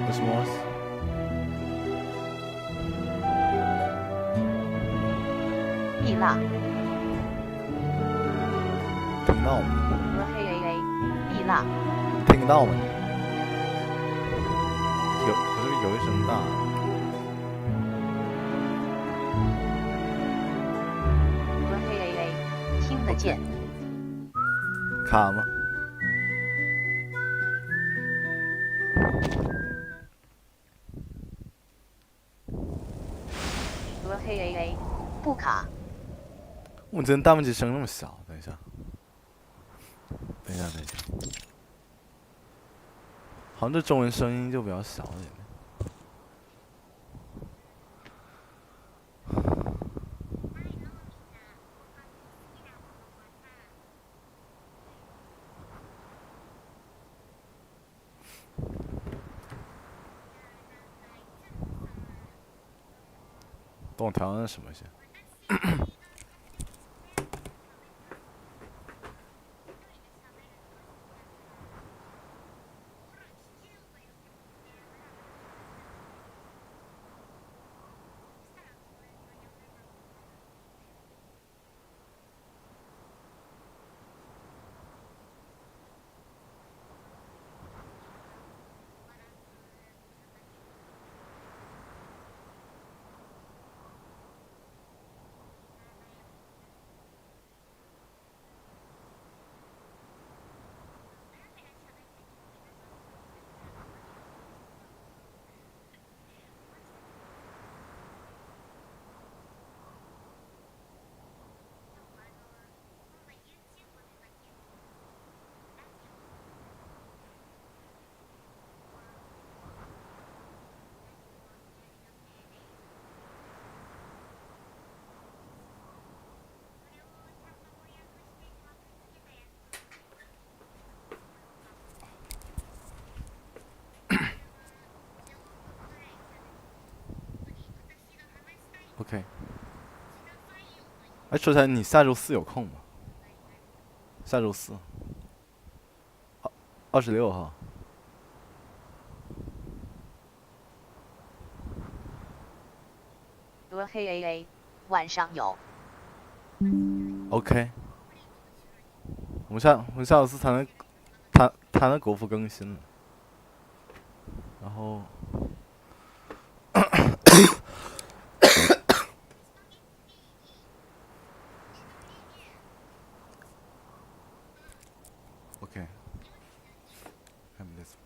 もしもし。意辣。听到吗？黑 AA 意辣。听到吗？有一声大。黑 AA 听得见。卡吗？黑 AA 不卡。我今天弹幕机声那么小，等一下，好像这中文声音就比较小一点。等我调成什么先？OK。哎，说起来，你下周四有空吗？下周四，26号。黑 AA 晚上有。OK。我们下周四才能国服更新了，然后。OK。看这次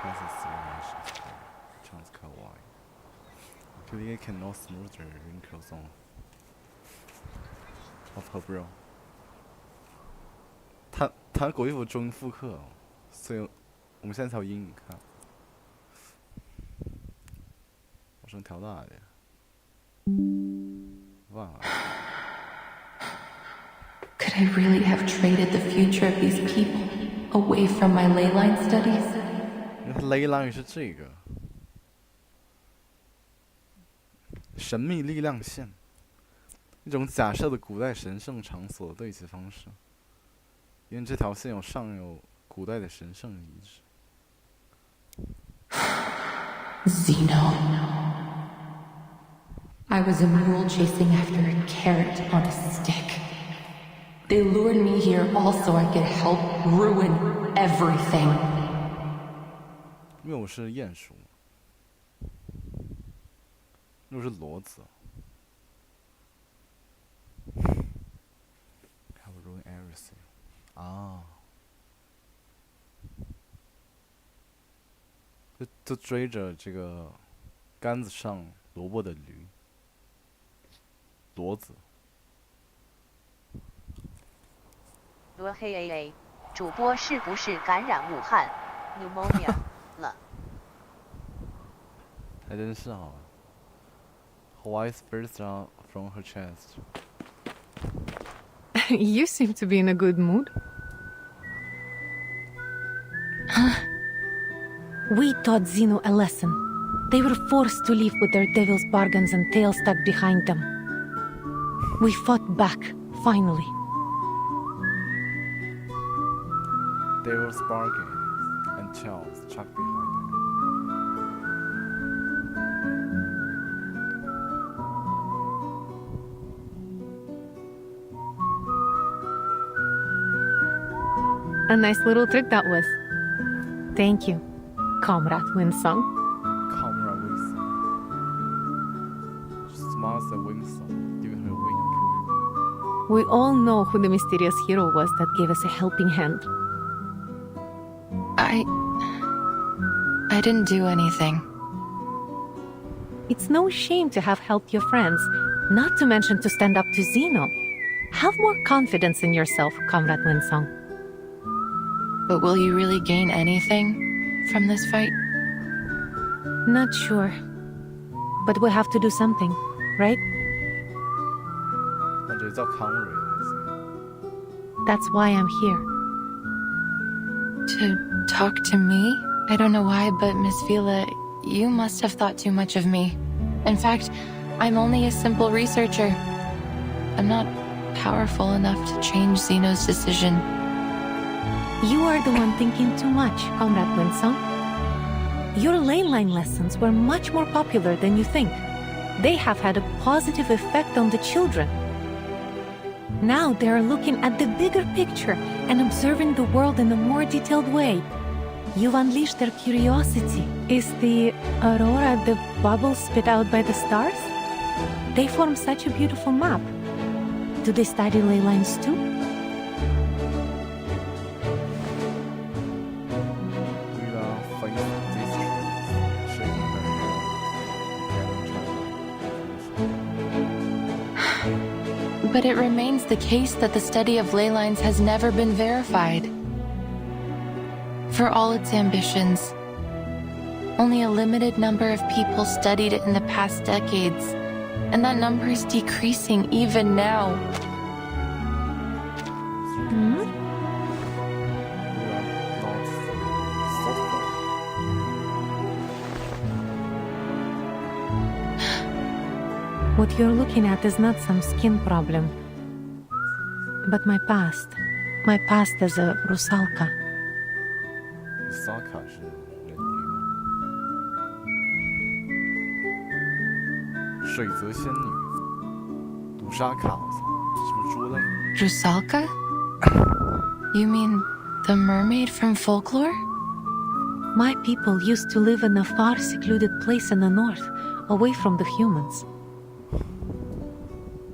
，Princess Rayashki chance kawaii. Julia can no smoother wrinkles of her brow. 他国服中复刻，所以我们现在才有英语看。我声调大一点。忘了。Could I really have traded the future of these people away from my ley line studies? ley line 是这个神秘力量线，一种假设的古代神圣场所的对齐方式，因为这条线上有古代的神圣遗址。Zeno. I was a mule chasing after a carrot on a stick. They lured me here all so I could help ruin everything. 因为我是鼹鼠，又是骡子。Have ruined everything. 啊，就追着这个杆子上萝卜的驴，骡子。黑 AA 主播是不是感染武汉 pneumonia 了？还真是啊。Hawaii's burst out from her chest. You seem to be in a good mood. We taught Zeno a lesson. They were forced to live with their devil's bargains and tails stuck behind them. We fought back, finally. Devil's bargains and shells chucked behind it. A nice little trick that was. Thank you, Comrade Winsong. Comrade Wilson. She smiles at Winston, giving her a wink. We all know who the mysterious hero was that gave us a helping hand. I didn't do anything. It's no shame to have helped your friends, not to mention to stand up to Zeno. Have more confidence in yourself, Comrade Winsong. But will you really gain anything from this fight? Not sure. But we have to do something, right? 那这叫康瑞还是？ That's why I'm here. To talk to me? I don't know why, but Miss Vila, you must have thought too much of me. In fact, I'm only a simple researcher. I'm not powerful enough to change Zeno's decision. You are the one thinking too much, Comrade Winsong. Your ley line lessons were much more popular than you think. They have had a positive effect on the children. Now they are looking at the bigger picture and observing the world in a more detailed way. You've unleashed their curiosity. Is the aurora the bubbles spit out by the stars? They form such a beautiful map. Do they study ley lines too? Lila faced these truths, shaking her head, and But it remains the case that the study of ley lines has never been verified. For all its ambitions, only a limited number of people studied it in the past decades, and that number is decreasing even now. Hmm? Lila nods thoughtfully. What you're looking at is not some skin problem, but my past. My past as a Rusalka. Saka 是人鱼吗？水泽仙女，毒沙卡，我操，是不是猪类？ Rusalka? You mean the mermaid from folklore? My people used to live in a far secluded place in the north, away from the humans.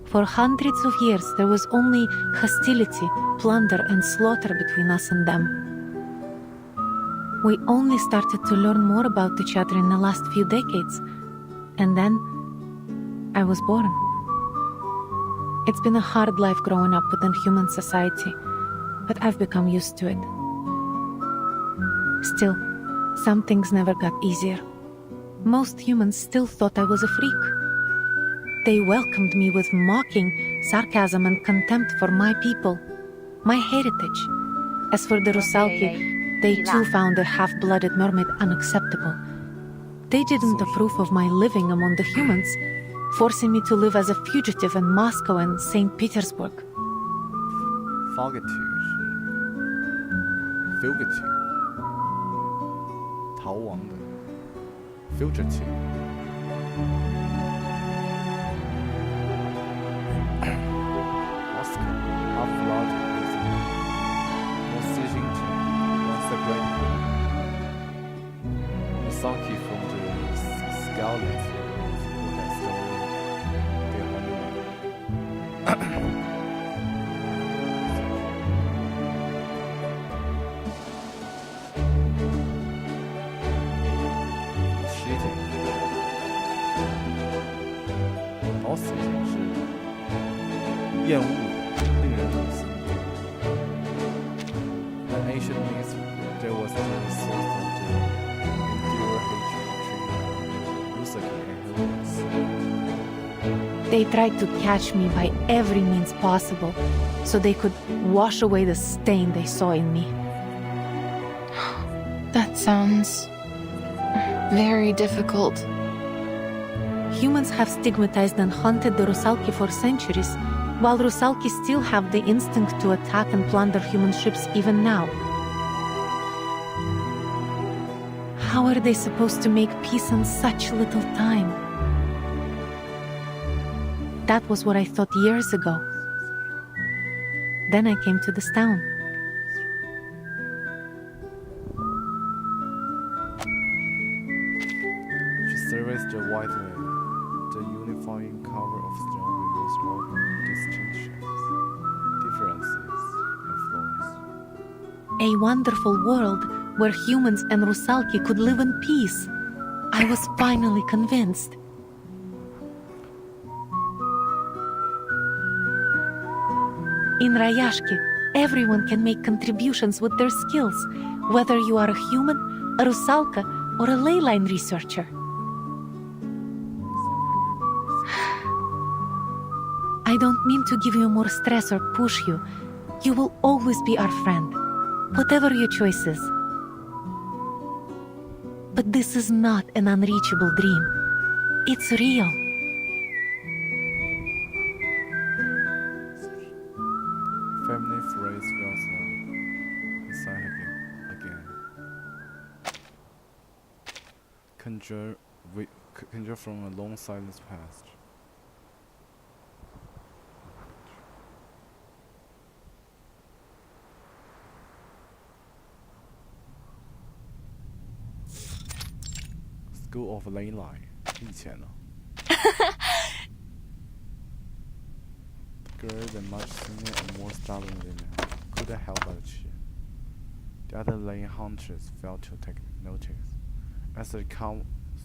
For hundreds of years, there was only hostility, plunder, and slaughter between us and them. We only started to learn more about each other in the last few decades, and then I was born. It's been a hard life growing up within human society, but I've become used to it. Still, some things never got easier. Most humans still thought I was a freak. They welcomed me with mocking, sarcasm, and contempt for my people, my heritage. As for the Rusalki, they too found a half-blooded mermaid unacceptable. They didn't approve of my living among the humans, forcing me to live as a fugitive in Moscow and St. Petersburg. Fogitude 是 fugitive， 逃亡的 fugitive。Moscow, half-blooded, more seizing to one separated. Misaki from the Scarlet who had stolen their honeymoon. Cheating. Boss cheating 是厌恶，令人恶心。In ancient myths, there was the source of the enduring hatred between Rusaki and humans. They tried to catch me by every means possible, so they could wash away the stain they saw in me. That sounds very difficult. Humans have stigmatized and hunted the Rusalki for centuries, while Rusalki still have the instinct to attack and plunder human ships even now. How are they supposed to make peace in such little time? That was what I thought years ago. Then I came to this town. She surveys the white layer. The unifying cover of stone reveals all distinctions, differences, and flaws. A wonderful world where humans and Rusalki could live in peace. I was finally convinced. In Rayashki, everyone can make contributions with their skills, whether you are a human, a Rusalka, or a ley line researcher. I don't mean to give you more stress or push you. You will always be our friend, whatever your choice is. But this is not an unreachable dream. It's real. Feminine phrase feels inside again. Conjure from a long silence past. School of Ley Line 以前呢 Girl than much senior and more stubborn women couldn't help but cheer. The other lane hunters failed to take notice as they come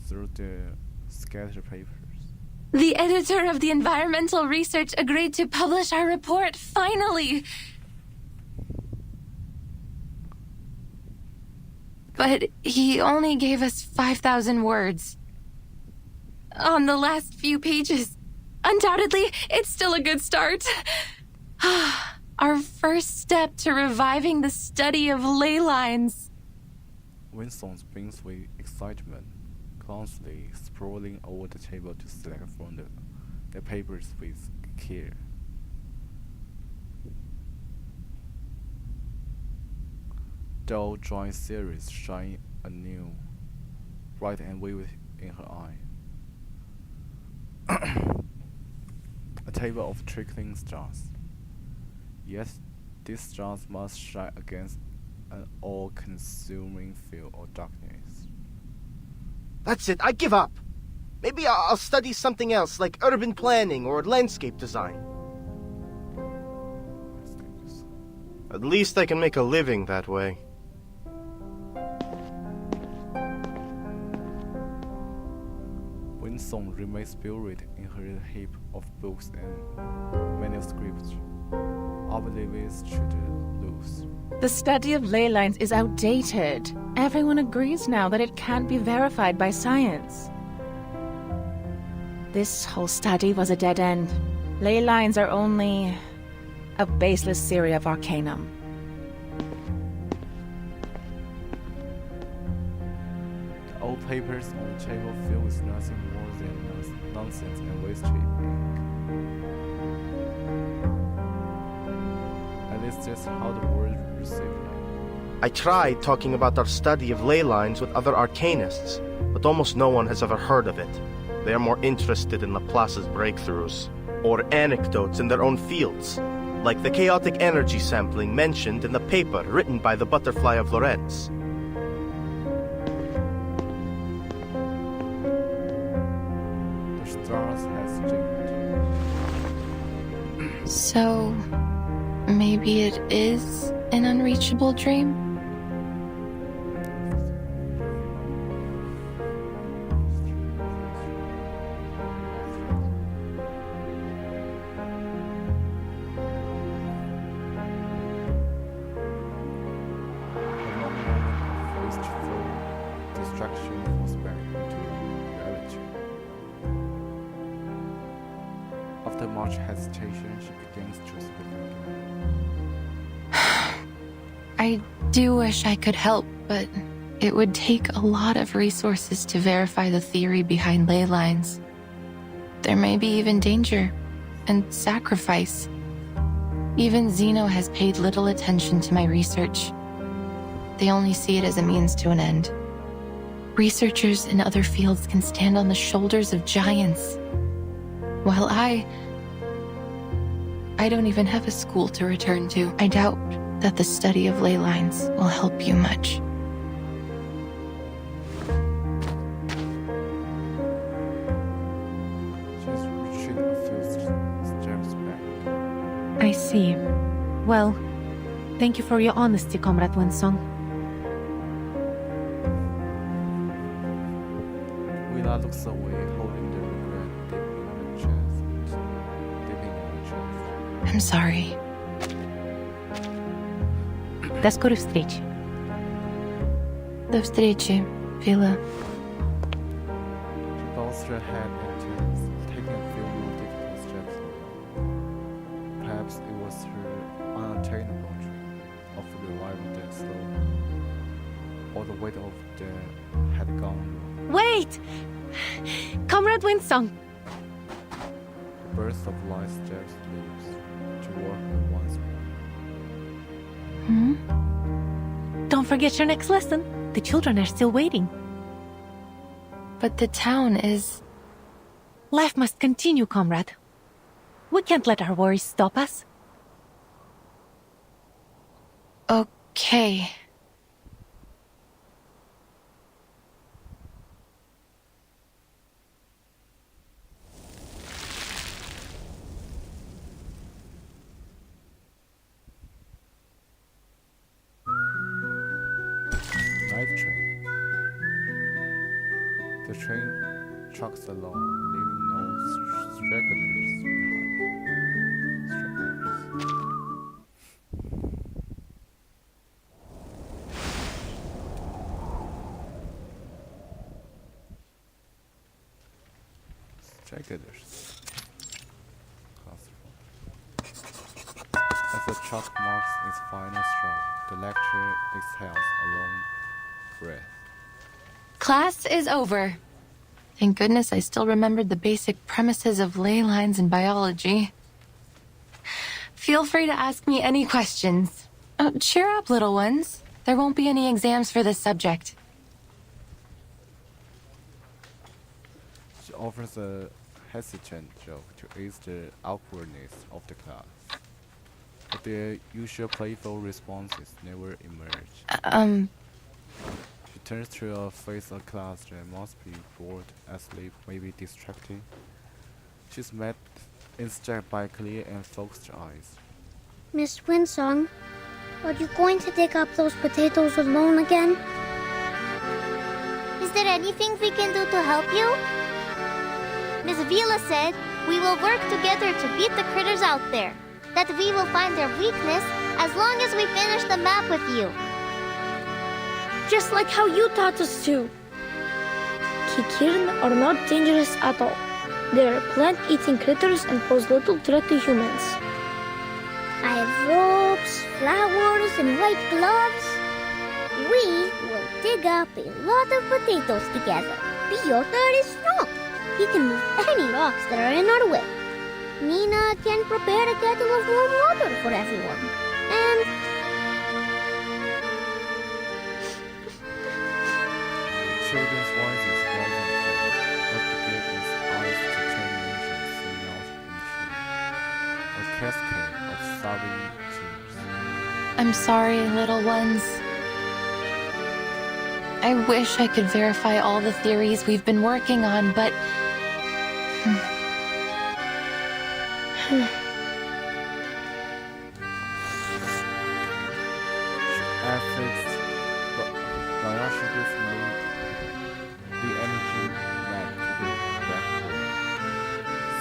through the scattered papers. The editor of the environmental research agreed to publish our report, finally! But he only gave us 5,000 words. On the last few pages. Undoubtedly, it's still a good start. Our first step to reviving the study of ley lines. Winston beams with excitement, clumsily sprawling over the table to select from the papers with care. The old drawing series shine anew, bright and vivid in her eye. A table of trickling stars. Yes, these stars must shine against an all-consuming field of darkness. That's it, I give up. Maybe I'll study something else, like urban planning or landscape design. At least I can make a living that way. Winston remains buried in her heap of books and manuscripts, oblivious to the loose. The study of ley lines is outdated. Everyone agrees now that it can't be verified by science. This whole study was a dead end. Ley lines are only a baseless theory of arcanum. The old papers on the table filled with nothing more than nonsense and wasted ink. At least that's how the world received me. I tried talking about our study of ley lines with other arcanists, but almost no one has ever heard of it. They are more interested in Laplace's breakthroughs, or anecdotes in their own fields, like the chaotic energy sampling mentioned in the paper written by the Butterfly of Lorentz. The stars has changed. So, maybe it is an unreachable dream? Destruction was back into reality. After much hesitation, she begins to speak again. I do wish I could help, but it would take a lot of resources to verify the theory behind ley lines. There may be even danger and sacrifice. Even Zeno has paid little attention to my research. They only see it as a means to an end. Researchers in other fields can stand on the shoulders of giants, while I don't even have a school to return to. I doubt that the study of ley lines will help you much. She's retreating a few steps back. I see. Well, thank you for your honesty, Comrade Winsong. Willa looks away, holding the regret deep in her chest. Deep in her chest. I'm sorry. До скорой встречи. До встречи, Vila. She bows her head and turns, taking a few more difficult steps along. Perhaps it was her unattainable dream of reviving the slow, or the weight of the had gone. Wait! Comrade Winsong! The burst of light steps leaves toward her once more. Don't forget your next lesson. The children are still waiting. But the town is... Life must continue, comrade. We can't let our worries stop us. Okay. Night train. The train chugs along, leaving no stragglers behind. Stragglers. As the truck marks its final stop, the lecturer exhales a long breath. Class is over. Thank goodness I still remembered the basic premises of ley lines in biology. Feel free to ask me any questions. Oh, cheer up, little ones. There won't be any exams for this subject. She offers a hesitant joke to ease the awkwardness of the class. But the usual playful responses never emerge. She turns to a face of class that must be bored, asleep, maybe distracted. She's met instead by clear and focused eyes. Miss Winsong, are you going to dig up those potatoes alone again? Is there anything we can do to help you? Miss Vila said we will work together to beat the critters out there. That we will find their weakness as long as we finish the map with you. Just like how you taught us to. Kikirn are not dangerous at all. They are plant-eating critters and pose little threat to humans. I have ropes, flowers, and white gloves. We will dig up a lot of potatoes together. Piotr is strong. He can move any rocks that are in our way. Nina can prepare a kettle of warm water for everyone. And... Children's voices rise and fall, but the gate is eyes determination soon out into a cascade of sobbing tears. I'm sorry, little ones. I wish I could verify all the theories we've been working on, but... Affixed Rayashki's linked the energy back to the backward,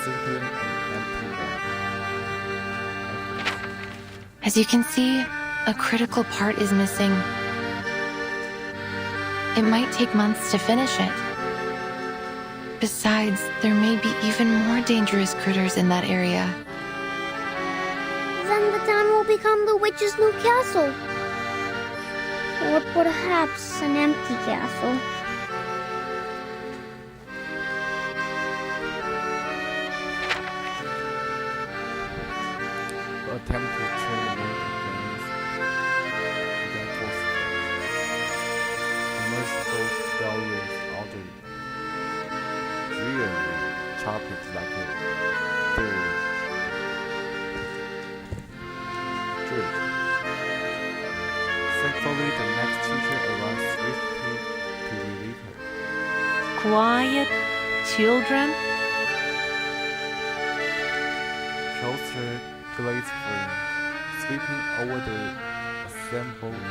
circling an empty one. As you can see, a critical part is missing. It might take months to finish it. Besides, there may be even more dangerous critters in that area. then the town will become the witch's new castle. Or perhaps an empty castle. Attempt to turn the wind against the force. A merciful bell rings topics like theory. Good. Thankfully, the next teacher arrives swiftly to relieve her. Quiet, children. Shows her gracefully, sweeping over the assembled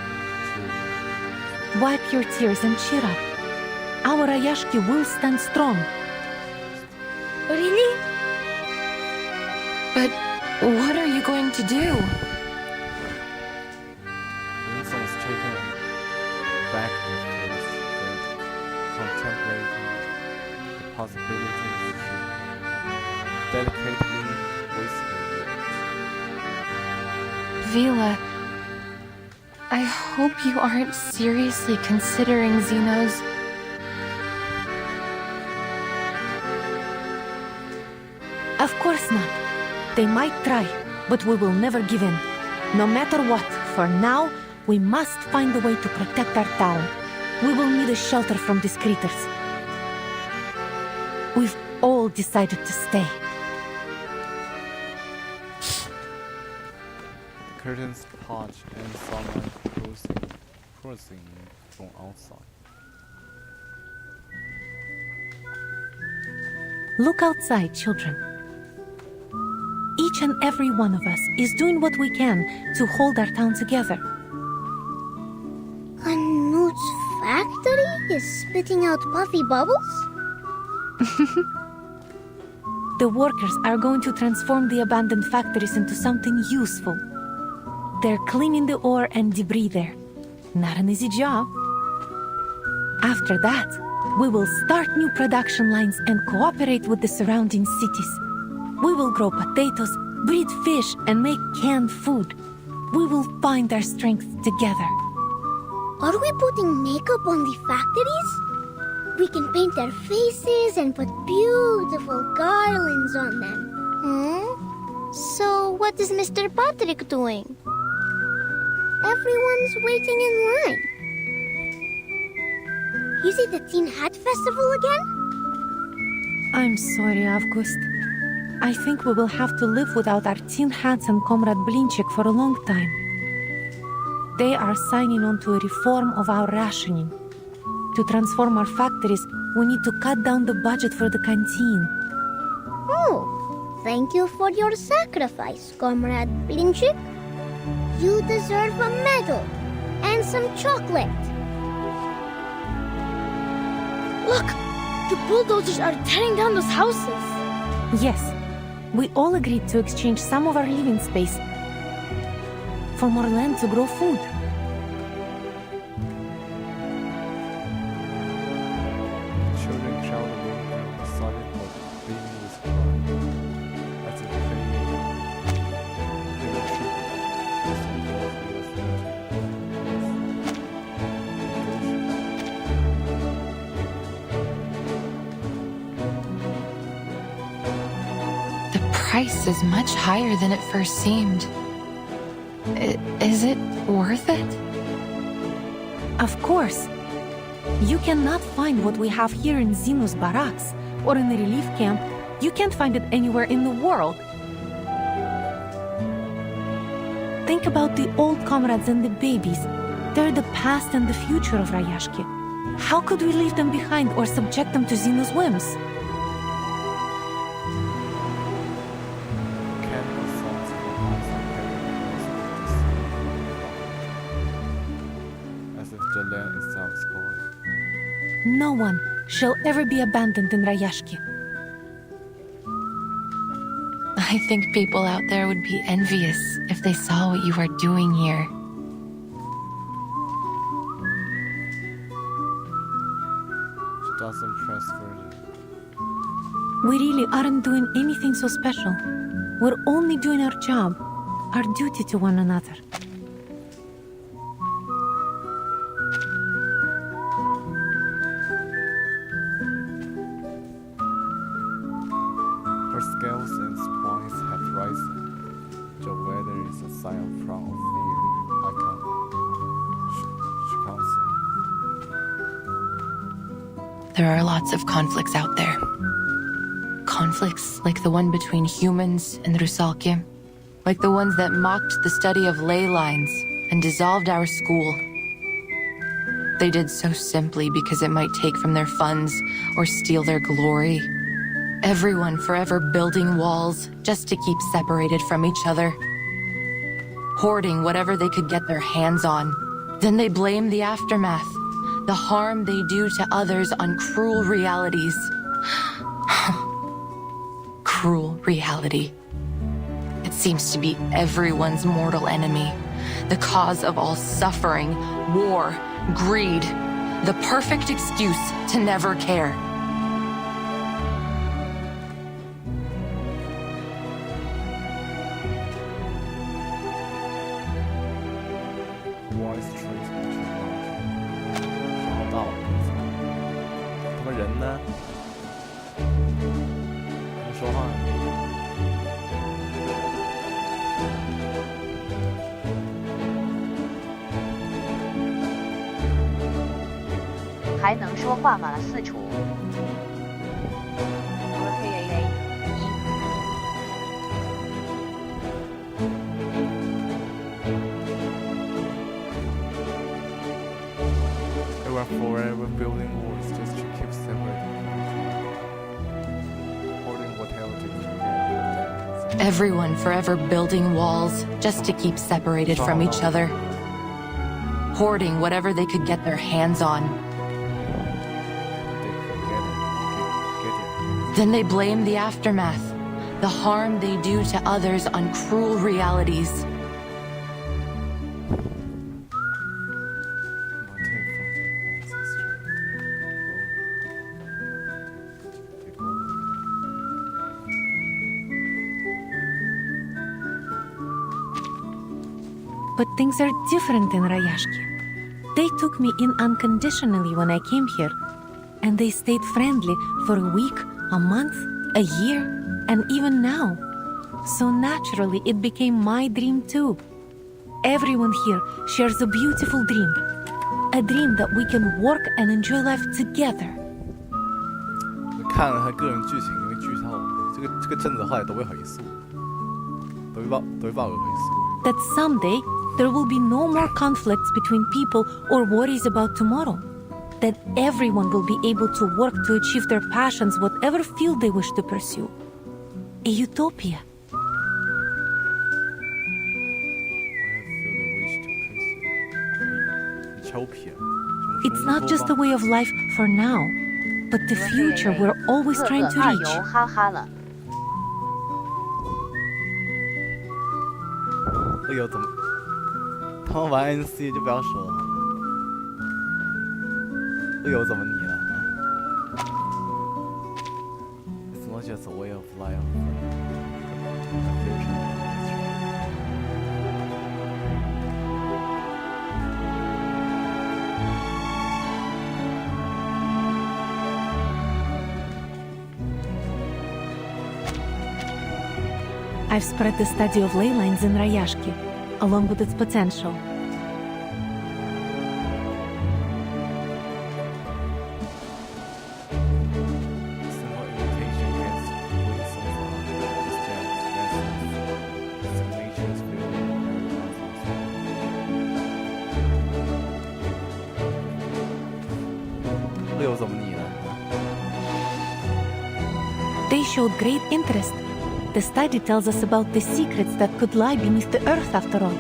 children. Wipe your tears and cheer up. Our Rayashki will stand strong. Really? But what are you going to do? Winston was taken back with his fate, contemplating the possibilities she delicately whispered. Vila, I hope you aren't seriously considering Xenos. Of course not. They might try, but we will never give in. No matter what, for now, we must find a way to protect our town. We will need a shelter from these critters. We've all decided to stay. The curtains part and someone crossing from outside. Look outside, children. Each and every one of us is doing what we can to hold our town together. Knut's factory is spitting out puffy bubbles? The workers are going to transform the abandoned factories into something useful. They're cleaning the ore and debris there. Not an easy job. After that, we will start new production lines and cooperate with the surrounding cities. We will grow potatoes, breed fish, and make canned food. We will find our strength together. Are we putting makeup on the factories? We can paint their faces and put beautiful garlands on them. So what is Mr. Patrick doing? Everyone's waiting in line. Is it the Teen Hat Festival again? I'm sorry, August. I think we will have to live without our tin hats and Comrade Blinchik for a long time. They are signing on to a reform of our rationing. To transform our factories, we need to cut down the budget for the canteen. Oh, thank you for your sacrifice, Comrade Blinchik. You deserve a medal and some chocolate. Look! The bulldozers are tearing down those houses. Yes, we all agreed to exchange some of our living space for more land to grow food. Children crowded around the solid but beaming with pride. As if paying little tribute to some The price is much higher than it first seemed. Is it worth it? Of course. You cannot find what we have here in Xenos barracks or in the relief camp. You can't find it anywhere in the world. Think about the old comrades and the babies. They're the past and the future of Rayashki. How could we leave them behind or subject them to Xenos whims? Chemical salts from outside heavy as if the land itself is calling. No one shall ever be abandoned in Rayashki. I think people out there would be envious if they saw what you are doing here. She doesn't press further. We really aren't doing anything so special. We're only doing our job, our duty to one another. Her scales and spines have risen. The weather is a sign of frown of fear. I can't. She can't say. There are lots of conflicts out there. Conflicts like the one between humans and Rusalki, like the ones that mocked the study of ley lines and dissolved our school. They did so simply because it might take from their funds or steal their glory. Everyone forever building walls just to keep separated from each other. Hoarding whatever they could get their hands on. Then they blame the aftermath, the harm they do to others on cruel realities. Cruel reality. It seems to be everyone's mortal enemy, the cause of all suffering, war, greed, the perfect excuse to never care. Voice trace between mountains. 找到了，他们人呢？没说话。还能说话吗？四处。They were forever building walls just to keep separating holding whatever they could get. Everyone forever building walls just to keep separated from each other. Hoarding whatever they could get their hands on. Then they blame the aftermath, the harm they do to others on cruel realities. But things are different in Rayashki. They took me in unconditionally when I came here, and they stayed friendly for a week, a month, a year, and even now. So naturally, it became my dream too. Everyone here shares a beautiful dream. A dream that we can work and enjoy life together. 看了他个人剧情，因为剧透，这个阵子后来都会回溯，都会报个回溯。 That someday there will be no more conflicts between people or worries about tomorrow. That everyone will be able to work to achieve their passions, whatever field they wish to pursue. A utopia. It's not just a way of life for now, but the future we're always trying to reach. 哈哈了。哎呦，怎么？他们玩 NC 就不要说了。哎呦，怎么你了 ？It's not just a way of life. I've spread the study of ley lines in Rayashki, along with its potential. Simple imitation gets way so far. This jazz, lessons, signatures feel very awesome. 哎呦，怎么你了？ They showed great interest. The study tells us about the secrets that could lie beneath the earth after all.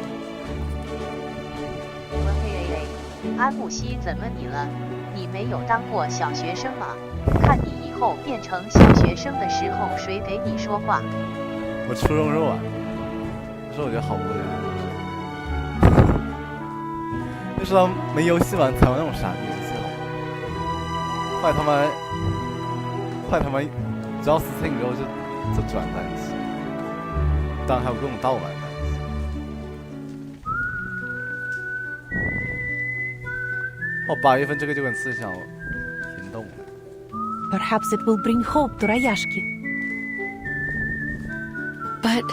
安慕希怎么你了？你没有当过小学生吗？看你以后变成小学生的时候，谁给你说话？我初中时候玩，那时候我觉得好无聊。那时候没游戏玩才玩那种傻逼游戏好吗？后来他们只要死死之后就转单机，当然还有各种盗版单机。哦，8月份这个就很刺激，心动了。 Perhaps it will bring hope to Rayashki. But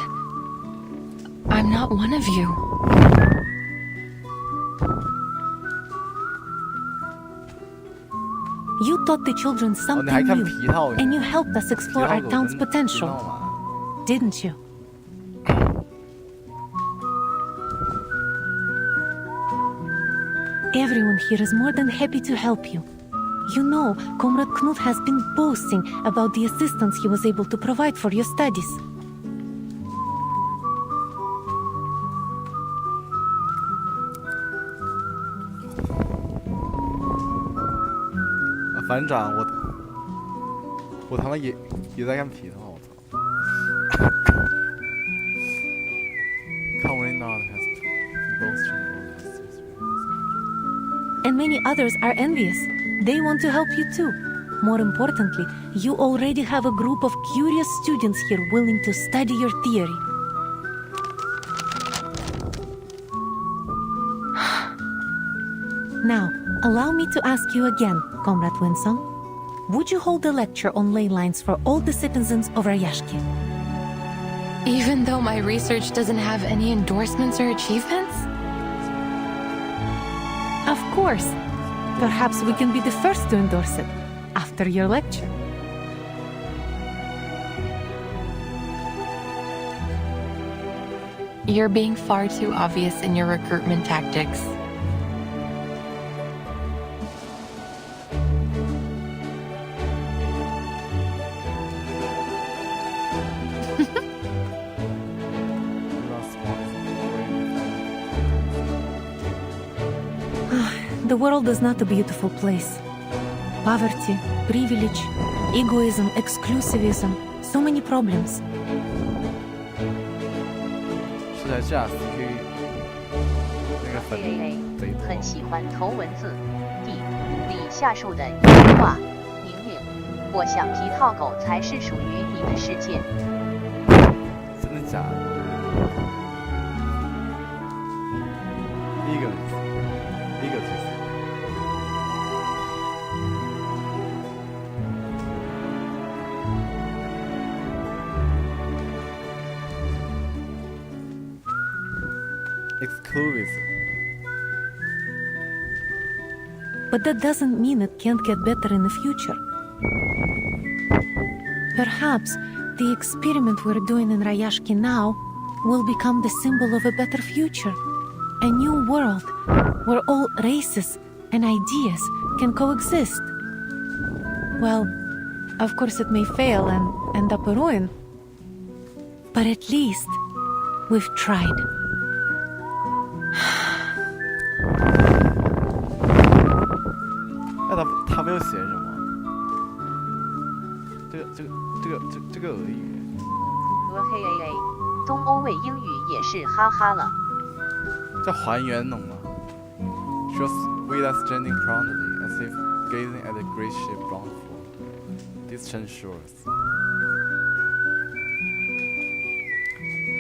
I'm not one of you. You taught the children 哦，你还 something 看 new, 皮套 and you helped us 皮 explore 套 our 狗 town's 真知 potential, 道吗？ didn't you? Everyone here is more than happy to help you. You know, Comrade Knut has been boasting about the assistance he was able to provide for your studies. 反转我他妈也在看皮套，我操！Currently not has been boasting about this. And many others are envious. They want to help you too. More importantly, you already have a group of curious students here willing to study your theory. Now, allow me to ask you again, Comrade Winsong. Would you hold a lecture on ley lines for all the citizens of Rayashki? Even though my research doesn't have any endorsements or achievements? Of course. Perhaps we can be the first to endorse it after your lecture. You're being far too obvious in your recruitment tactics. The world is not a beautiful place. Poverty, privilege, egoism, exclusivism, so many problems. 是在这样 CK 那个粉 AAA 贼多。很喜欢头文字 D 里下述的一句话：宁宁，我想皮套狗才是属于你的世界。真的假的？第一个句子。Exclusive. But that doesn't mean it can't get better in the future. Perhaps the experiment we're doing in Rayashki now will become the symbol of a better future. A new world where all races and ideas can coexist. Well, of course it may fail and end up a ruin. But at least we've tried. 那他没有写什么？这个俄语。和黑 AA 东欧味英语也是哈哈了。这还原懂吗 ？She was with us standing proudly, as if gazing at the great ship bound for distant shores.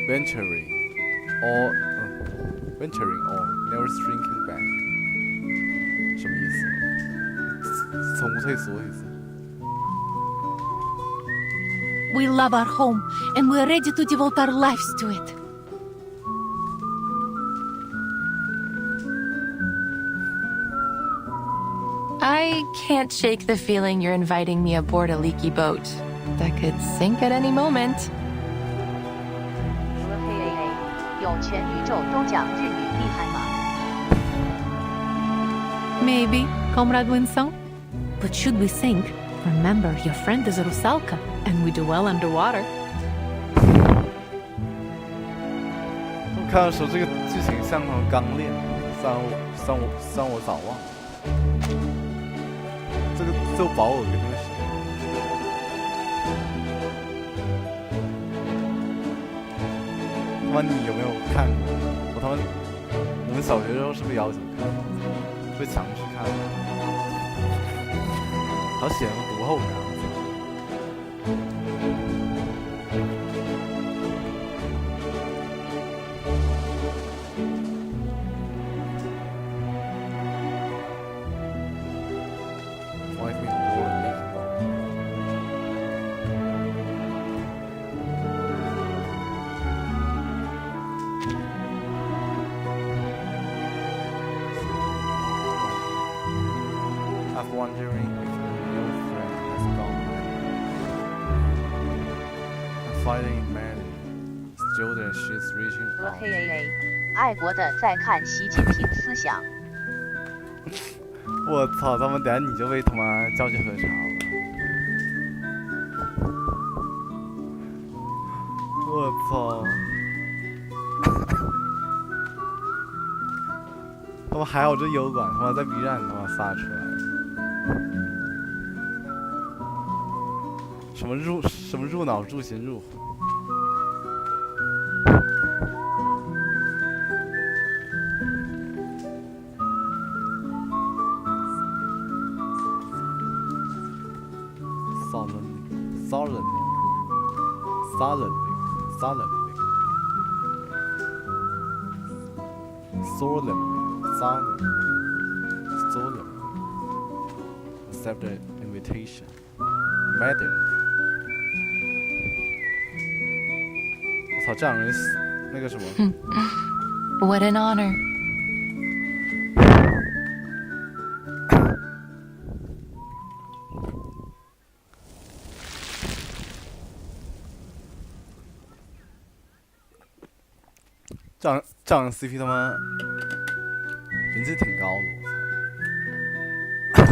Venturing on, never shrinking back. 什么意思？从不退缩意思。 We love our home and we're ready to devote our lives to it. I can't shake the feeling you're inviting me aboard a leaky boat that could sink at any moment. 和黑 AA 有全宇宙都讲日语厉害吗？ Maybe, Comrade Winsong. But should we sink, remember your friend is Rusalka, and we do well underwater. 我看的时候，这个剧情像那种刚练，让我早忘。这个保我跟那个谁，他妈你有没有看过？我们小学时候是不是要求看？被强制看，好写成读后感。 Wondering if fighting many students she's reaching out. KAA，爱国的在看习近平思想。我操，他们等下你就被他妈叫去喝茶了。我操！他们还好这油管他妈在 B 站他妈发出来。什么入脑入心入魂。solemnly accept the invitation. Matter. 我操，这两人那个什么。What an honor. 这样 CP 他妈人气挺高的，我操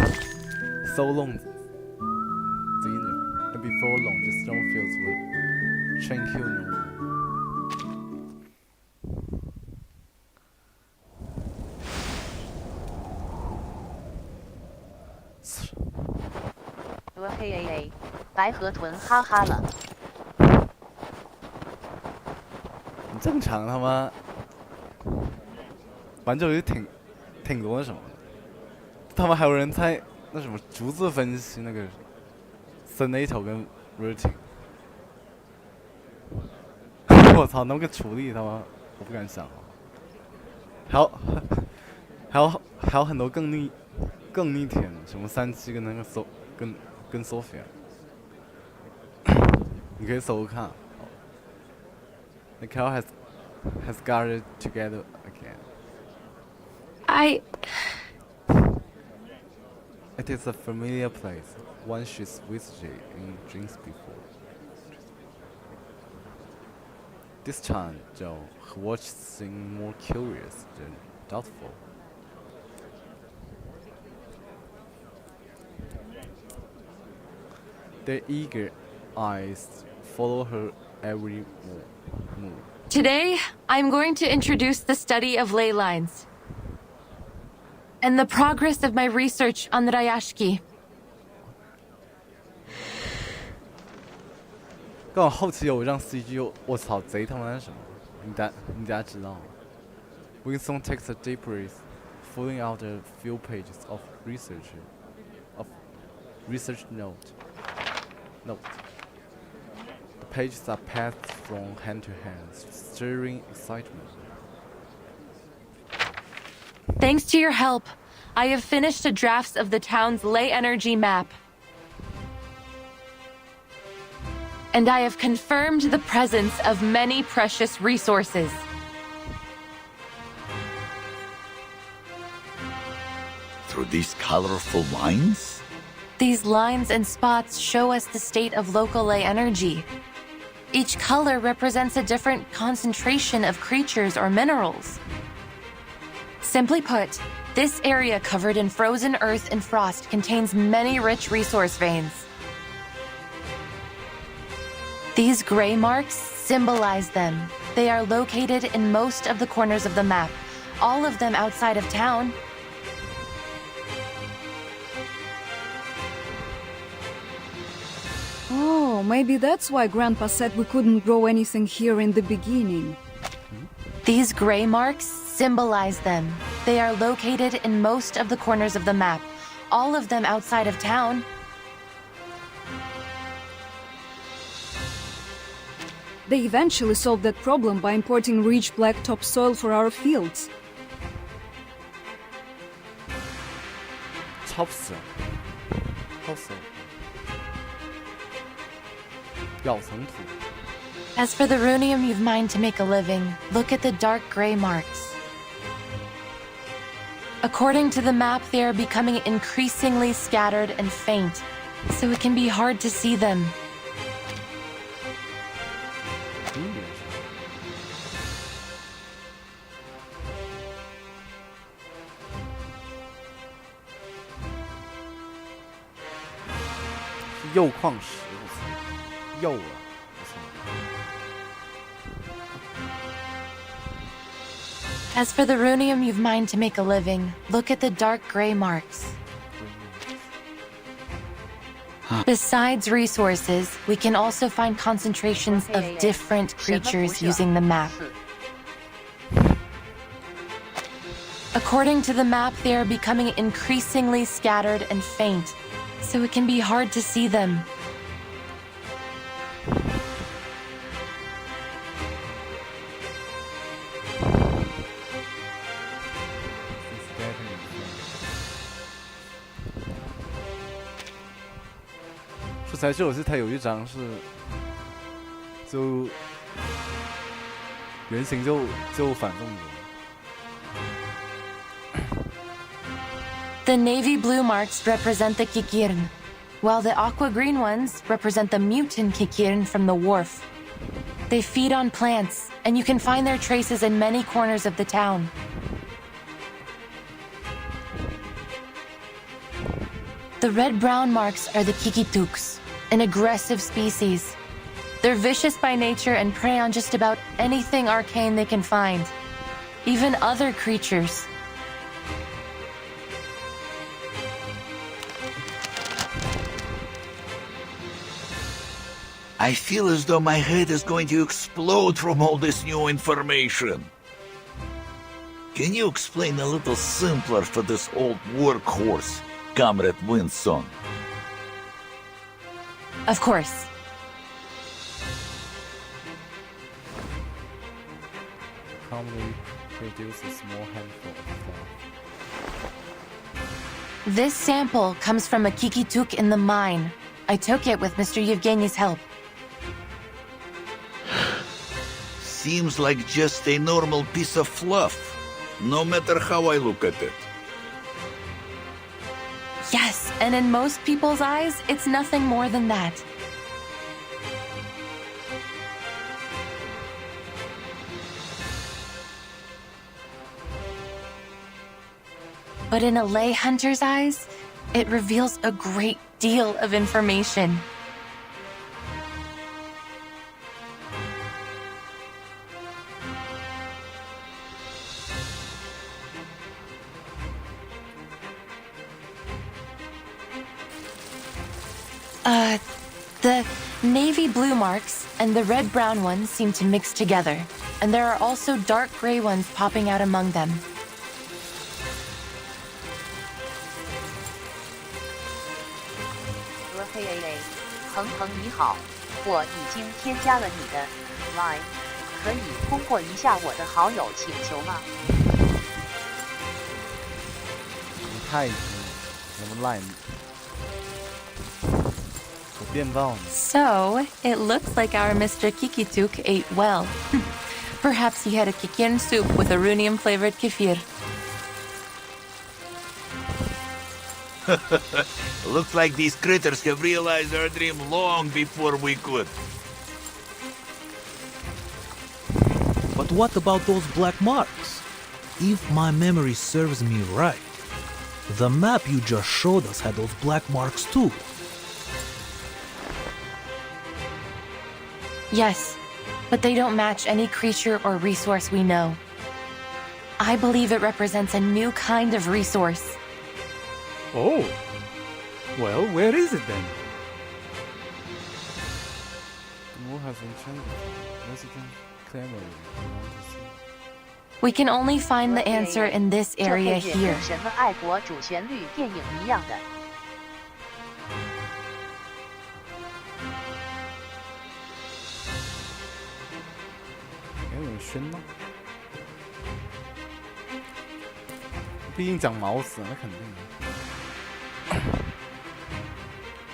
！So long, dinner, and before long, the stone fields were tranquil no more. KAA 白河豚哈哈了。正常他妈，反正有挺多什么的，他们还有人在那什么逐字分析那个 Senator 跟 Routine， 我操，那个处理他妈我不敢想啊，还有很多更逆天的，什么37跟那个跟 Sophia， 你可以搜看。The cow has gathered together again. It is a familiar place. One she's visited in dreams before. This time, Joe, her watch seemed more curious than doubtful. Their eager eyes follow her every move. Today, I'm going to introduce the study of ley lines and the progress of my research on the Rayashki. 刚好后期有让 CG， 我操，贼他妈什么？你大家知道吗 ？Winston takes a deep breath, filling out a few pages of research note. The pages are passed from hand to hand, stirring excitement. Thanks to your help, I have finished a draft of the town's ley energy map. And I have confirmed the presence of many precious resources. Through these colorful lines? These lines and spots show us the state of local ley energy. Each color represents a different concentration of creatures or minerals. Simply put, this area covered in frozen earth and frost contains many rich resource veins. These gray marks symbolize them. They are located in most of the corners of the map, all of them outside of town. Oh, maybe that's why Grandpa said we couldn't grow anything here in the beginning. These gray marks symbolize them. They are located in most of the corners of the map, all of them outside of town. They eventually solved that problem by importing rich black topsoil for our fields. Topsoil. As for the runium you've mined to make a living, look at the dark gray marks. According to the map, they are becoming increasingly scattered and faint, so it can be hard to see them. 铀矿石，我操，铀啊，我操。As for the runium you've mined to make a living, look at the dark gray marks. Besides resources, we can also find concentrations of different creatures using the map. According to the map, they are becoming increasingly scattered and faint, so it can be hard to see them.说起来，这游戏它有一张是，就原型就反动的。The navy blue marks represent the Kikirn, while the aqua green ones represent the mutant Kikirn from the wharf. They feed on plants, and you can find their traces in many corners of the town. The red-brown marks are the Kikituks, an aggressive species. They're vicious by nature and prey on just about anything arcane they can find, even other creatures. I feel as though my head is going to explode from all this new information. Can you explain a little simpler for this old workhorse, Comrade Winston? Of course. Commonly produce a small handful of stuff. This sample comes from a Kikituk in the mine. I took it with Mr. Yevgeny's help. Seems like just a normal piece of fluff, no matter how I look at it. Yes, and in most people's eyes, it's nothing more than that. But in a lay hunter's eyes, it reveals a great deal of information. The navy blue marks and the red-brown ones seem to mix together, and there are also dark gray ones popping out among them. Hey, 恒恒你好，我已经添加了你的 Line， 可以通过一下我的好友请求吗？你太什么烂？ So, it looks like our Mr. Kikituk ate well. Perhaps he had a Kikirn soup with a runium-flavored kefir. Looks like these critters have realized our dream long before we could. But what about those black marks? If my memory serves me right, the map you just showed us had those black marks too. Yes, but they don't match any creature or resource we know. I believe it represents a new kind of resource. Oh. Well, where is it then? We can only find the answer in this area here. 这配乐跟什么爱国主旋律电影一样的。 有点喧闹，毕竟讲毛死，那肯定的。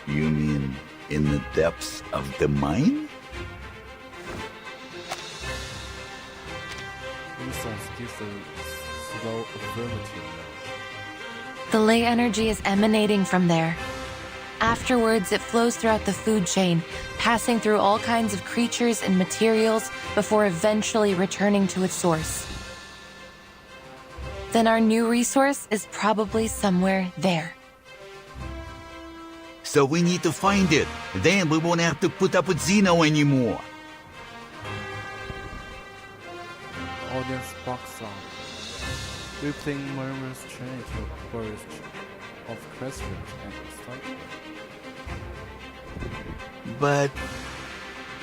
You mean in the depths of the mine? The ley energy is emanating from there. Afterwards, it flows throughout the food chain, passing through all kinds of creatures and materials before eventually returning to its source. Then our new resource is probably somewhere there. So we need to find it. Then we won't have to put up with Zeno anymore. Audience box song. Rippling murmurs turn into a burst of questions and excitement. But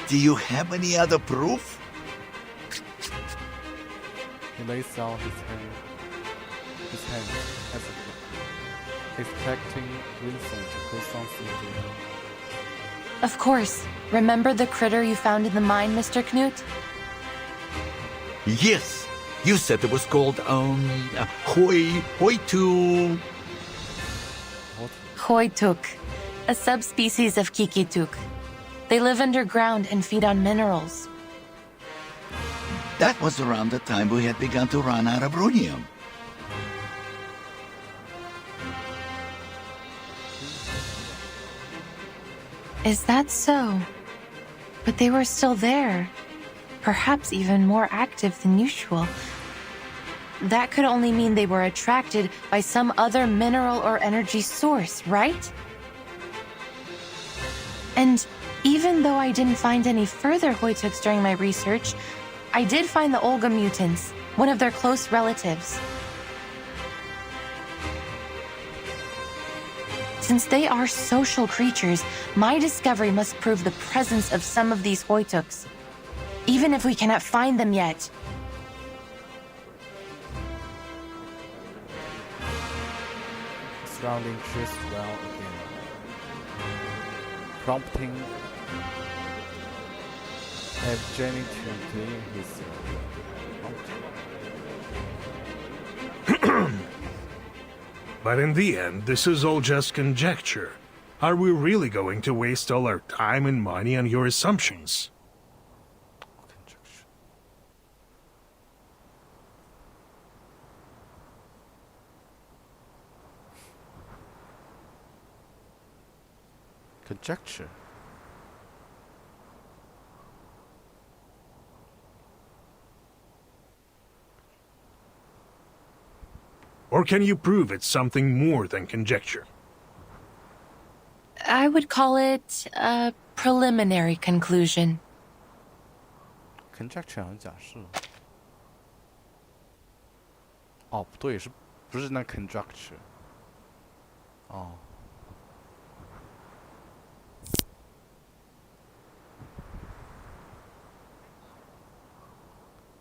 do you have any other proof? He lays out his hand hesitantly, expecting Winston to put something to him. Of course. Remember the critter you found in the mine, Mr. Knut? Yes. You said it was called, Hoitu. Hoituk, a subspecies of Kikituk. They live underground and feed on minerals. That was around the time we had begun to run out of rhodium. Is that so? But they were still there. Perhaps even more active than usual. That could only mean they were attracted by some other mineral or energy source, right? And even though I didn't find any further Hoituks during my research, I did find the Olga mutants, one of their close relatives. Since they are social creatures, my discovery must prove the presence of some of these Hoituks, even if we cannot find them yet. Surrounding cheers well again, prompting Jenny to clear his But in the end, this is all just conjecture. Are we really going to waste all our time and money on your assumptions? Conjecture. Or can you prove it's something more than conjecture? I would call it a preliminary conclusion. Conjecture 好像假设。哦，不对，不是那 conjecture？ 哦。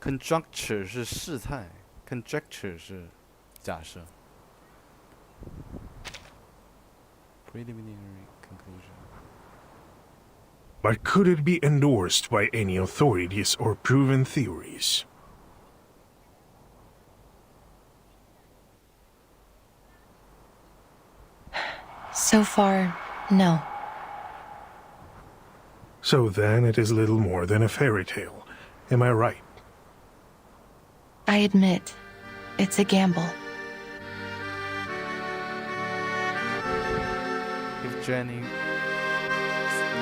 Conjecture 是试探 ，conjecture 是假设。Preliminary conclusion. But could it be endorsed by any authorities or proven theories? So far, no. So then it is little more than a fairy tale. Am I right? I admit, it's a gamble. If Jenny is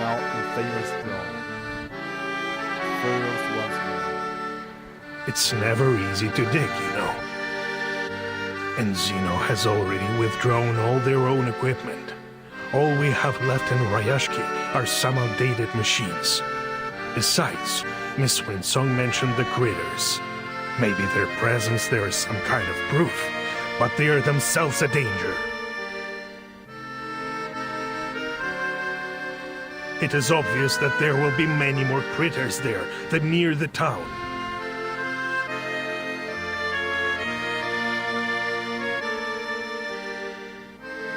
now in favor still, Pharaoh's once more. It's never easy to dig, you know. And Zeno has already withdrawn all their own equipment. All we have left in Rayashki are some outdated machines. Besides, Miss Winsong mentioned the critters. Maybe their presence there is some kind of proof, but they are themselves a danger. It is obvious that there will be many more critters there than near the town.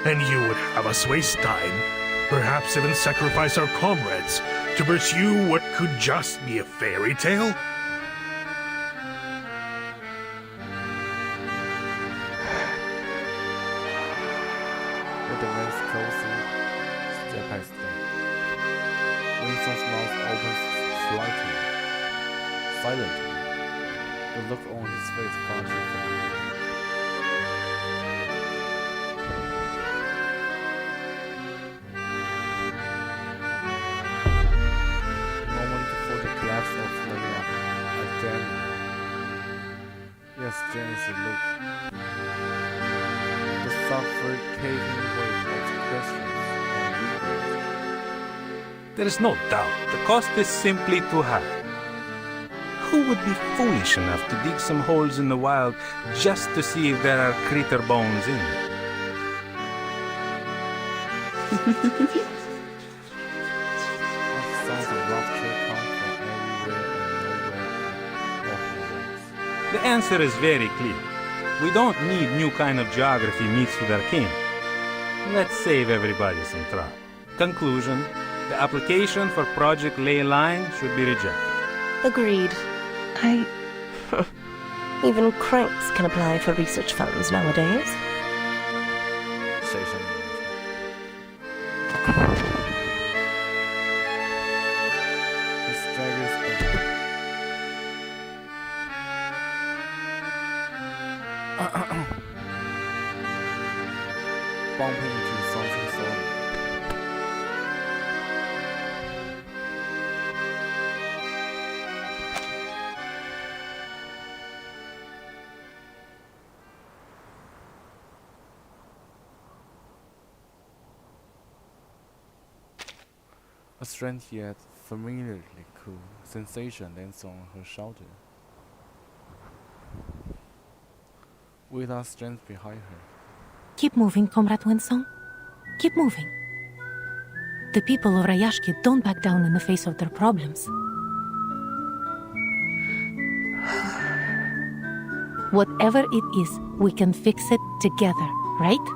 And you would have us waste time, perhaps even sacrifice our comrades, to pursue what could just be a fairy tale? With the lens closing, step by step, Winston's mouth opens silently. The look on his face far too familiar. Collapse of Layla at Jenny. Yes, Jenny's look. The suffocating weight of questions and regret There is no doubt the cost is simply too high. Who would be foolish enough to dig some holes in the wild just to see if there are critter bones in them? Sounds of laughter come from everywhere and nowhere and all at once. The answer is very clear. We don't need new kind of geography mixed with arcane. Let's save everybody some trouble. Conclusion. The application for Project Leyline should be rejected. Agreed. Even cranks can apply for research funds nowadays. Station. He staggers back. 帮配into something solid. A strange yet familiarly cool sensation lands on her shoulder. With our strength behind her. Keep moving, Comrade Winsong. Keep moving. The people of Rayashki don't back down in the face of their problems. Whatever it is, we can fix it together, right?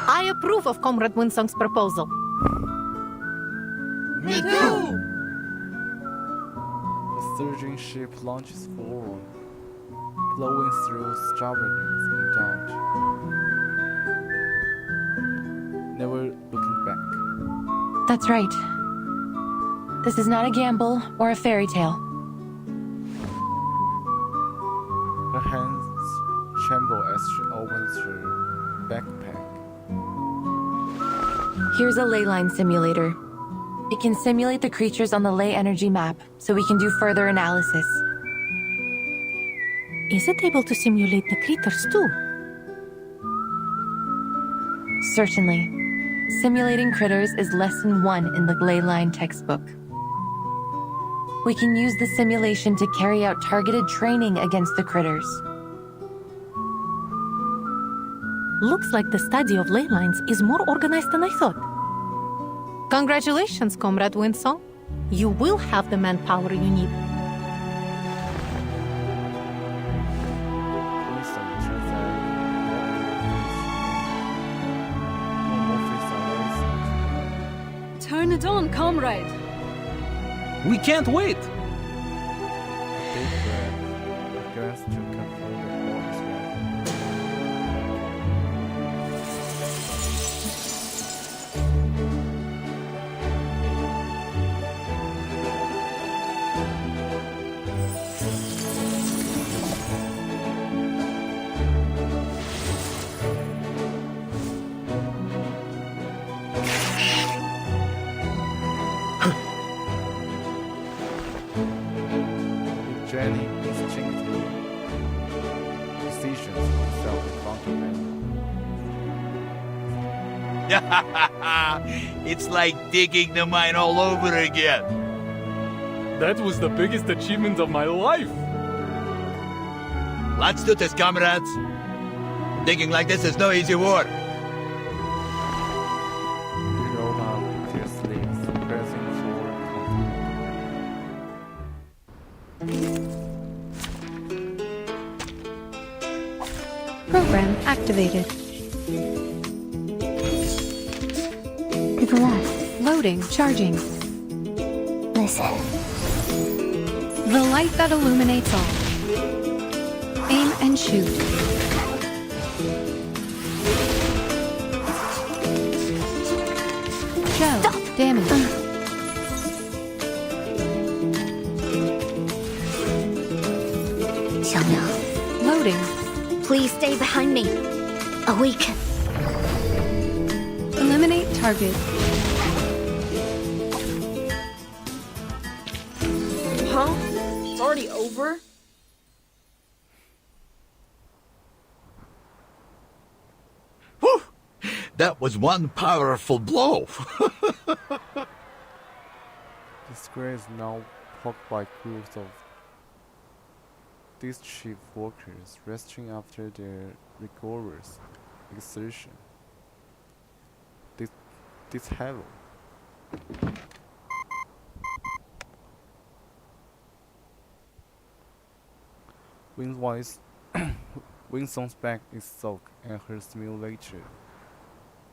I approve of Comrade Winsong's proposal. Me too! The surging ship launches forward, blowing through strawberries and dodge, never looking back. That's right. This is not a gamble or a fairy tale. Her hands tremble as she opens her backpack. Here's a ley line simulator. It can simulate the creatures on the ley energy map, so we can do further analysis. Is it able to simulate the critters too? Certainly. Simulating critters is lesson 1 in the ley line textbook. We can use the simulation to carry out targeted training against the critters. Looks like the study of ley lines is more organized than I thought. Congratulations, Comrade Winsong. You will have the manpower you need. Turn it on, comrade. We can't wait! Deep breath, a glance to confirm the all is ready. Jenny instinctively positions himself in front of Manuel. It's like digging the mine all over again. That was the biggest achievement of my life. Let's do this, comrades. Digging like this is no easy work. He rolled up his sleeves, pressing forward comfortably. Program activated. To the left. Loading, charging. Listen. The light that illuminates all. Aim and shoot. Show. Damage. Xiangliang, Loading. please stay behind me. Awaken. Eliminate target. Huh? It's already over? That was one powerful blow. The square is now blocked by groups of district workers resting after their rigorous exertion. This hello. Winston's back is soaked and her simulator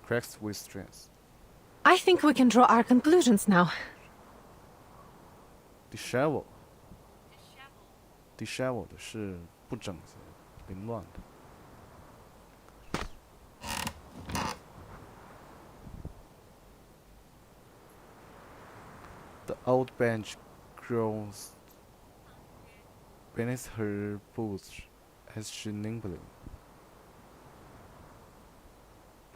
cracks with stress. I think we can draw our conclusions now. Disheveled 是不整洁、凌乱的。The old bench grows beneath her boots as she nimbly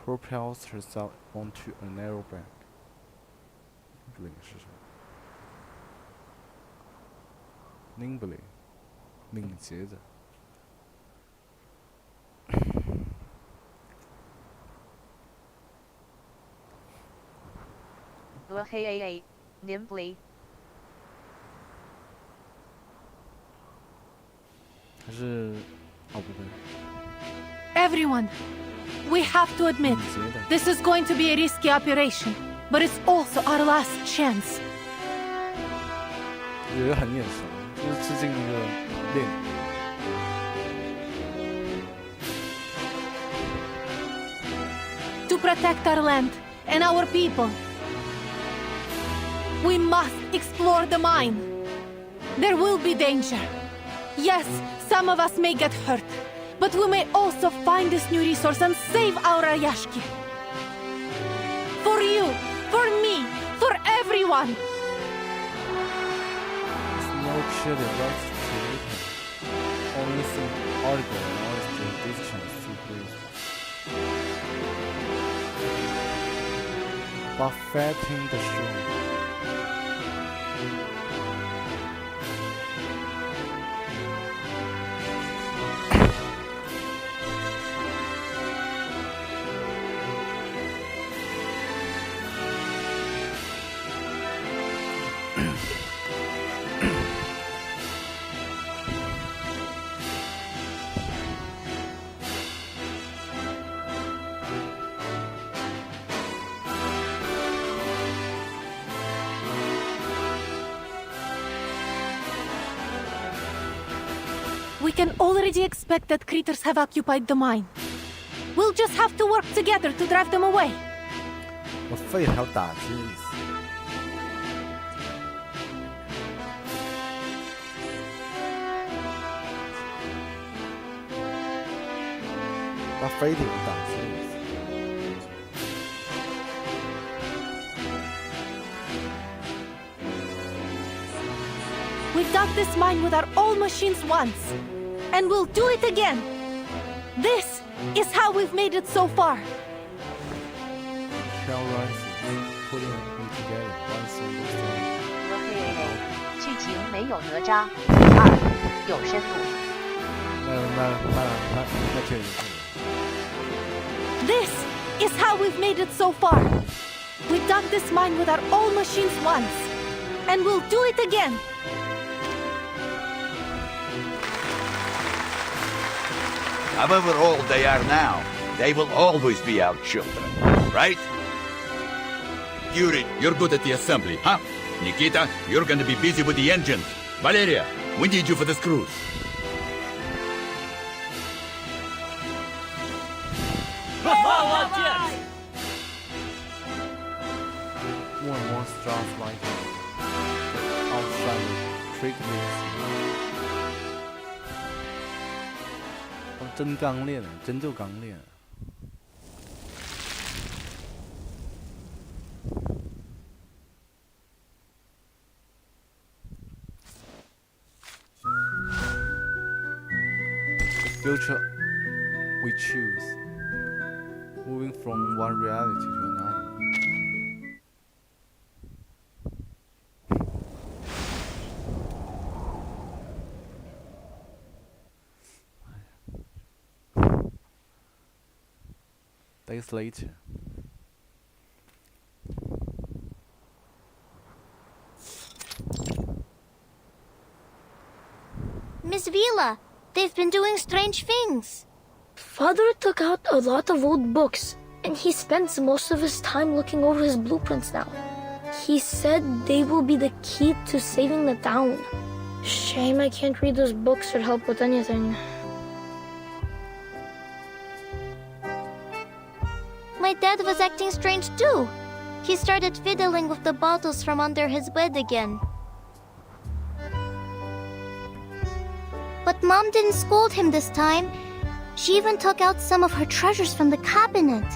propels herself onto a narrow bank. Nimbly 是什么 ？Nimbly 敏捷的。nimbly 还是哦不对。Everyone, we have to admit, this is going to be a risky operation, but it's also our last chance. 我觉得很眼熟，就是致敬那个电影。To protect our land and our people, we must explore the mine. There will be danger. Yes, some of us may get hurt, but we may also find this new resource and save our Rayashki. For you, for me, for everyone. It's no chilling right to it. Only thing audible now is the distance to breathe. Buffeting the shore. We can already expect that critters have occupied the mine. We'll just have to work together to drive them away. 我废了还要打击意思。把飞艇打击意思。We dug this mine with our own machines once, and we'll do it again. This is how we've made it so far. Shell rises, putting it together once understand. 剧情没有哪吒2有深度。那确实是。This is how we've made it so far. We dug this mine with our own machines once, and we'll do it again. However old they are now, they will always be our children, right? Yuri, you're good at the assembly, huh? Nikita, you're gonna be busy with the engines. Valeria, we need you for the screws. More and more stars like outside trick wheels. 真刚烈的，真就刚烈。The future we choose, moving from one reality to another. days later. Miss Vila, they've been doing strange things. Father took out a lot of old books, and he spends most of his time looking over his blueprints now. He said they will be the key to saving the town. Shame I can't read those books or help with anything. My dad was acting strange too. He started fiddling with the bottles from under his bed again. But Mom didn't scold him this time. She even took out some of her treasures from the cabinet.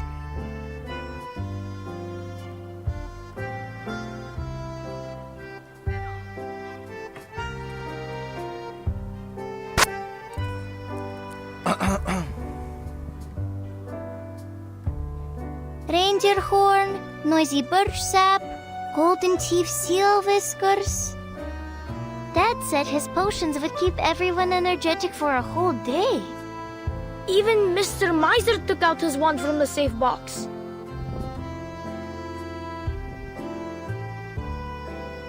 Reindeer horn, noisy birch sap, golden teeth seal whiskers. Dad said his potions would keep everyone energetic for a whole day. Even Mr. Miser took out his wand from the safe box.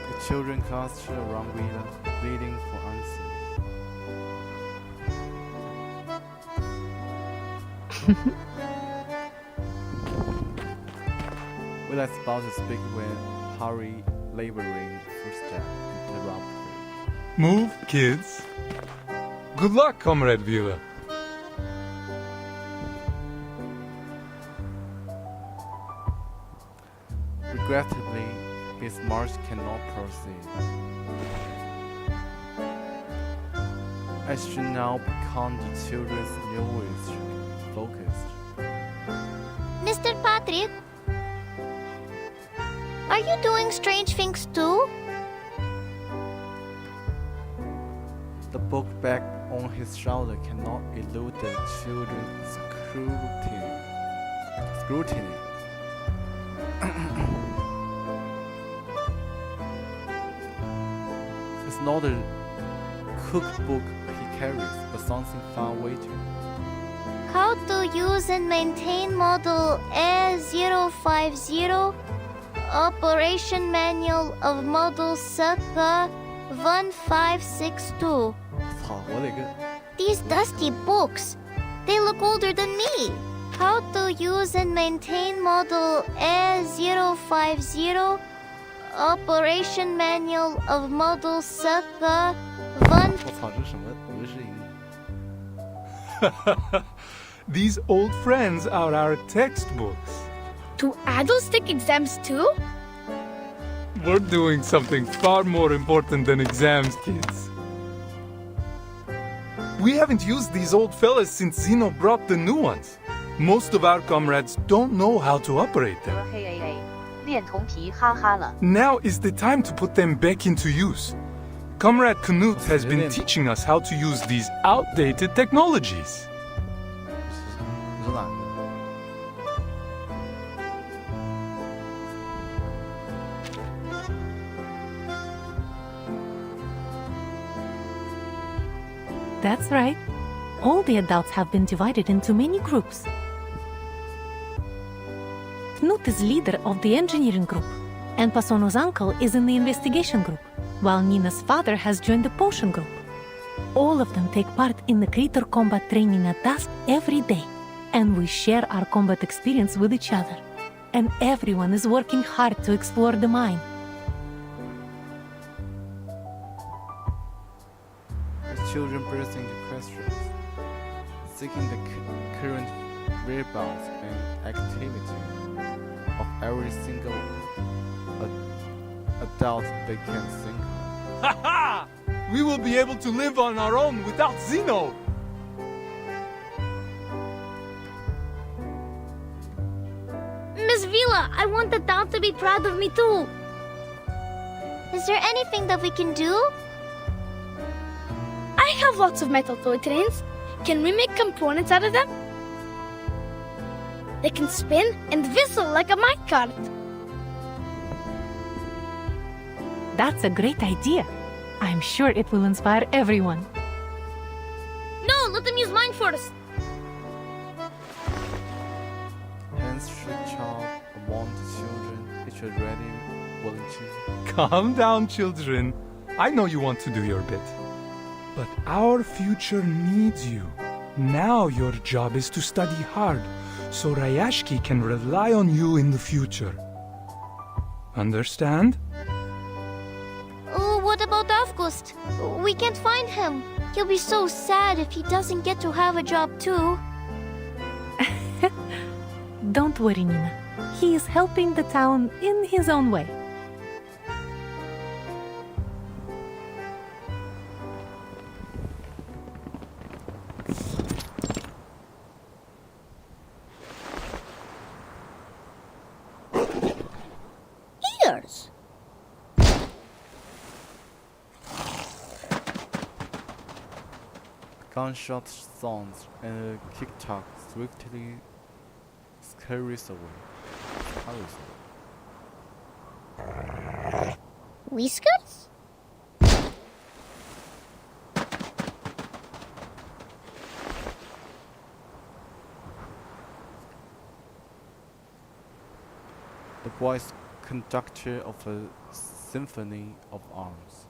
The children cluster around Vila, pleading for answers. Vila's about to speak when Harry, laboring footsteps interrupt her. Move, kids. Good luck, Comrade Vila. Regrettably, his march cannot proceed. As she now become the children's newest focus. Mr. Patrick, are you doing strange things too? The book bag on his shoulder cannot elude the children's scrutiny. It's not a cookbook he carries, but something far weightier. How to use and maintain model A050, operation manual of model Suka 1562. These dusty books, they look older than me. How to use and maintain model A050, operation manual of model Suka 1562. These old friends are our textbooks. Do adults take exams too? We're doing something far more important than exams, kids. We haven't used these old fellas since Zeno brought the new ones. Most of our comrades don't know how to operate them. Now is the time to put them back into use. Comrade Knut has been teaching us how to use these outdated technologies. That's right. All the adults have been divided into many groups. Knut is leader of the engineering group, and Pasono's uncle is in the investigation group, while Nina's father has joined the potion group. All of them take part in the creator combat training at dusk every day, and we share our combat experience with each other. And everyone is working hard to explore the mine. Children burst into questions, seeking the current whereabouts and activity of every single adult they can think of. Ha ha! We will be able to live on our own without Zeno! Miss Vila, I want the town to be proud of me too. Is there anything that we can do? I have lots of metal toy trains. Can we make components out of them? They can spin and whistle like a minecart. That's a great idea. I'm sure it will inspire everyone. No, let them use mine first. strict child among the children, each already volunteer. Calm down, children. I know you want to do your bit. But our future needs you. Now your job is to study hard, so Rayashki can rely on you in the future. Understand? Oh, what about Avgust? We can't find him. He'll be so sad if he doesn't get to have a job too. Don't worry, Nina. He is helping the town in his own way. Ears! Gunshot sounds and a kick-tack swiftly scurries away. Whiskers? The voice conductor of a symphony of arms.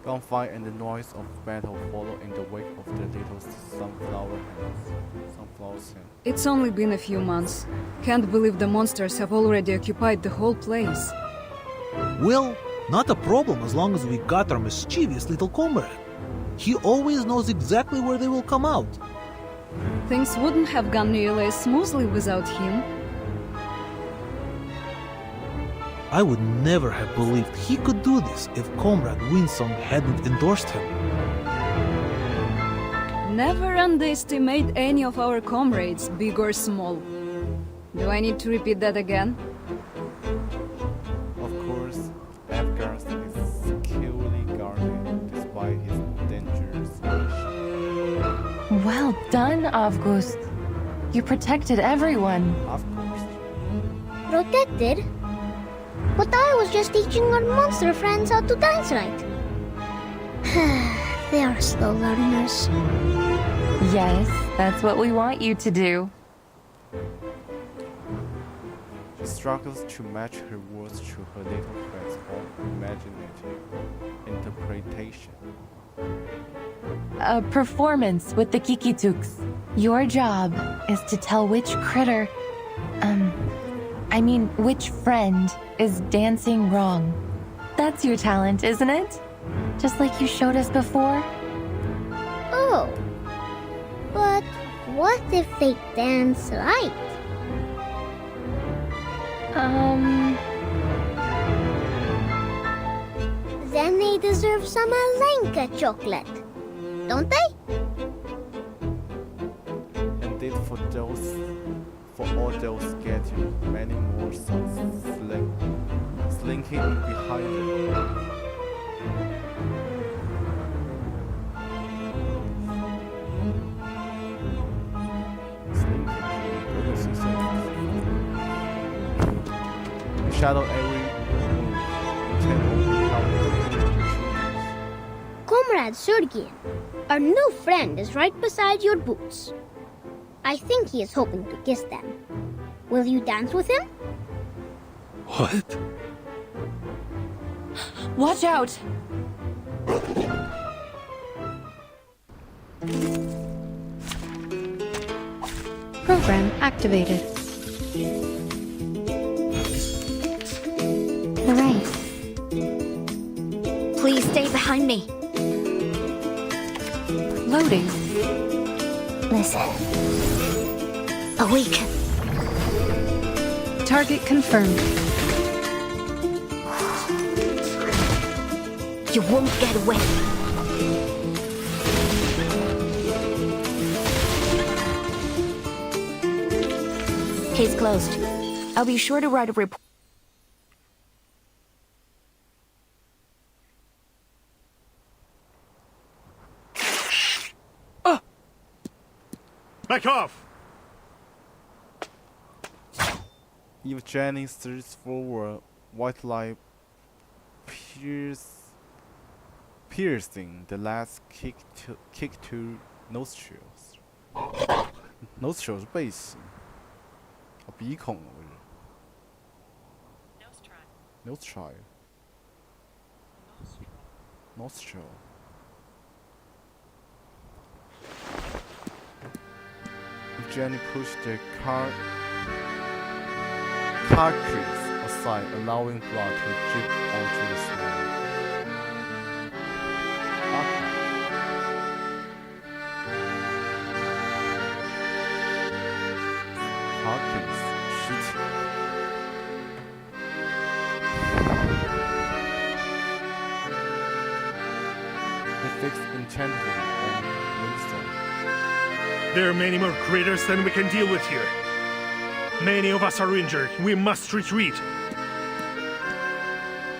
Gunfire and the noise of battle follow in the wake of the little sunflower hands. It's only been a few months. Can't believe the monsters have already occupied the whole place. Well, not a problem as long as we got our mischievous little comrade. He always knows exactly where they will come out. Things wouldn't have gone nearly as smoothly without him. I would never have believed he could do this if Comrade Winsong hadn't endorsed him. Never underestimate any of our comrades, big or small. Do I need to repeat that again? Of course, Avgast is securely guarded despite his dangerous mission. Well done, Avgust. You protected everyone. Of course. Protected? But I was just teaching our monster friends how to dance right. They are slow learners. Yes, that's what we want you to do. She struggles to match her words to her little friend's own imaginative interpretation. A performance with the Kikituks. Your job is to tell which critter, which friend is dancing wrong. That's your talent, isn't it? Just like you showed us before? Oh. But what if they dance right? Then they deserve some Alenka chocolate, don't they? Indeed, for all those getting many more sons slinking in behind them. Shadow every Comrade Sergian, our new friend is right beside your boots. I think he is hoping to kiss them. Will you dance with him? What? Watch out! Program activated. Hooray. Please stay behind me. Loading. Listen. Awaken. Target confirmed. You won't get away. Case closed. I'll be sure to write a report. Back off! If Jenny surges forward, white light piercing the lad's kick to nostrils. nostril 是背鳍，哦，鼻孔不是。nostril。nostril。Jenny pushed the carcass aside, allowing blood to drip onto the snow. Carcass 尸体。He fixed intently on Winston. There are many more critters than we can deal with here. Many of us are injured. We must retreat.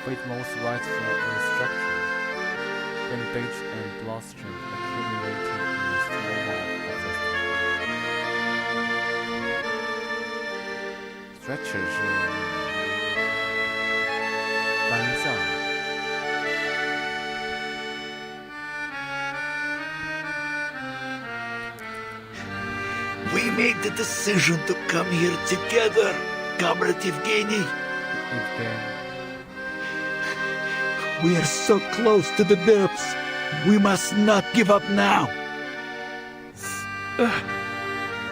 Fate most rights for instruction. Bandage and bloodstream accumulating in the small mouth of the stretcher 是担架。We made the decision to come here together, Comrade Evgeny. We are so close to the depths. We must not give up now.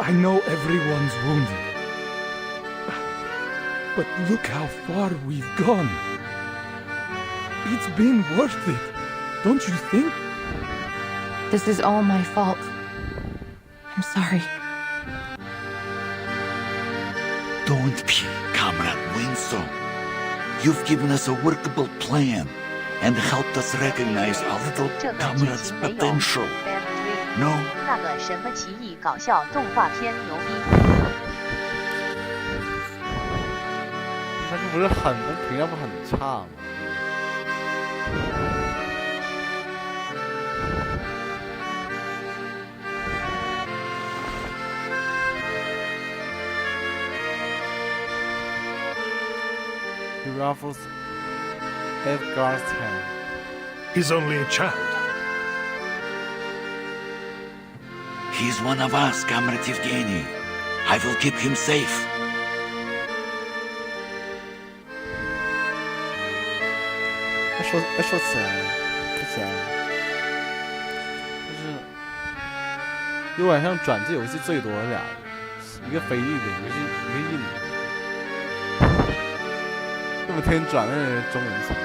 I know everyone's wounded. But look how far we've gone. It's been worth it, don't you think? This is all my fault. I'm sorry. Don't be, Comrade Winslow. You've given us a workable plan and helped us recognize our little comrade's potential. No? 那个什么奇异搞笑动画片牛逼。那个不是很，那评价不很差吗？ He ruffles Edgar's hand. He's only a child. He's one of us, Comrade Evgeny. I will keep him safe. 说起来，就是有点像转这游戏最多的俩人，一个菲律宾，一个印度。 这么天转的中文从了，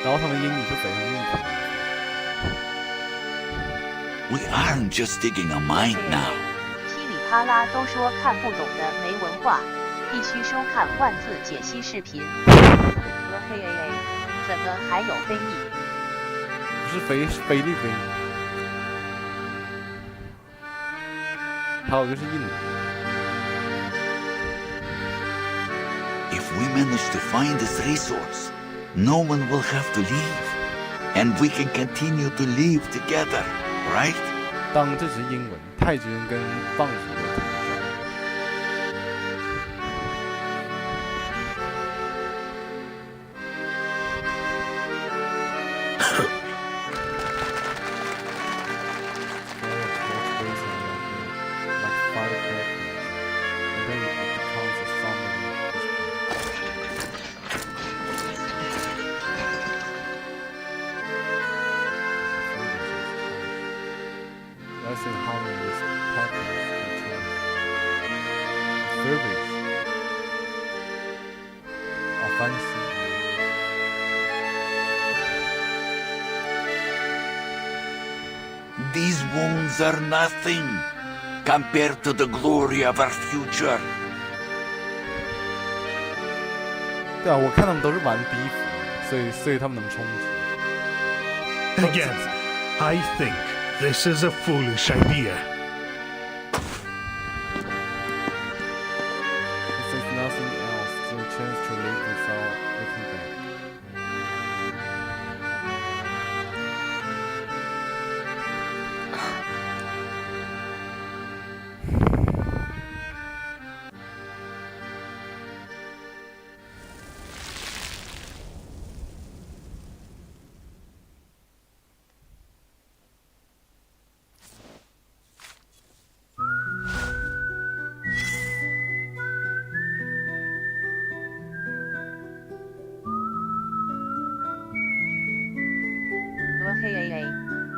然后他们英语就贼像印度。We aren't just digging a mine now. 噼里啪啦都说看不懂的没文化，必须收看万字解析视频。嘿，怎么还有非议？不是菲律宾，还有一个是印度。 If we manage to find this resource, no one will have to leave. And we can continue to live together, right? 当这是英文，太极人跟棒子的同时。 Rising harmony with patterns between verbiage, offensive. These wounds are nothing compared to the glory of our future. 对啊，我看他们都是玩逼服，所以他们能冲击。 Again, I think this is a foolish idea. If there's nothing else, there's a chance to live without looking back.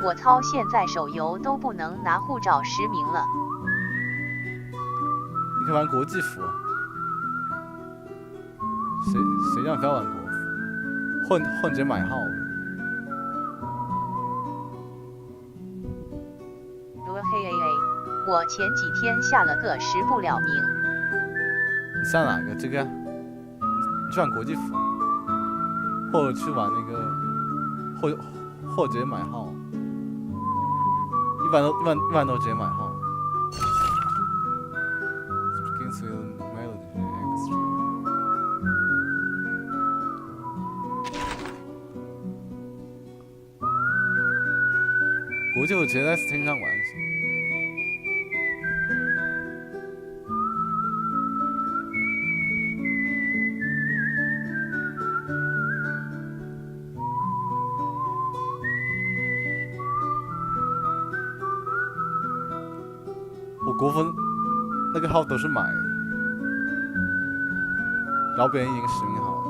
我操，现在手游都不能拿护照实名了。你可以玩国际服，谁让你不要玩国服？混直接买号。我前几天下了个实不了名。你下哪个？这个？你去玩国际服，或者去玩那个，或直接买号。一般都直接买号。Begins with melody extra。国际服直接在 Steam 上玩行。我国服那个号都是买的，然后别人已经实名好了。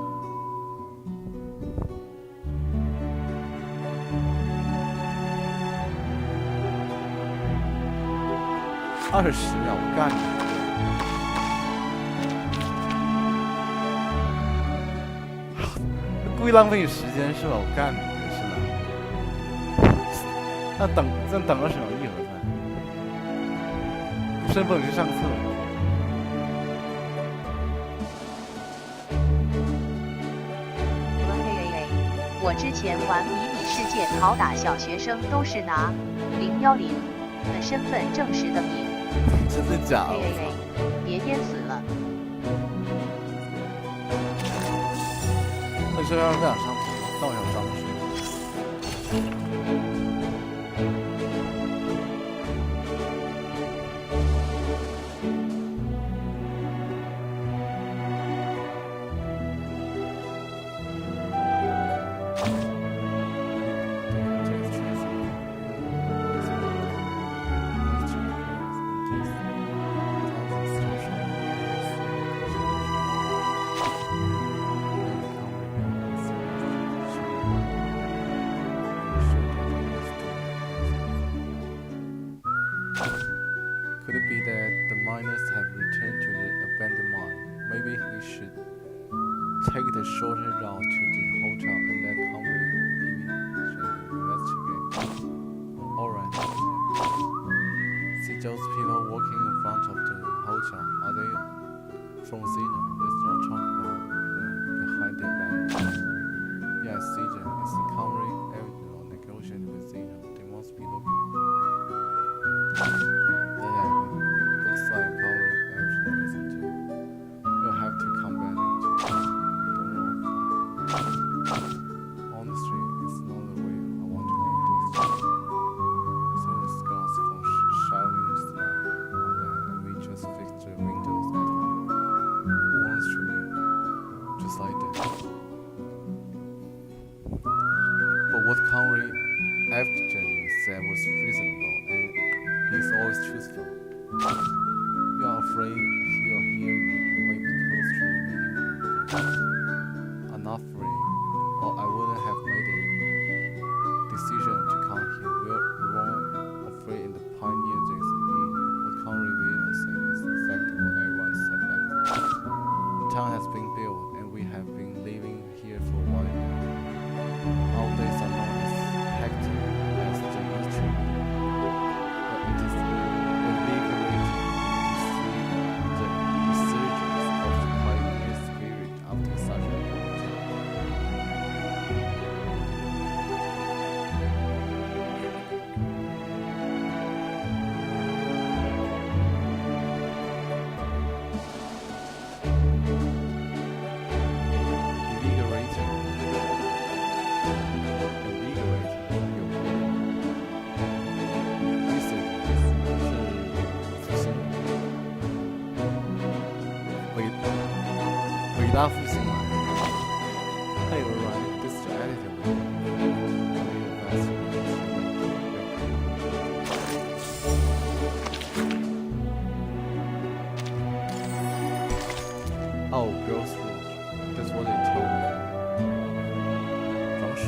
20秒，我干你！故意浪费你时间是吧？我干你是吧？那等20秒一盒饭，身份你去上厕所。我之前玩迷你世界拷打小学生都是拿010的身份证实的名。真的假的？别淹死了！那你身上不想上厕所，但我想装水。Could it be that the miners have returned to the abandoned mine? Maybe we should take the shorter route to the hotel and let Henry investigate. Alright. See those people walking in front of the hotel. Are they from Zeno? Let's not talk about them behind their back. Yeah, I see them. It's the Henry negotiating with Zeno. They must be looking. Looks like Henry actually listened to. We'll have to come back to don't know. Honestly, it's not the way I want to leave this job. So the scars from shoveling snow on that, and we just fixed the windows at home. Who wants to leave? Just like that. But what Henry actually said was reasonable, and he's always truthful. You are afraid he'll hear you may be close to the meeting. I'm not afraid, or I wouldn't have made a decision to come here. We weren't afraid in the pioneer days either. What Henry Williams said is exactly what everyone said back then. The town has been built, and we have been living here for a while now. Our days are not as hectic as they used to be, but it is invigorating to see the resurgence of the pioneer spirit after such a long time. Love is in mind. Hey, alright, this is your attitude. Oh, girls' rules. That's what they told me. 装水。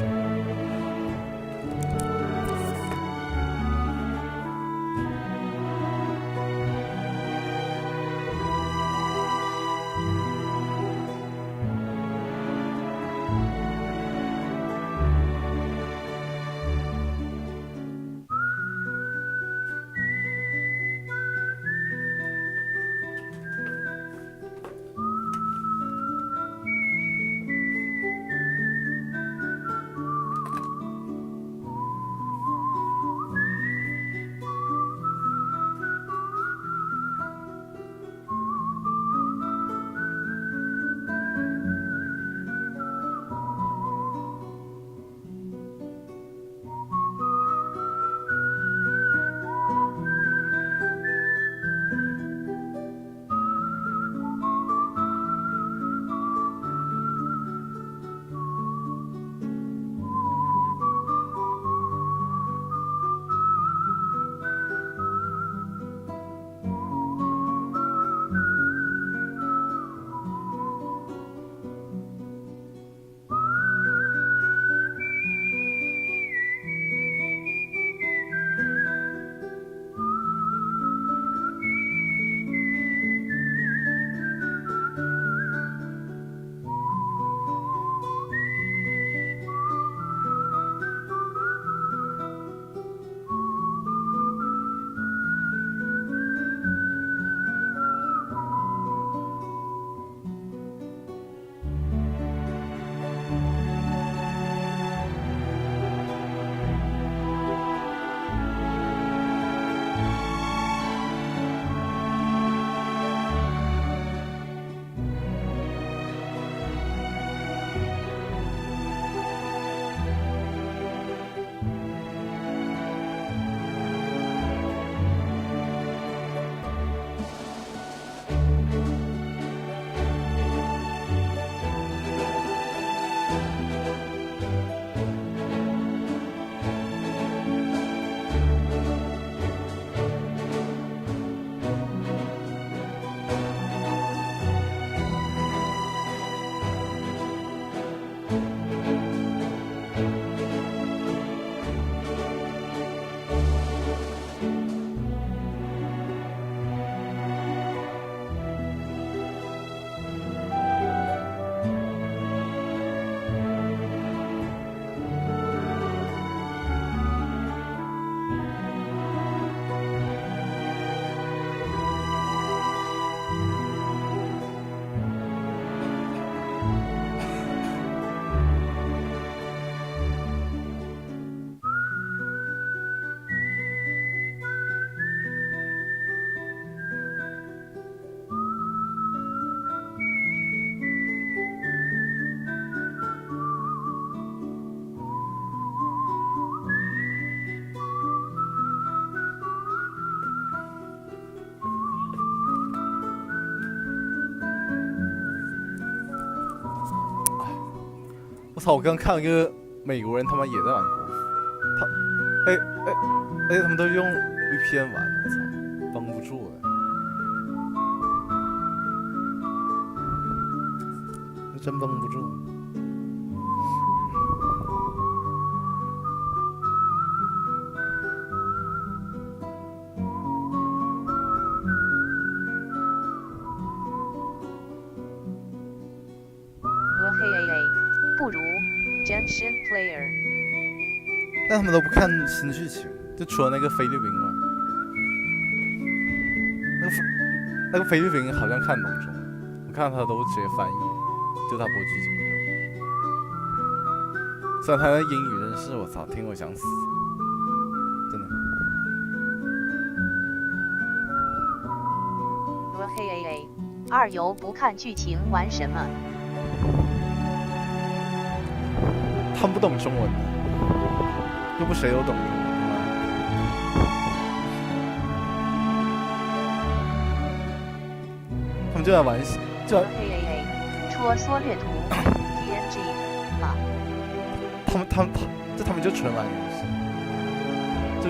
操！我刚看了一个美国人，他们也在玩国服，而且他们都用 VPN 玩，我操，绷不住了，真绷不住。不如 Genshin Player。但他们都不看新剧情，就除了那个菲律宾嘛，那个菲律宾好像看懂中文，我看他都直接翻译，就他播剧情的时候。虽然他的英语真是我操，听我想死，真的。二游不看剧情玩什么？他们不懂中文，又不谁都懂中文，他们就在玩，就戳缩略图 PNG 吗？他们就纯玩游戏。这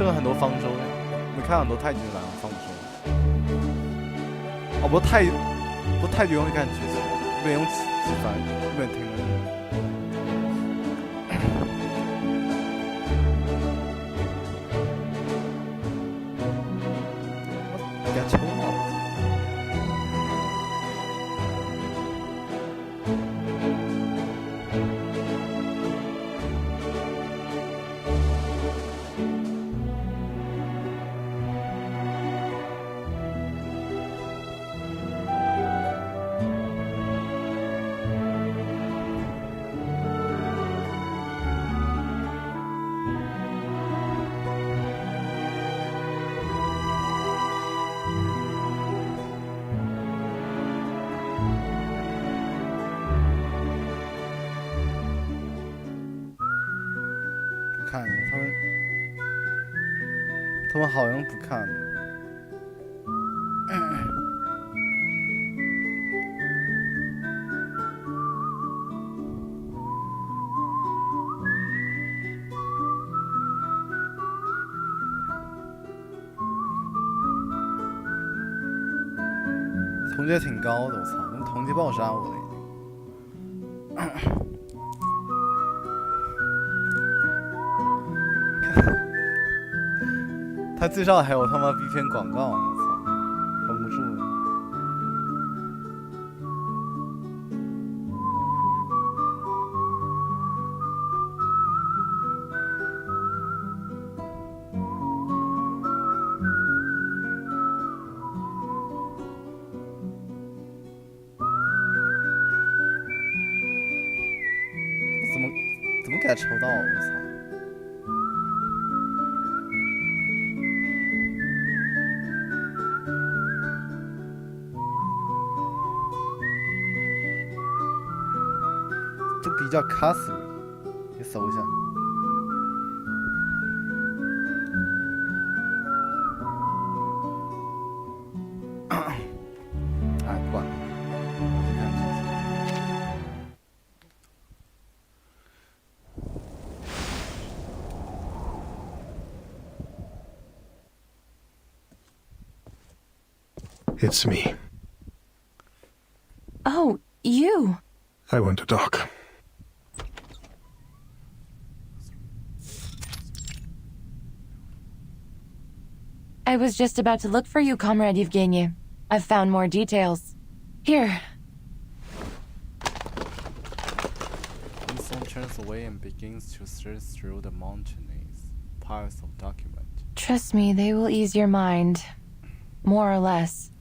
个很多方舟，你看很多泰剧玩方舟。哦，不太容易看剧情，一边用几番，一边听了。看他们好像不看。同阶挺高的，我操！那同阶爆杀我了已经。他介绍还有他妈 VPN 广告，我操，绷不住了。怎么给他抽到？我操！这笔叫 Castle， 你搜一下。哎，不管了，我去看剧情。It's me. Oh, you. I want to talk. I was just about to look for you, Comrade Yevgeny. I've found more details. Here. Winston turns away and begins to search through the mountainous piles of documents. Trust me, they will ease your mind. More or less.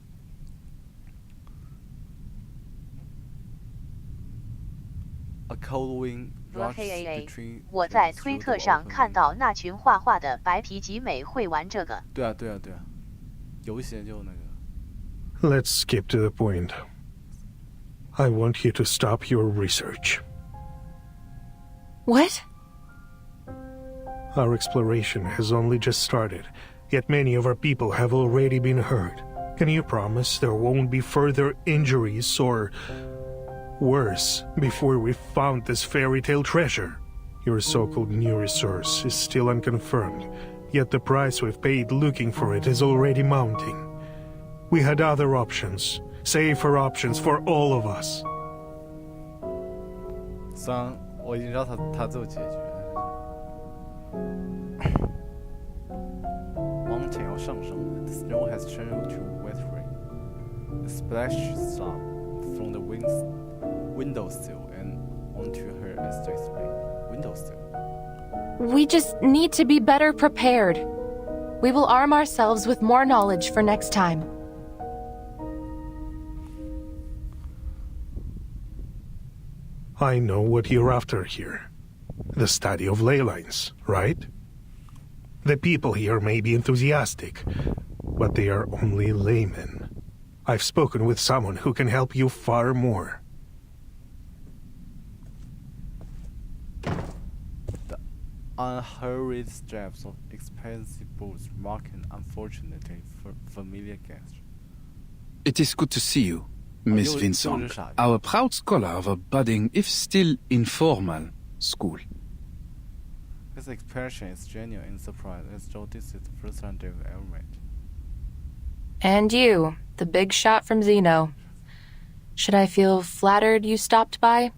A cold wind rushes between. 我在推特上看到那群画画的白皮集美会玩这个。对啊，游戏就那个。Let's skip to the point. I want you to stop your research. What? Our exploration has only just started, yet many of our people have already been hurt. Can you promise there won't be further injuries or Worse, before we found this fairy tale treasure. Your so-called new resource is still unconfirmed, yet the price we've paid looking for it is already mounting. We had other options, safer options for all of us. 虽然我已经知道他最后结局了，往前要上升了。The snow has turned to wet rain. The splash stopped from the windowsill and onto her windowsill. We just need to be better prepared. We will arm ourselves with more knowledge for next time. I know what you're after here. The study of ley lines, right? The people here may be enthusiastic, but they are only laymen. I've spoken with someone who can help you far more. The unhurried steps of expensive boots mark an unfortunately familiar gesture. It is good to see you, Miss Vincent, our proud scholar of a budding, if still informal, school. His expression is genuine in surprise, as though this is the first time they've ever met. And you, the big shot from Zeno. Should I feel flattered you stopped by?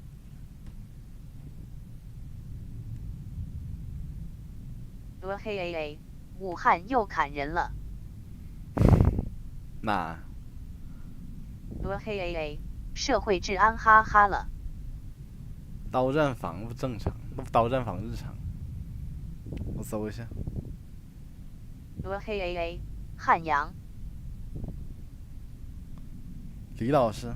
Hey, 武汉又砍人了。那。嘿，社会治安哈哈了。刀战房不正常，刀战房日常。我搜一下。嘿，汉阳。李老师。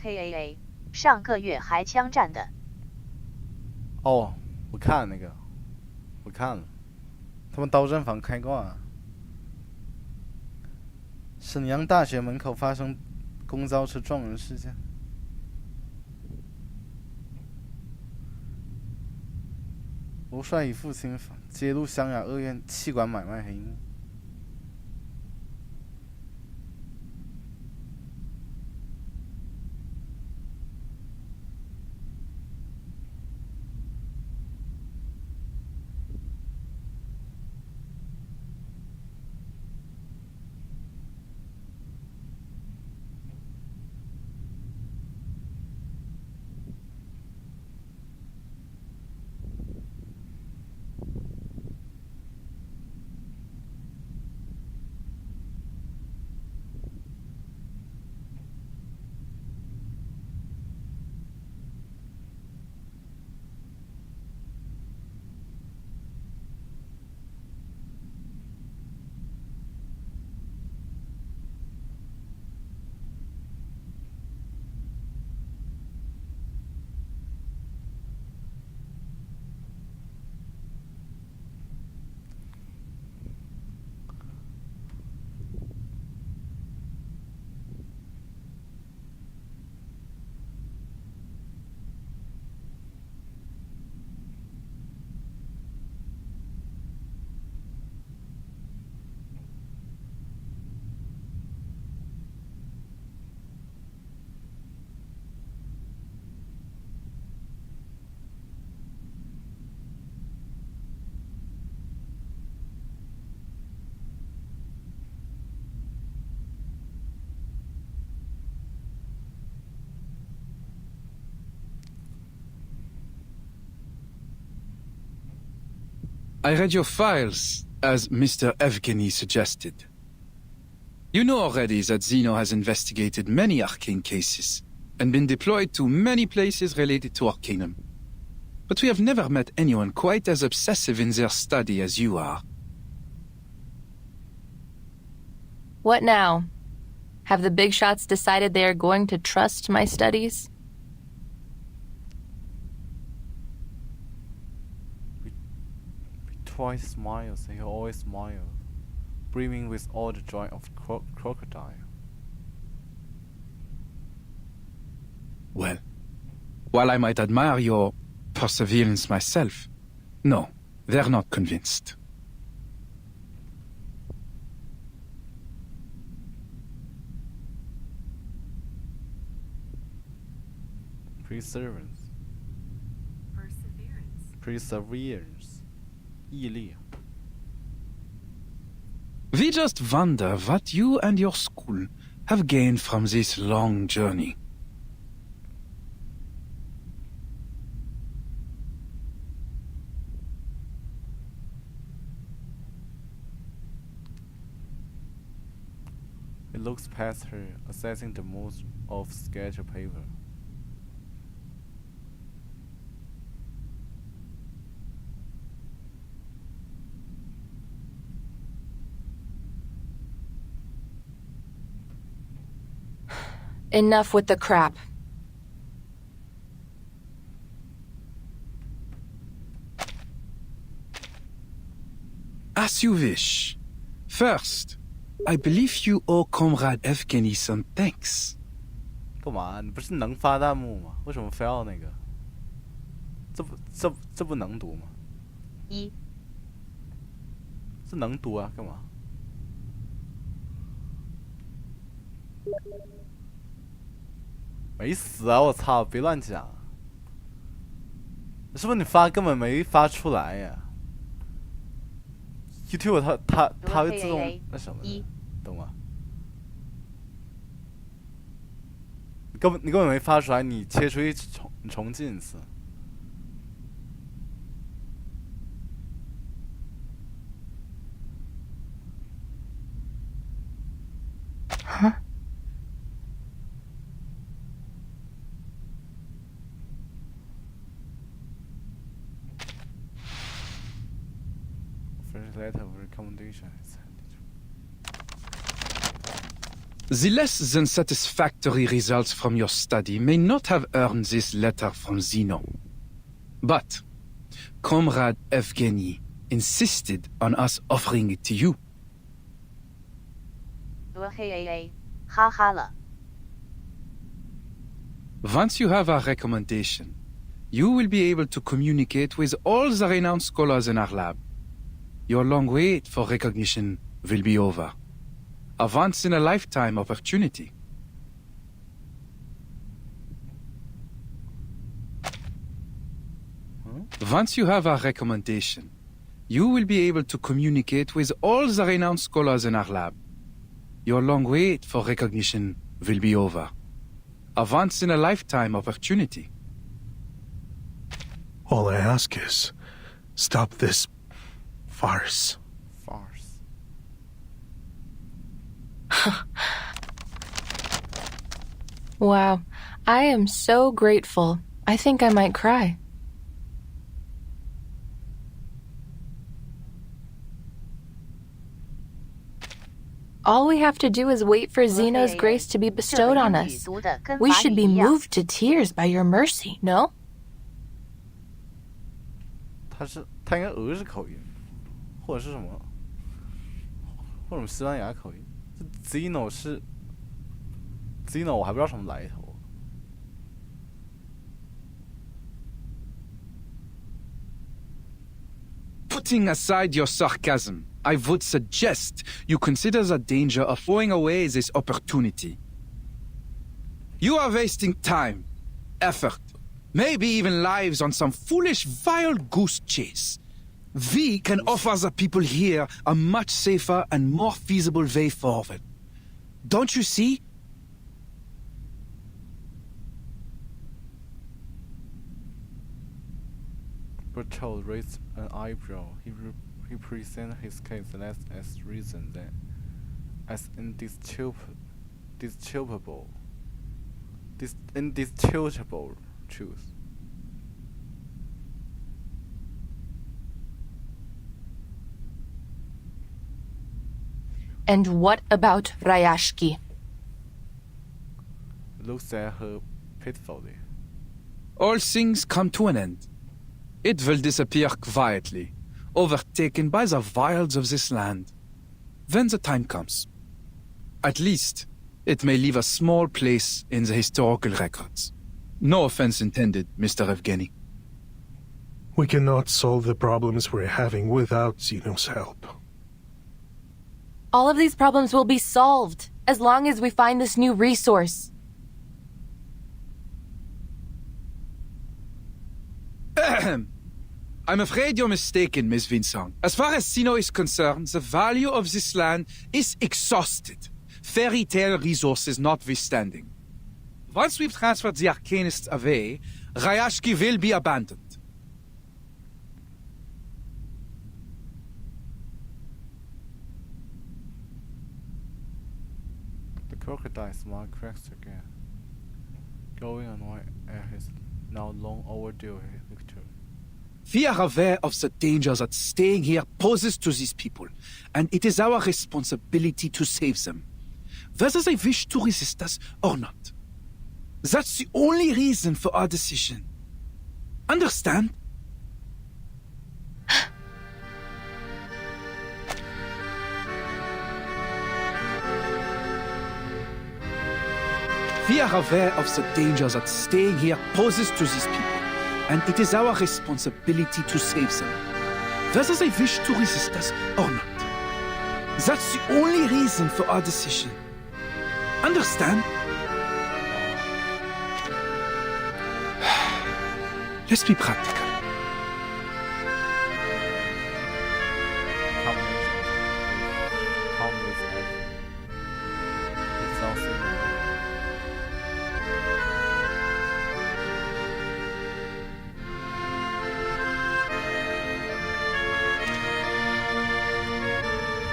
嘿，上个月还枪战的。哦，我看那个，我看了，他们刀战房开挂。沈阳大学门口发生公交车撞人事件。罗帅以父亲揭露湘雅恶院气管买卖黑幕。I read your files, as Mr. Evgeny suggested. You know already that Zeno has investigated many arcane cases, and been deployed to many places related to Arcanum. But we have never met anyone quite as obsessive in their study as you are. What now? Have the big shots decided they are going to trust my studies? Twice smiles, he always smiled, brimming with all the joy of crocodile. Well, while I might admire your perseverance myself. No, they're not convinced. Perseverance. Perseverance. 毅力。 We just wonder what you and your school have gained from this long journey. It looks past her, assessing the most of sketch paper. Enough with the crap. As you wish. First, I believe you owe Comrade Evgeny some thanks. 干嘛？你不是能发弹幕吗？为什么非要那个？这不能读吗？这能读啊？干嘛？没死啊！我操！别乱讲。是不是你发根本没发出来呀？YouTube 它会自动那什么的，懂吗？你根本没发出来，你切出去重进一次。Huh? First letter of recommendation is The less than satisfactory results from your study may not have earned this letter from Zeno. But Comrade Evgeny insisted on us offering it to you. 哈哈了。 Once you have our recommendation, you will be able to communicate with all the renowned scholars in our lab. Your long wait for recognition will be over. A once-in-a-lifetime opportunity. Once you have our recommendation, you will be able to communicate with all the renowned scholars in our lab. Your long wait for recognition will be over. A once-in-a-lifetime opportunity. All I ask is, stop this farce. Farce. Wow, I am so grateful. I think I might cry. All we have to do is wait for Zeno's grace to be bestowed on us. We should be moved to tears by your mercy, no? 他应该俄式口音，或者是什么，或者西班牙口音。这 Zeno 是 Zeno， 我还不知道什么来头。 Putting aside your sarcasm, I would suggest you consider the danger of throwing away this opportunity. You are wasting time, effort, maybe even lives on some foolish wild goose chase. We can offer the people here a much safer and more feasible way forward. Don't you see? Bertold raised an eyebrow. He presented his case less as reason than as indisputable truth. And what about Rayashki? Looks at her pitifully. All things come to an end. It will disappear quietly, overtaken by the wilds of this land. When the time comes. At least, it may leave a small place in the historical records. No offense intended, Mr. Evgeny. We cannot solve the problems we're having without Zeno's help. All of these problems will be solved as long as we find this new resource. I'm afraid you're mistaken, Miss Vincent. As far as Zeno is concerned, the value of this land is exhausted, fairy tale resources notwithstanding. Once we've transferred the Arcanists away, Rayashki will be abandoned. The crocodile's smile cracks again, going annoyed at his now long overdue victory. We are aware of the danger that staying here poses to these people, and it is our responsibility to save them, whether they wish to resist us or not. That's the only reason for our decision. Understand? We are aware of the danger that staying here poses to these people, and it is our responsibility to save them, whether they wish to resist us or not. That's the only reason for our decision. Understand? Let's be practical.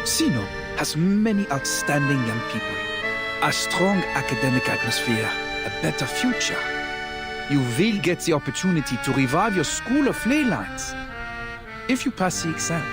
Zeno has many outstanding young people, a strong academic atmosphere, a better future. You will get the opportunity to revive your school of ley lines if you pass the exam.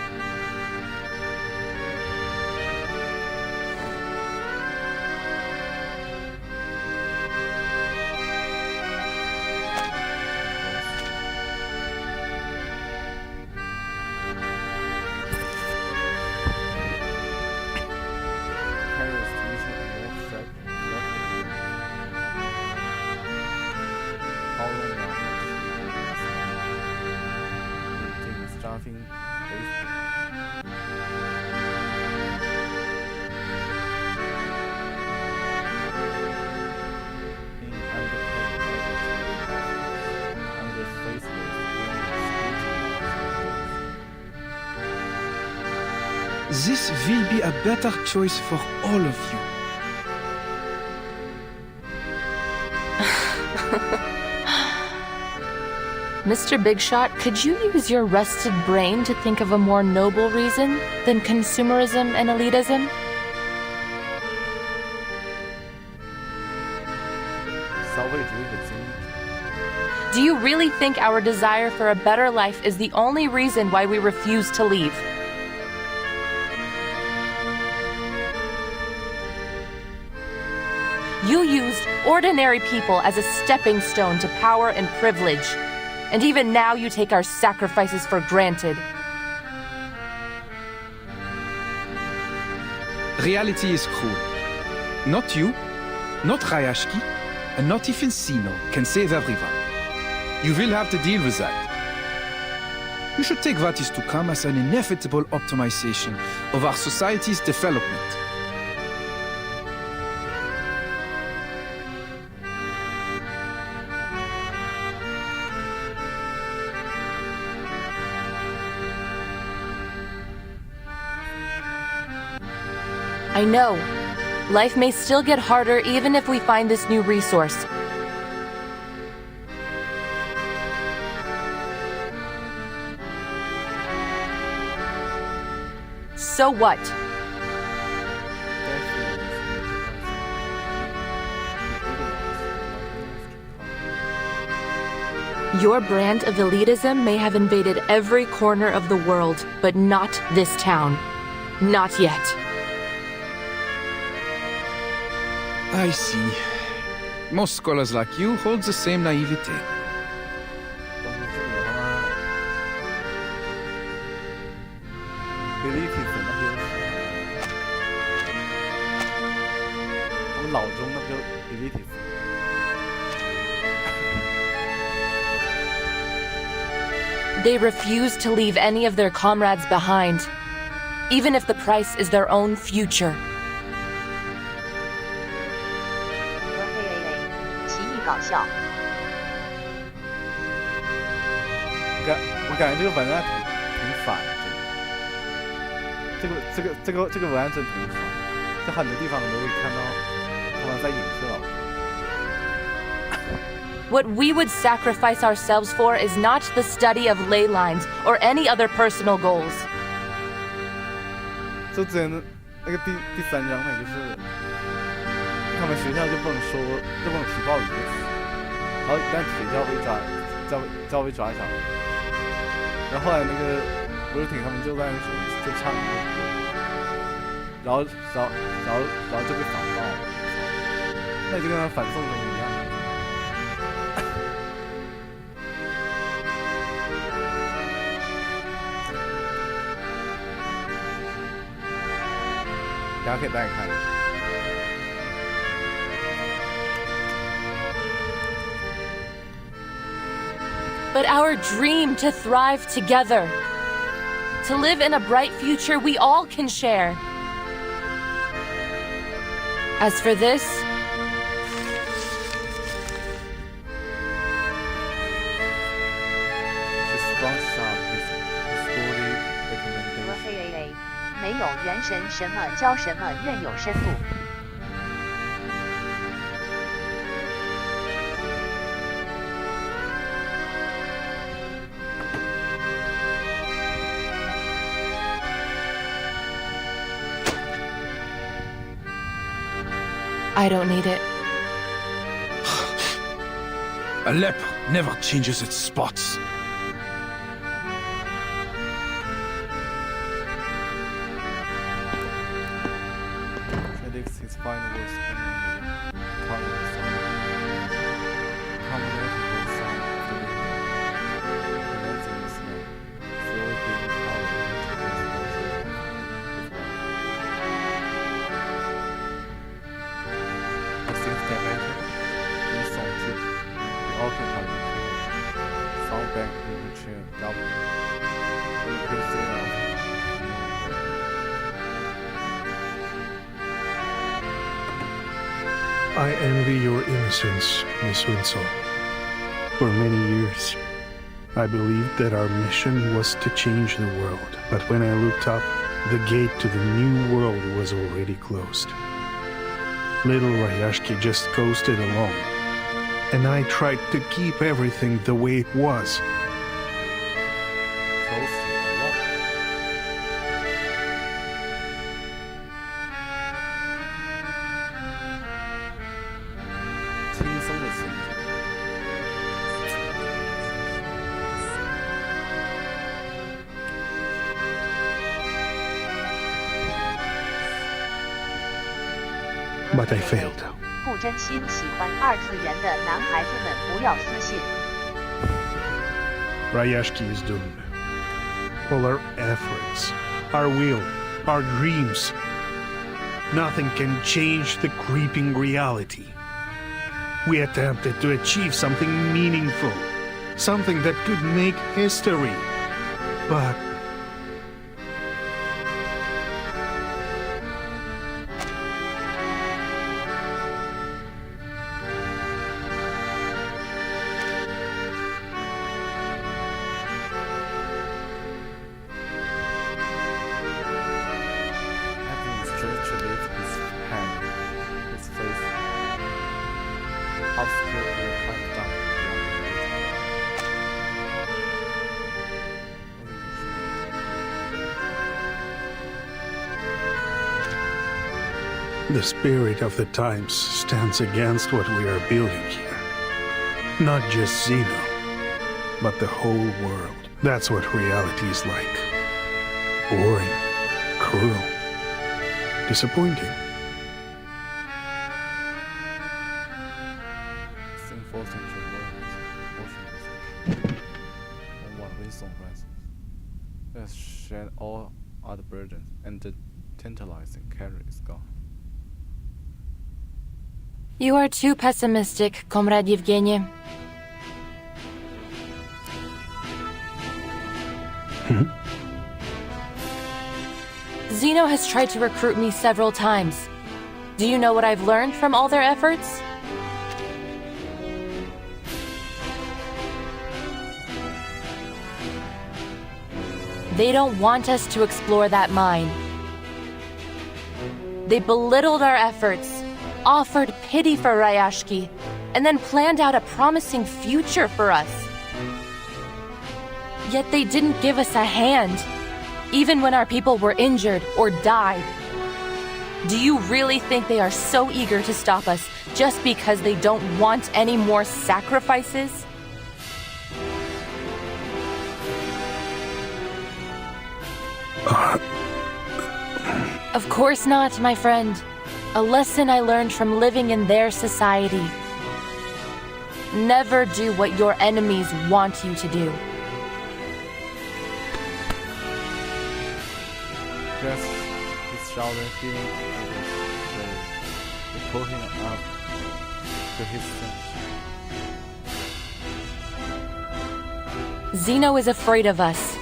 This will be a better choice for all of you. Mr. Bigshot, could you use your rested brain to think of a more noble reason than consumerism and elitism? Do you really think our desire for a better life is the only reason why we refuse to leave? You used ordinary people as a stepping stone to power and privilege. And even now you take our sacrifices for granted. Reality is cruel. Not you, not Rayashki, and not even Zeno can save everyone. You will have to deal with that. You should take what is to come as an inevitable optimization of our society's development. I know. Life may still get harder even if we find this new resource. So what? Your brand of elitism may have invaded every corner of the world, but not this town. Not yet. I see. Most scholars like you hold the same naivete. They refuse to leave any of their comrades behind, even if the price is their own future. 奇异搞笑。我感觉这个文案挺反的，这个文案真挺反，在很多地方都可以看到他们在影射老师。What we would sacrifice ourselves for is not the study of ley lines or any other personal goals. 就之前的那个第3章呢，就是他们学校就不能提报语这个词，然后一旦提就要被抓一下。然后后来那个不是挺他们就在那时候就唱一个歌，然后就被反报了，那就跟他反送中一样。大家可以带看。But our dream to thrive together, to live in a bright future we all can share. As for this, hey, 没有元神什么教什么愿有深度。I don't need it. A leper never changes its spots. Predicts his final words in the part of the song. Combination sound of the wind. Commencing the snow. Slowly being covered into the snow. As things get better, this song too. The occupied the clear. Sound back in the chair, doubling. And the crystal of I envy your innocence, Miss Winslow. For many years, I believed that our mission was to change the world. But when I looked up, the gate to the new world was already closed. Little Rayashki just coasted along, and I tried to keep everything the way it was. But I failed. 不真心喜欢二次元的男孩子们不要私信。Rayashki is doomed. All our efforts, our will, our dreams, nothing can change the creeping reality. We attempted to achieve something meaningful, something that could make history, but the spirit of the times stands against what we are building here. Not just Zeno, but the whole world. That's what reality is like. Boring, cruel, disappointing. Let's shed all other burdens, and the tantalizing carrot is gone. You are too pessimistic, Comrade Yevgeny. Zeno has tried to recruit me several times. Do you know what I've learned from all their efforts? They don't want us to explore that mine. They belittled our efforts, offered pity for Rayashki, and then planned out a promising future for us. Yet they didn't give us a hand, even when our people were injured or died. Do you really think they are so eager to stop us just because they don't want any more sacrifices? Of course not, my friend. A lesson I learned from living in their society. Never do what your enemies want you to do. Just his shoulder feeling they pull him up to his sense. Zeno is afraid of us.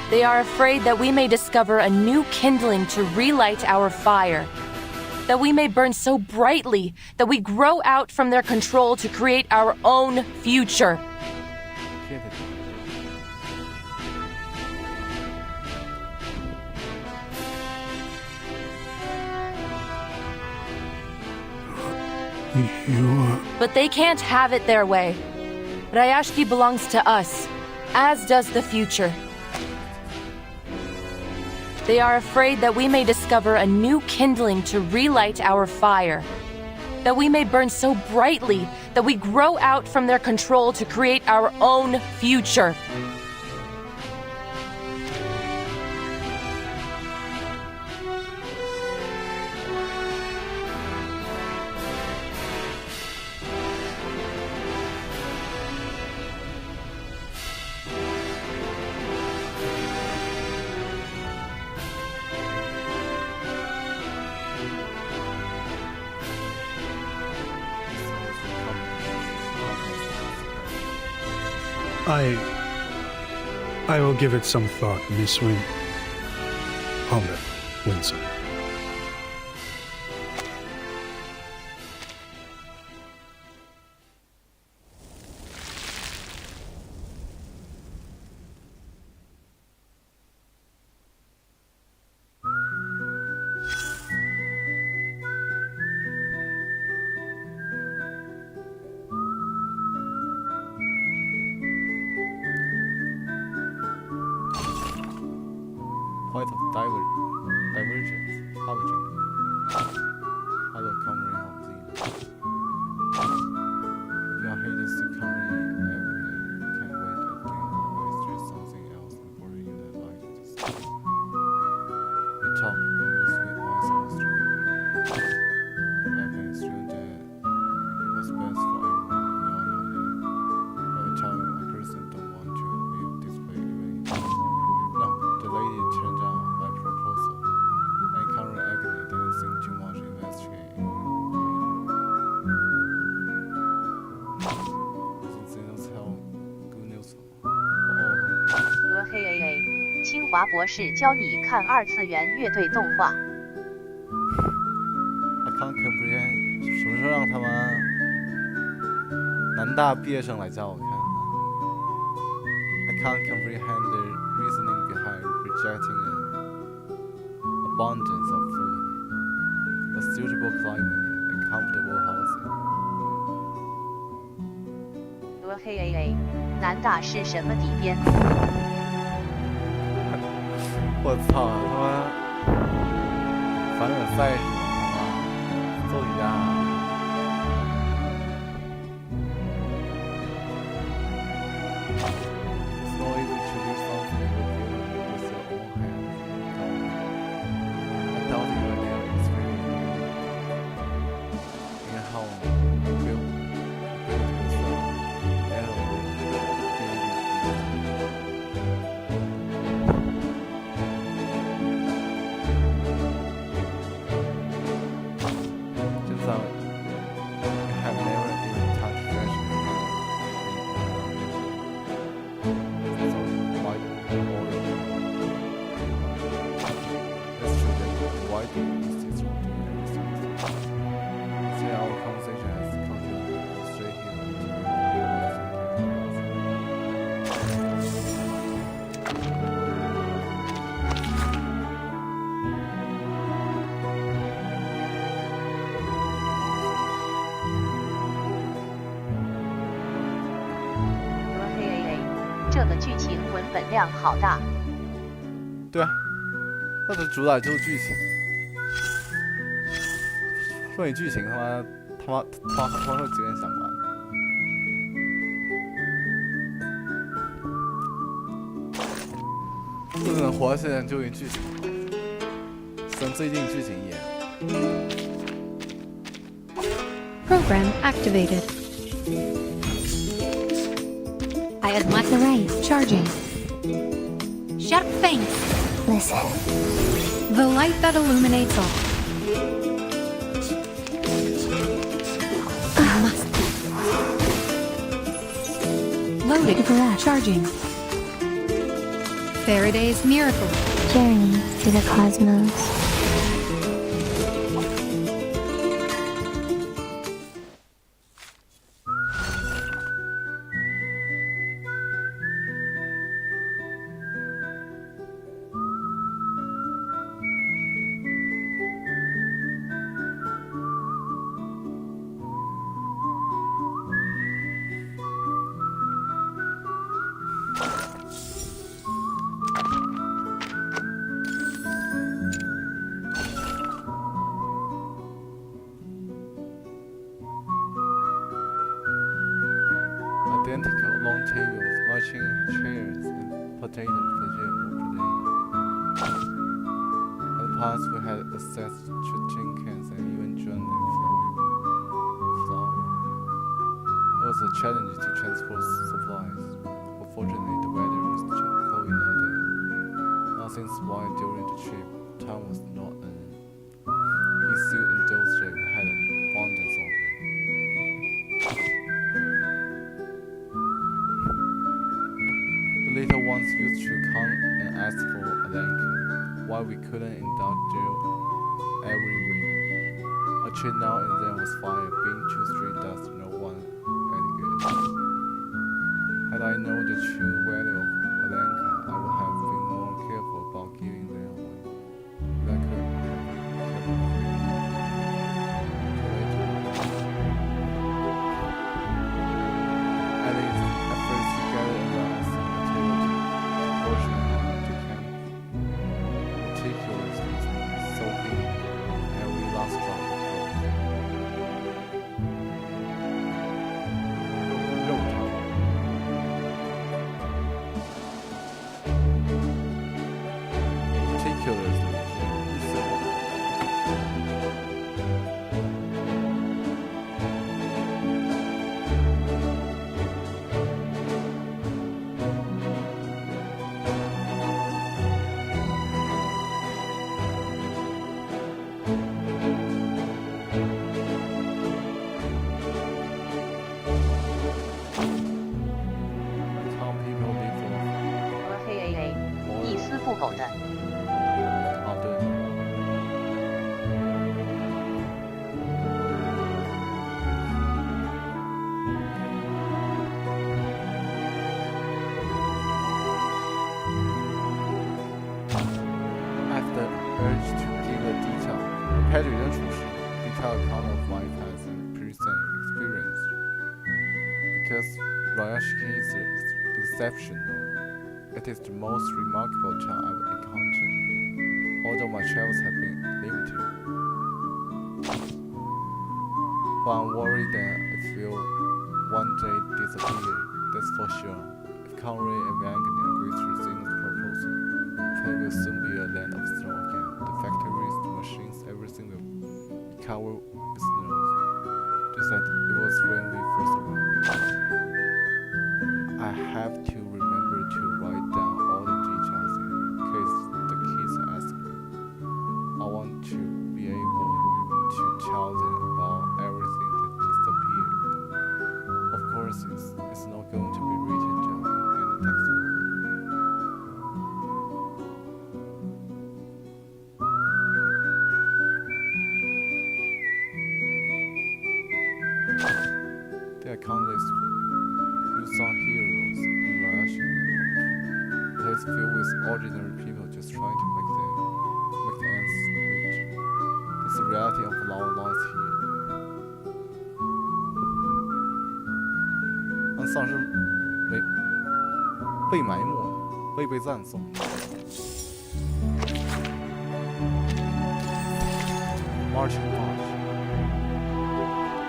They are afraid that we may discover a new kindling to relight our fire, that we may burn so brightly that we grow out from their control to create our own future. But they can't have it their way. Rayashki belongs to us, as does the future. They are afraid that we may discover a new kindling to relight our fire, that we may burn so brightly that we grow out from their control to create our own future. I will give it some thought, Miss Comrade Winsome. Point of divergence. Hello, Comrade of Zeno. If you are here to see Comrade Ebony, can't wait a day. Or is there something else important you would like to discuss? We talk and we sweet voice on the street. Ebony is true that it was best for everyone. We all know that. But I tell you, a person don't want to live this way even if no, the lady turned down my proposal, and Comrade Agony didn't think too much investigating. Doesn't Zeno tell good news for all of you? 清华博士教你看二次元乐队动画。I can't comprehend， 什么时候让他们南大毕业生来教我看？I can't comprehend the reasoning behind rejecting an abundance of food, a suitable climate, and comfortable housing. 南大是什么底边？我操，他妈凡尔赛是吗？他妈揍你家！这个剧情文本量好大。对啊，它的主打就是剧情。说你剧情他妈会几个人想玩？不能活现在就因剧情，等最近剧情演。Program activated. I admit the right. Charging. Sharp things. Listen. The light that illuminates all. Must Loading. Correct. Charging. Faraday's miracle. Journey to the cosmos. Identical long tables, matching chairs, and potatoes, At the past, we had access to tin cans and even journey flour. It was a challenge to transport supplies, but fortunately the weather was cold in our day. Nothing why during the trip, time was not an issue in those days. We had an abundance of it. The little ones used to come and ask for a blanket, why we couldn't indulge there every week. A trip now and then was fine, being 2-3 does no one any good. Had I known the true value of a blanket, I would have been more careful about giving them away. That could have kept them free. At least, at first we gathered around us in the table to portion out the camp, meticulously soaking every last drop of meticulously, he said. Some people live for 嘿哎哎，一丝不苟的。哦，对。After urge to give a detail, prepared detailed account of my past and present experience. Because Rayashki is exceptional. It is the most remarkable town I've encountered, although my travels have been limited. But I'm worried that it will one day disappear, that's for sure. If Conrad and Vangani agree to Zeno's proposal, it will soon be a land of snow again. The factories, the machines, everything will be covered with snow. Just that it was when we first arrived. I have to remember to write down all the details in case the kids ask me. I want to be able to tell them about everything that disappeared. Of course, it's not going to be written down in any textbook. There are countless unsung heroes in Rayashki, a place filled with ordinary people just trying to make the ends meet. That's the reality of our lives here. 丧是没被埋没，未被赞颂。Marching March.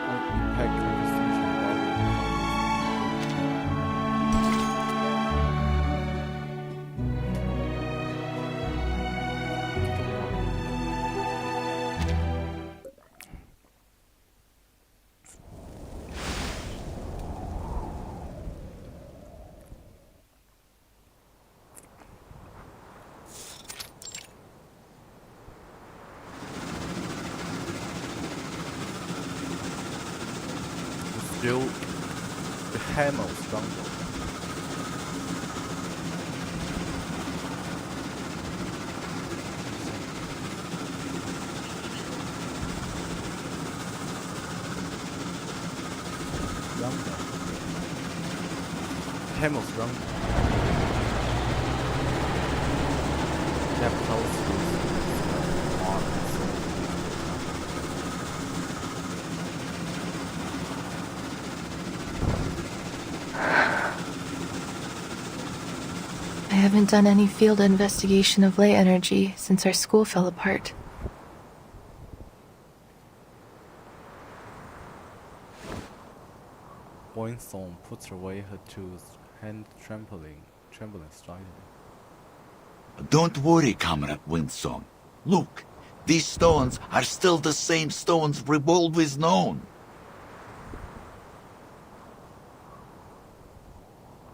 An impact conversation about still the hammer stronger. Younger. Hammer stronger. That close I haven't done any field investigation of ley energy since our school fell apart. Winsome puts away her tools, hand trembling slightly. Don't worry, Comrade Winsong. Look, these stones are still the same stones we've always known.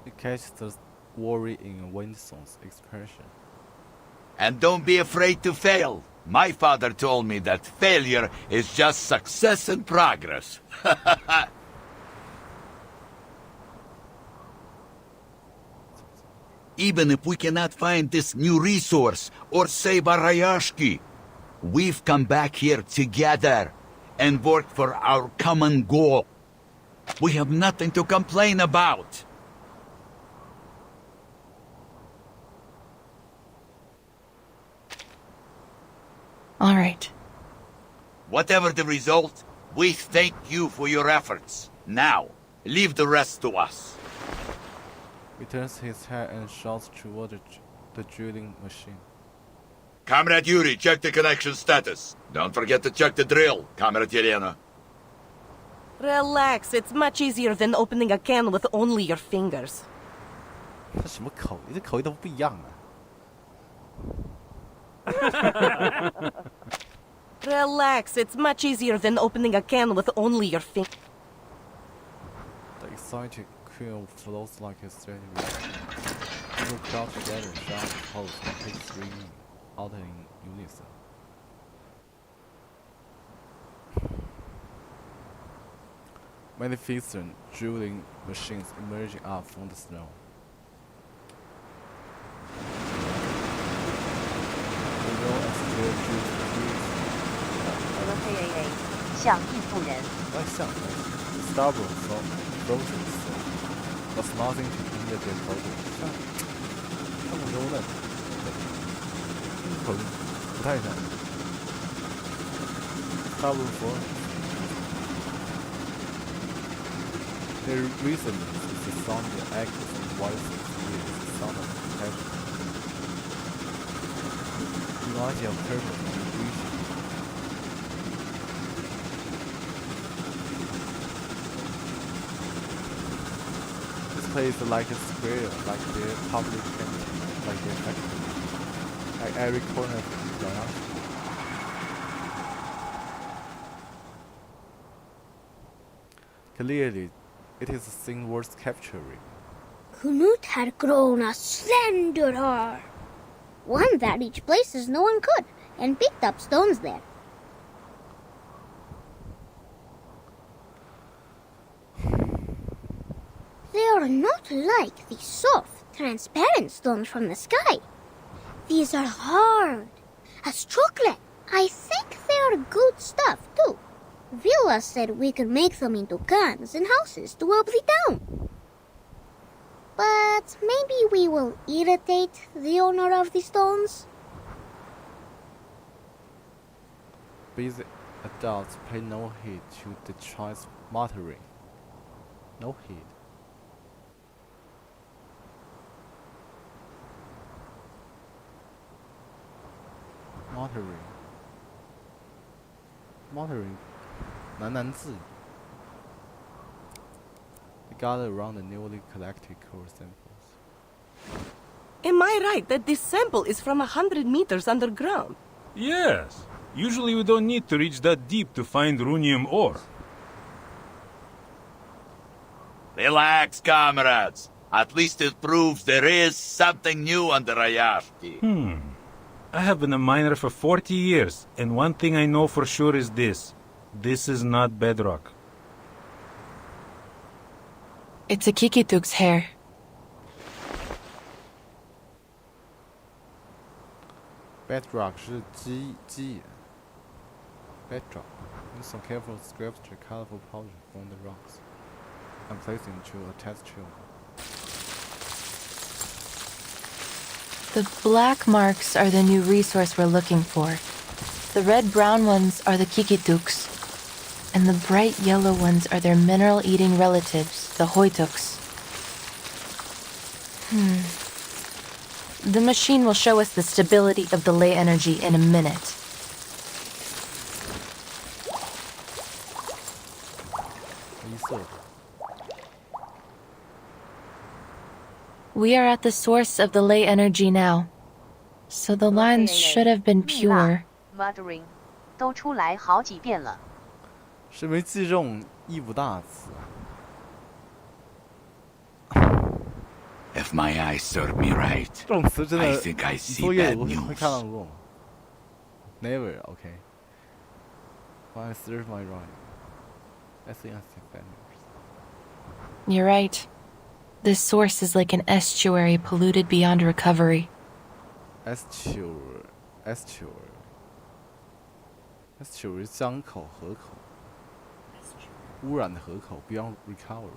You catch the worry in Winsome's expression. And don't be afraid to fail. My father told me that failure is just success and progress. Even if we cannot find this new resource or save our Rayashki, we've come back here together and worked for our common goal. We have nothing to complain about. All right. Whatever the result, we thank you for your efforts. Now, leave the rest to us. He turns his head and shouts toward the drilling machine. Comrade Yuri, check the connection status. Don't forget to check the drill, Comrade Yelena. Relax, it's much easier than opening a can with only your fingers. 这什么口音？这口音都不一样啊！ Relax, it's much easier than opening a can with only your fingers. The excited quill flows like a steady river. People crowd together, shout, pose, and take screaming out in unison. Many Eastern drilling machines emerging up from the snow. The roll and steel drills fuse. 像印度人。 Like some, stubborn, frozen soul. But nothing to hinder their progress. 像他们柔嫩，口音不太像。Stubborn form. Their resonance is the sound that echoes in voices with the sound of passion. Unity of purpose and vision. This place is like a square, like their public canteen, like their factory, like every corner of Rayashki. Clearly, it is a scene worth capturing. Knut had grown a slender arm, one that reached places no one could, and picked up stones there. They are not like the soft, transparent stones from the sky. These are hard, as chocolate. I think they are good stuff, too. Villa said we could make them into cans and houses to help the town. But maybe we will irritate the owner of the stones? Busy adults pay no heed to the child's muttering. No heed. Motoring 喃喃自语 They gather around the newly collected core samples. Am I right that this sample is from 100 meters underground? Yes. Usually we don't need to reach that deep to find runium ore. Relax, comrades. At least it proves there is something new under Rayashki. I have been a miner for 40 years, and one thing I know for sure is this. This is not bedrock. It's a Kikituk's hair. Bedrock 是基岩 Bedrock. Use some careful scrapes to colorful powder from the rocks and place into a test tube. The black marks are the new resource we're looking for. The red-brown ones are the Kikituks, and the bright yellow ones are their mineral-eating relatives, the Hoituks. The machine will show us the stability of the ley energy in a minute. We are at the source of the ley energy now, so the lines should have been pure. Muttering 都出来好几遍了。是没记中义不大词。 If my eyes serve me right, 这种词真的 I think I see 作业 bad 我会 news. 看到过吗 ？Never, okay. If I serve my right, I think I see bad news. You're right. This source is like an estuary polluted beyond recovery. Estuary 江口河口，污染的河口 beyond recovery.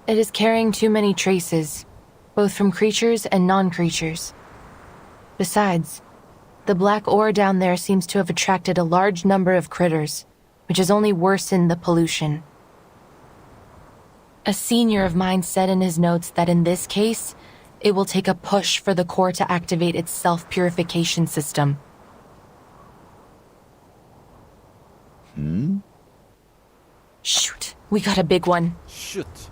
It is carrying too many traces, both from creatures and non-creatures. Besides, the black ore down there seems to have attracted a large number of critters, which has only worsened the pollution. A senior of mine said in his notes that in this case, it will take a push for the core to activate its self-purification system. Shoot, we got a big one. Shoot.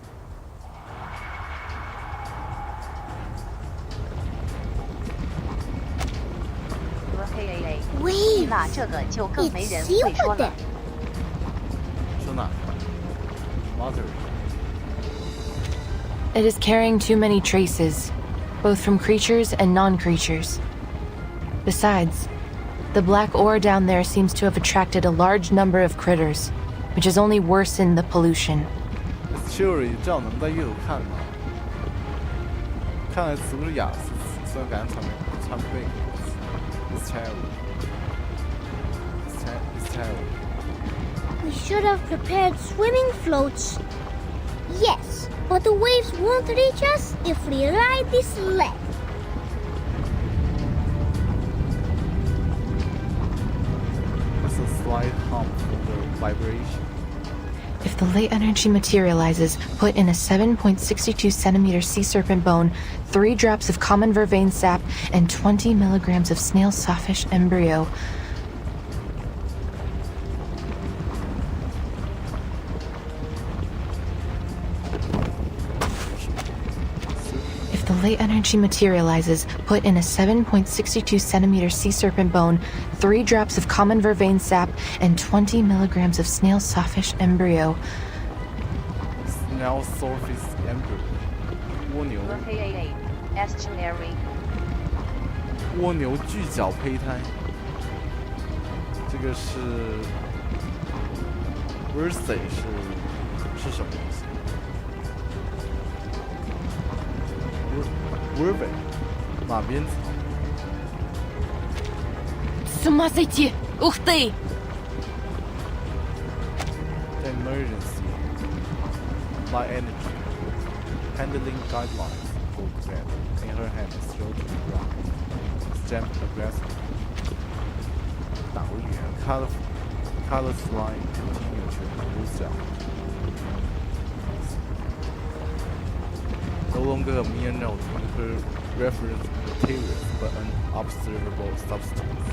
Wait, 那这个就更没人 it's 会说了。说哪？Motoring. It is carrying too many traces, both from creatures and non-creatures. Besides, the black ore down there seems to have attracted a large number of critters, which has only worsened the pollution. Estuary 这样能在阅读看吗？看来词不是雅思词，虽然感觉常背。It's terrible. It's terrible. we should have prepared swimming floats. Yes, but the waves won't reach us if we ride this sled. It's a slight hum from the vibration. If the ley energy materializes, put in a 7.62 centimeter sea serpent bone, 3 drops of common vervain sap, and 20 milligrams of snail sawfish embryo. If the ley energy materializes, put in a 7.62 centimeter sea serpent bone, 3 drops of common vervain sap, and 20 milligrams of snail sawfish embryo. Snail sawfish embryo. 蜗牛。Estuary. 蜗牛巨角胚胎。这个是 Versae 是什么东西？Vervae 马鞭草。С ума сойти! Ух ты! Emergency. Light energy. Handling guidelines. Full grab. In her hand, throw to the ground. Stamp aggressive. 导语 colors line continue to boost out. No longer a mere note in her reference materials, but an observable substance.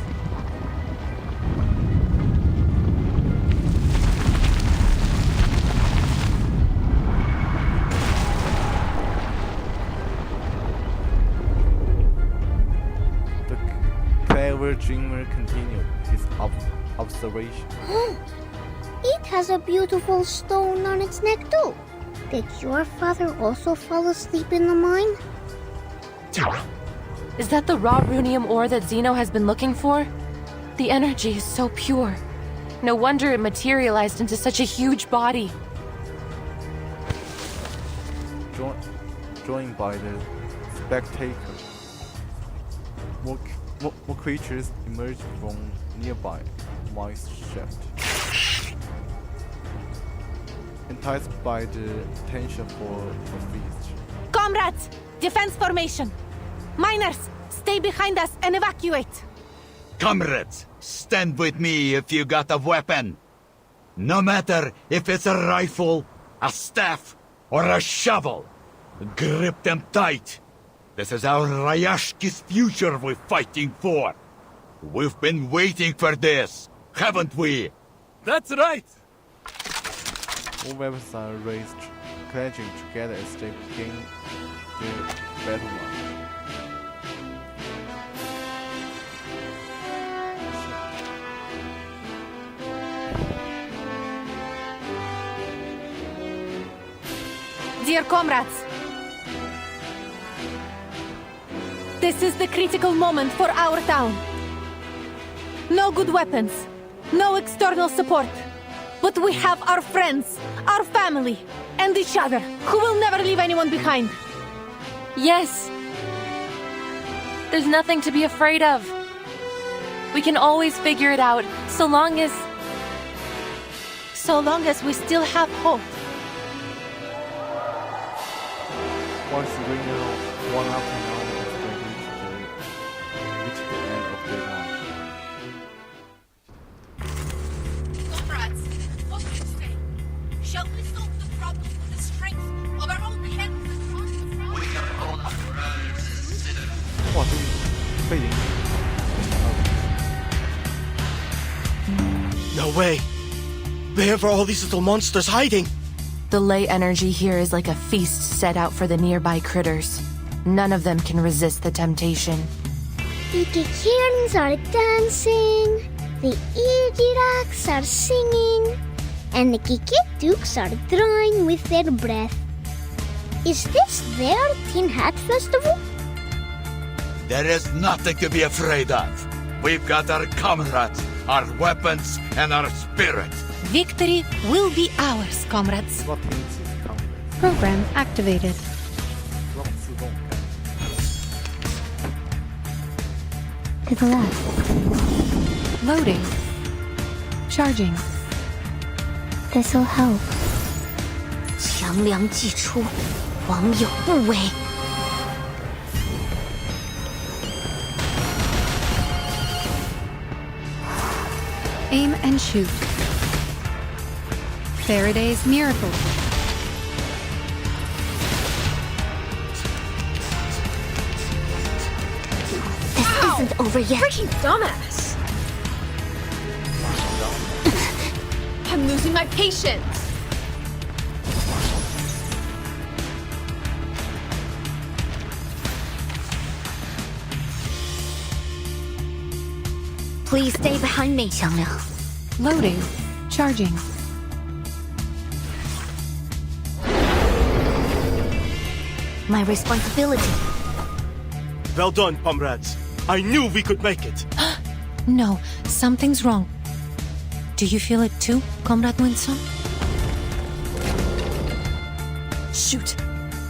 River Dreamer continued his observation. It has a beautiful stone on its neck too. Did your father also fall asleep in the mine? Is that the raw runium ore that Zeno has been looking for? The energy is so pure. No wonder it materialized into such a huge body. Joined by the spectator, more creatures emerged from nearby mine shaft. Enticed by the potential for a feast. Comrades! Defense formation! Miners, stay behind us and evacuate! Comrades, stand with me if you got a weapon. No matter if it's a rifle, a staff, or a shovel. Grip them tight. This is our Rayashki's future we're fighting for. We've been waiting for this, haven't we? That's right! All weapons are raised, clenching together as they begin the battle line. Dear comrades, this is the critical moment for our town. No good weapons, no external support. But we have our friends, our family, and each other, who will never leave anyone behind. Yes. There's nothing to be afraid of. We can always figure it out, so long as we still have hope. Once the ringer one after another as they reach the end of their line. Comrades, what do you say? Shall we solve the problem with the strength of our own hands and arms? We can hold up your consider. 哇，这背景。No way! Where are all these little monsters hiding? the ley energy here is like a feast set out for the nearby critters. None of them can resist the temptation. The Kikirans are dancing, the Irjiraks are singing, and the Kikituks are drawing with their breath. Is this their Tin Hat Festival? There is nothing to be afraid of. We've got our comrades, our weapons, and our spirit. Victory will be ours, comrades. Program activated. To the left. Loading. Charging. This'll help. 强梁既出，王有不为。 Aim and shoot. Faraday's miracle. This isn't over yet. Freaking dumbass! I'm losing my patience! Please stay behind me, 强梁. Loading. Charging. My responsibility. Well done, comrades. I knew we could make it. No, something's wrong. Do you feel it too, Comrade Winsome? Shoot!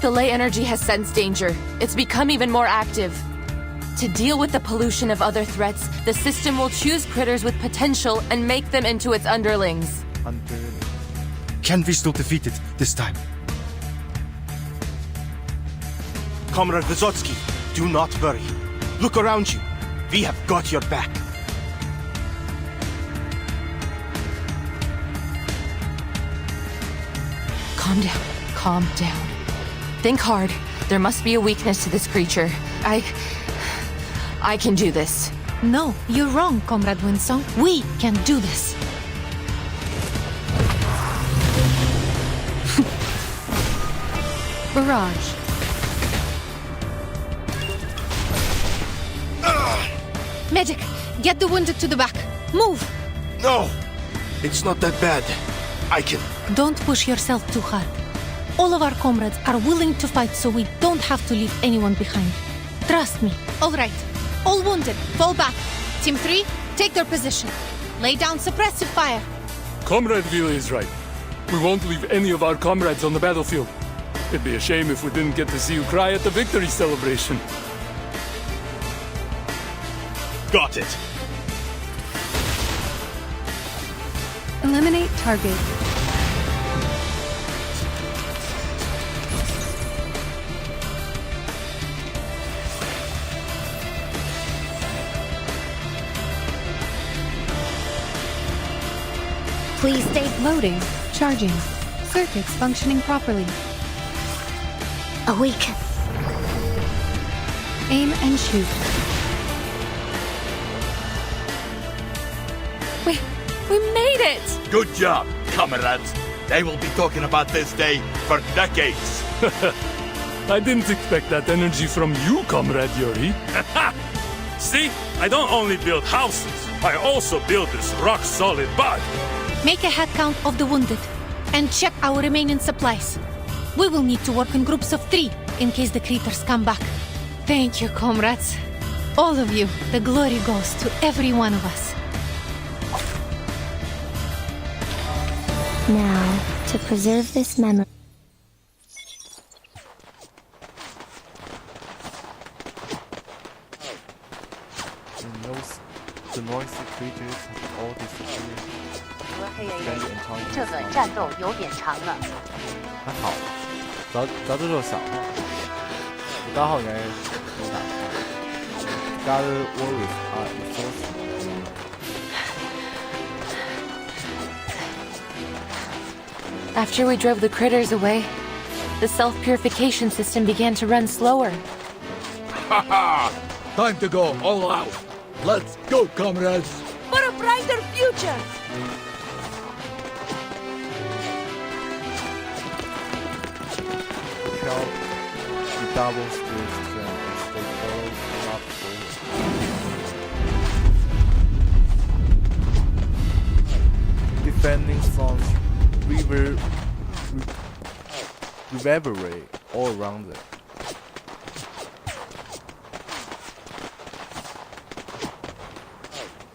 The ley energy has sensed danger. It's become even more active. To deal with the pollution of other threats, the system will choose critters with potential and make them into its underlings. Can we still defeat it this time? Comrade Vysotsky, do not worry. Look around you. We have got your back. Calm down. Calm down. Think hard. There must be a weakness to this creature. I can do this. No, you're wrong, Comrade Winsong. We can do this. Barrage. Magic! get the wounded to the back. Move! No! It's not that bad. I can. Don't push yourself too hard. All of our comrades are willing to fight, so we don't have to leave anyone behind. Trust me. All right. All wounded, fall back. Team 3, take their position. Lay down suppressive fire. Comrade Vila is right. We won't leave any of our comrades on the battlefield. It'd be a shame if we didn't get to see you cry at the victory celebration. Got it. Eliminate target. Please stay Loading. Charging. Circuits functioning properly. awaken. Aim and shoot. We made it! Good job, comrades. They will be talking about this day for decades. I didn't expect that energy from you, Comrade Yuri. See? I don't only build houses, I also build this rock-solid body. Make a head count of the wounded and check our remaining supplies. We will need to work in groups of 3 in case the creatures come back. Thank you, comrades. All of you, the glory goes to every one of us. Now, to preserve this memory. The noisy creatures have all disappeared. 嘿，这个战斗有点长了。还好，咱这就小号，大号应该能打开。God worries are exhausting. After we drove the critters away, the self-purification system began to run slower. Haha! Time to go all out. Let's go, comrades. For a brighter future! Help the double speed strength as they follow up forward. Defending sons reverberate all around them.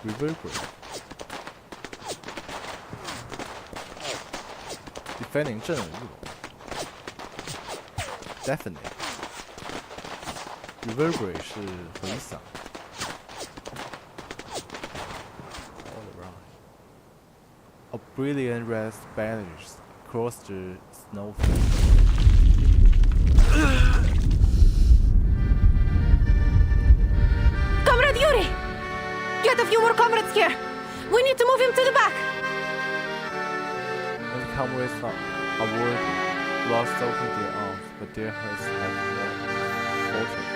Reverberate. Defending 震耳欲聋。Definite. Reverberate 是回响。All around. A brilliant red splashes across the snowfield. Comrade Yuri! Get a few more comrades here! We need to move him to the back! And comrades avoid blood soaking their arms, but their hearts have no faltered.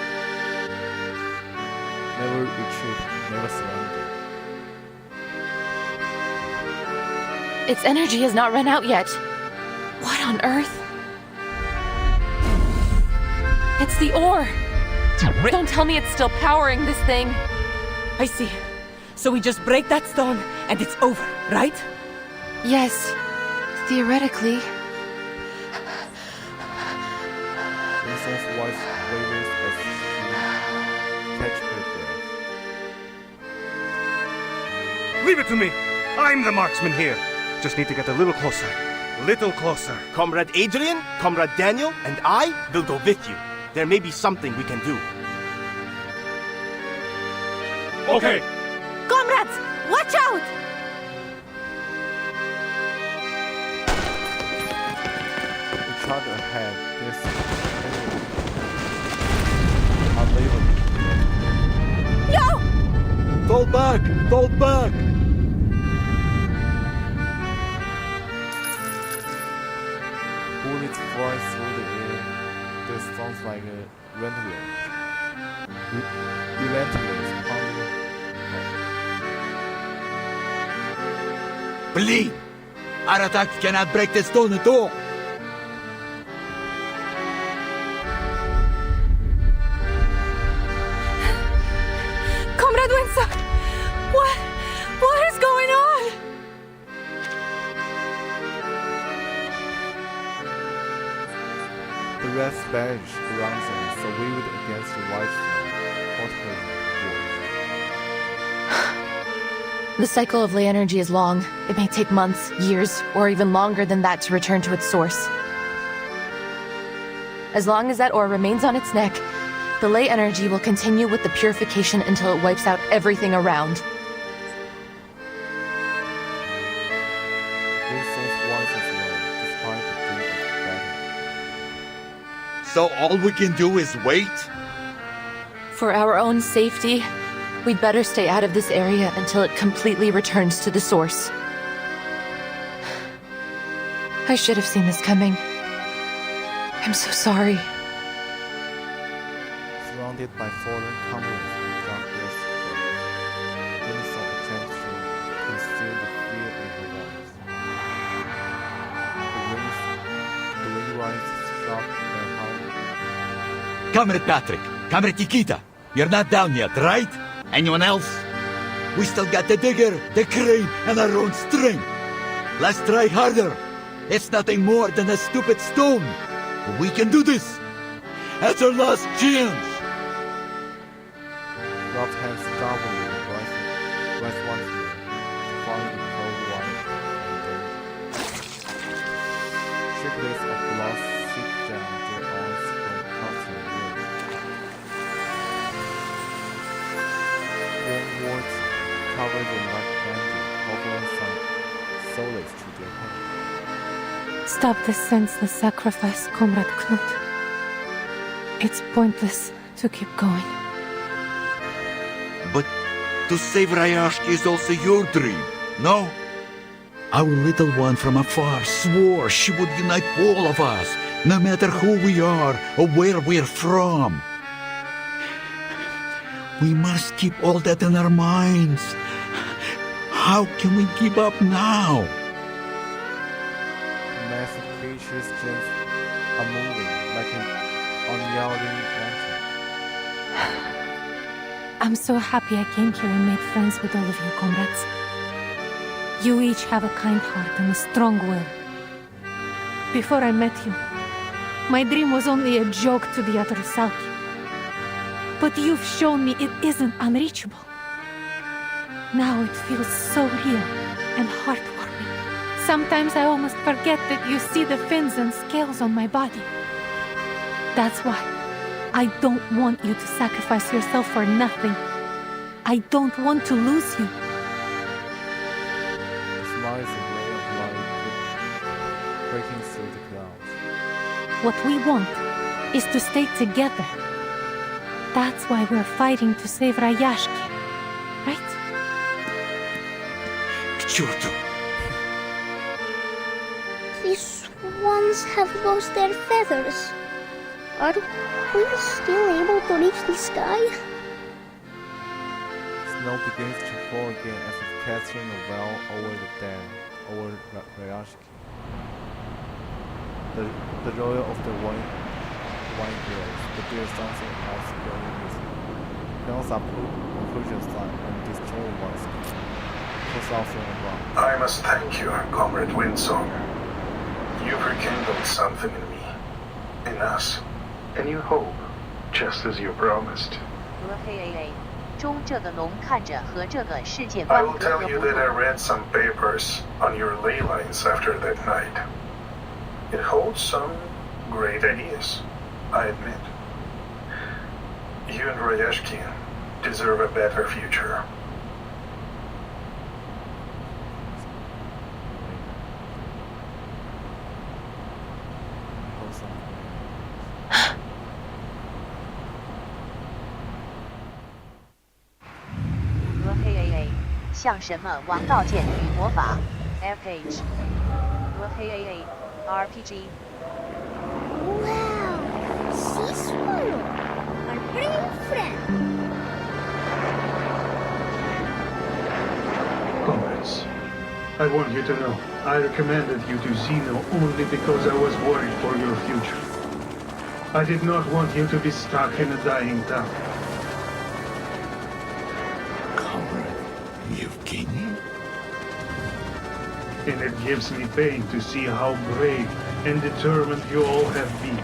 Never retreat, never surrender. Its energy has not run out yet. What on earth? It's the ore! Don't tell me it's still powering this thing. I see. So we just break that stone and it's over, right? Yes, theoretically. Vincent's voice wavers as she catches her breath. Leave it to me! I'm the marksman here. Just need to get a little closer. Little closer. Comrade Adrian, Comrade Daniel, and I will go with you. There may be something we can do. Okay. Comrades, watch out! We charge ahead. This unbelievable. No! Fall back! Fall back! Bullets fly through the air. This sounds like a relentless pounding. Believe! Our attacks cannot break the stone at all! Comrade Winsor! The red Spanish grounds them, so weaved against the white snow, portals walls. The cycle of ley energy is long. It may take months, years, or even longer than that to return to its source. As long as that ore remains on its neck, the ley energy will continue with the purification until it wipes out everything around. So all we can do is wait? For our own safety, we'd better stay out of this area until it completely returns to the source. I should have seen this coming. I'm so sorry. Surrounded by foreign companies and drunk restaurants, Winston attempts to conceal the fear in her voice. The wind rises sharp and hard. Comrade Patrick, Comrade Nikita, you're not down yet, right? Anyone else? We still got the digger, the crane, and our own string. Let's try harder. It's nothing more than a stupid stone. But we can do this. That's our last chance. Rob's hands stubbornly rise once more to find the cold water and Triplets of blood seep down their arms from constant wounds. Warm wards cover them like candy, offering some solace to their pain. Stop this senseless sacrifice, Comrade Knut. It's pointless to keep going. But to save Rayashki is also your dream, no? Our little one from afar swore she would unite all of us, no matter who we are or where we're from. We must keep all that in our minds. How can we give up now? Massive creatures just are moving like an unyielding lantern. I'm so happy I came here and made friends with all of you, comrades. You each have a kind heart and a strong will. Before I met you, my dream was only a joke to the other Salki. But you've shown me it isn't unreachable. Now it feels so real and heartwarming. Sometimes I almost forget that you see the fins and scales on my body. That's why I don't want you to sacrifice yourself for nothing. I don't want to lose you. The smile is a ray of light breaking through the clouds. What we want is to stay together. That's why we're fighting to save Rayashki, right? К черту! These swans have lost their feathers. Are we still able to reach the sky? Snow begins to fall again as if casting a veil over the dam, over Rayashki. The royal of the wine grows, but there is something else going missing. Bells are blue, on Persian side, and destroy ones. Pulls out from around. I must thank you, Comrade Windsong. You've rekindled something in me, in us, a new hope, just as you promised. I will tell you that I read some papers on your ley lines after that night. It holds some great ideas, I admit. You and Rayashki deserve a better future. FH RPG Wow! Sea swallow, our brave friend. Comrades, I want you to know, I recommended you to Zeno only because I was worried for your future. I did not want you to be stuck in a dying town. Comrade Yevgeny? And it gives me pain to see how brave and determined you all have been.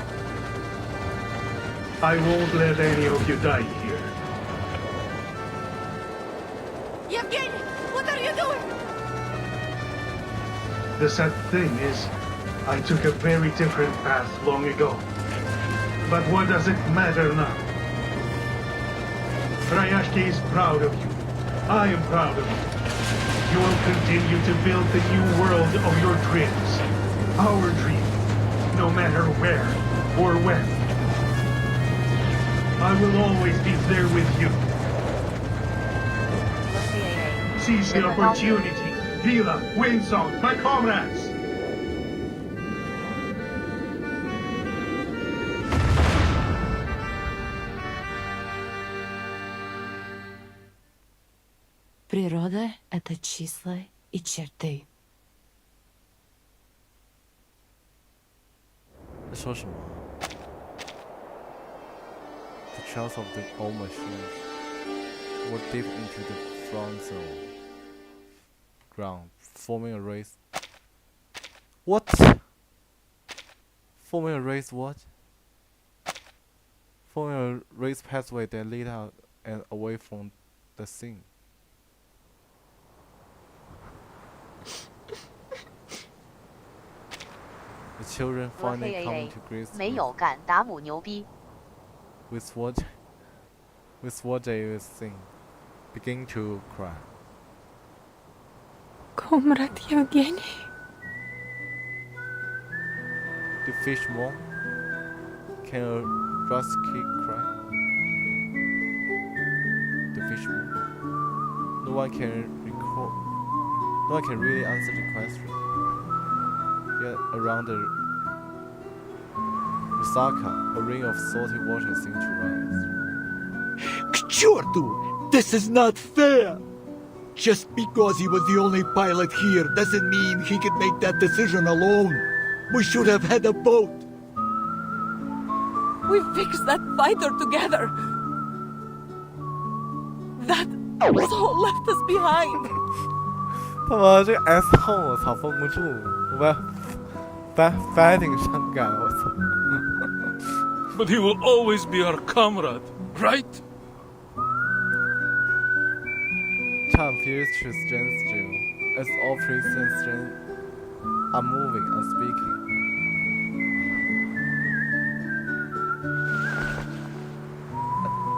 I won't let any of you die here. Yevgeny, what are you doing? The sad thing is, I took a very different path long ago. But what does it matter now? Rayashki is proud of you. I am proud of you. You will continue to build the new world of your dreams. Our dream, no matter where or when. I will always be there with you. Seize the opportunity. Vila, Windsong, my comrades! Природа — это числа и черты. 在说什么 The trails of the old machines were deep into the frontal ground, forming a race. What? Forming a race what? Forming a race pathway that lead out and away from the scene. The children finally come to grips 没有敢达姆牛逼。 with what they will sing, begin to cry. Comrade Yevgeny. The fish more? Can a Rayashki cry? The fish more? No one can recall. No one can really answer the question. Yet around the Lusaka, a ring of salty water seemed to rise. К черту! This is not fair! Just because he was the only pilot here doesn't mean he could make that decision alone. We should have had a boat. We fixed that fighter together. That asshole left us behind. 他妈这个 S 后我操封不住，我翻挺伤感，我操。But he will always be our comrade, right? Time appears to stand still, as all priests and strength are moving and speaking.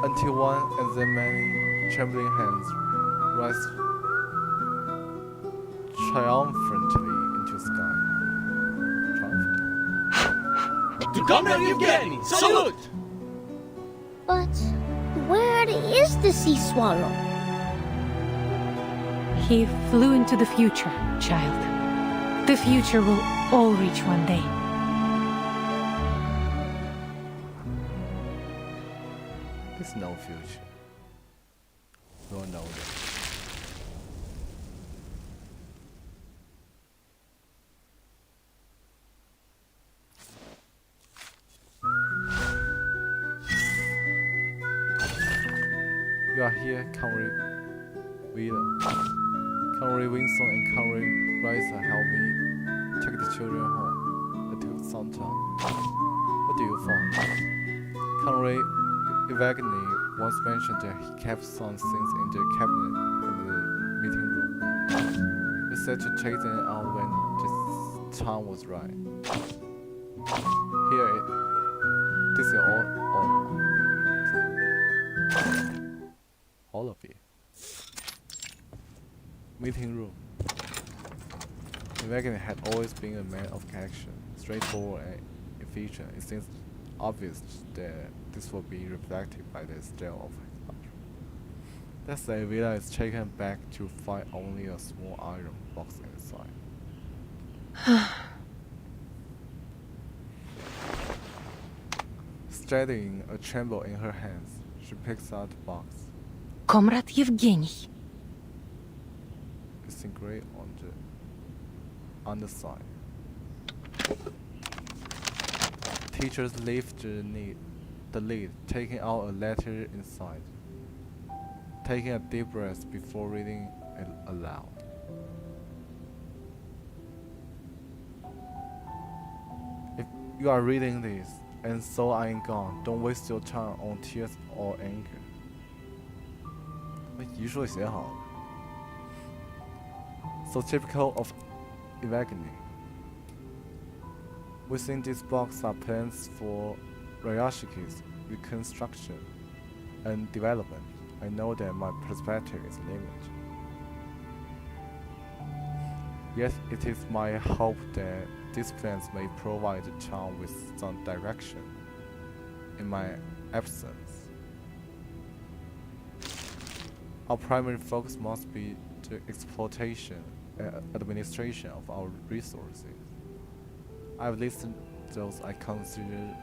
Until one and then many trembling hands rise triumphantly into the sky. Triumphantly. To Comrade Yevgeny, salute! But where is the sea swallow? He flew into the future, child. The future will all reach one day. There's no future. We all know that. You are here, Comrade Wheeler. Comrade Winston and Comrade Riser help me take the children home. It took some time. What do you find? Comrade Evagny once mentioned that he kept some things in the cabinet in the meeting room. He said to take them out when the time was right. Here it. This is all of it. Meeting room. Evagny had always been a man of action, straightforward and efficient. It seems obvious that this will be reflected by the style of his country. Let's say Villa is taken back to find only a small iron box inside. Steadying a tremble in her hands, she picks out the box. Comrade Yevgeny. It's engraved on the underside. Teachers lift the lid, taking out a letter inside. Taking a deep breath before reading it aloud. If you are reading this, And so I am gone. Don't waste your time on tears or anger. 遗书写好了。So typical of Evagony. Within this box are plans for Rayashki's reconstruction and development. I know that my perspective is limited. Yet it is my hope that these plans may provide the town with some direction in my absence. Our primary focus must be the exploitation and administration of our resources. I've listed those I consider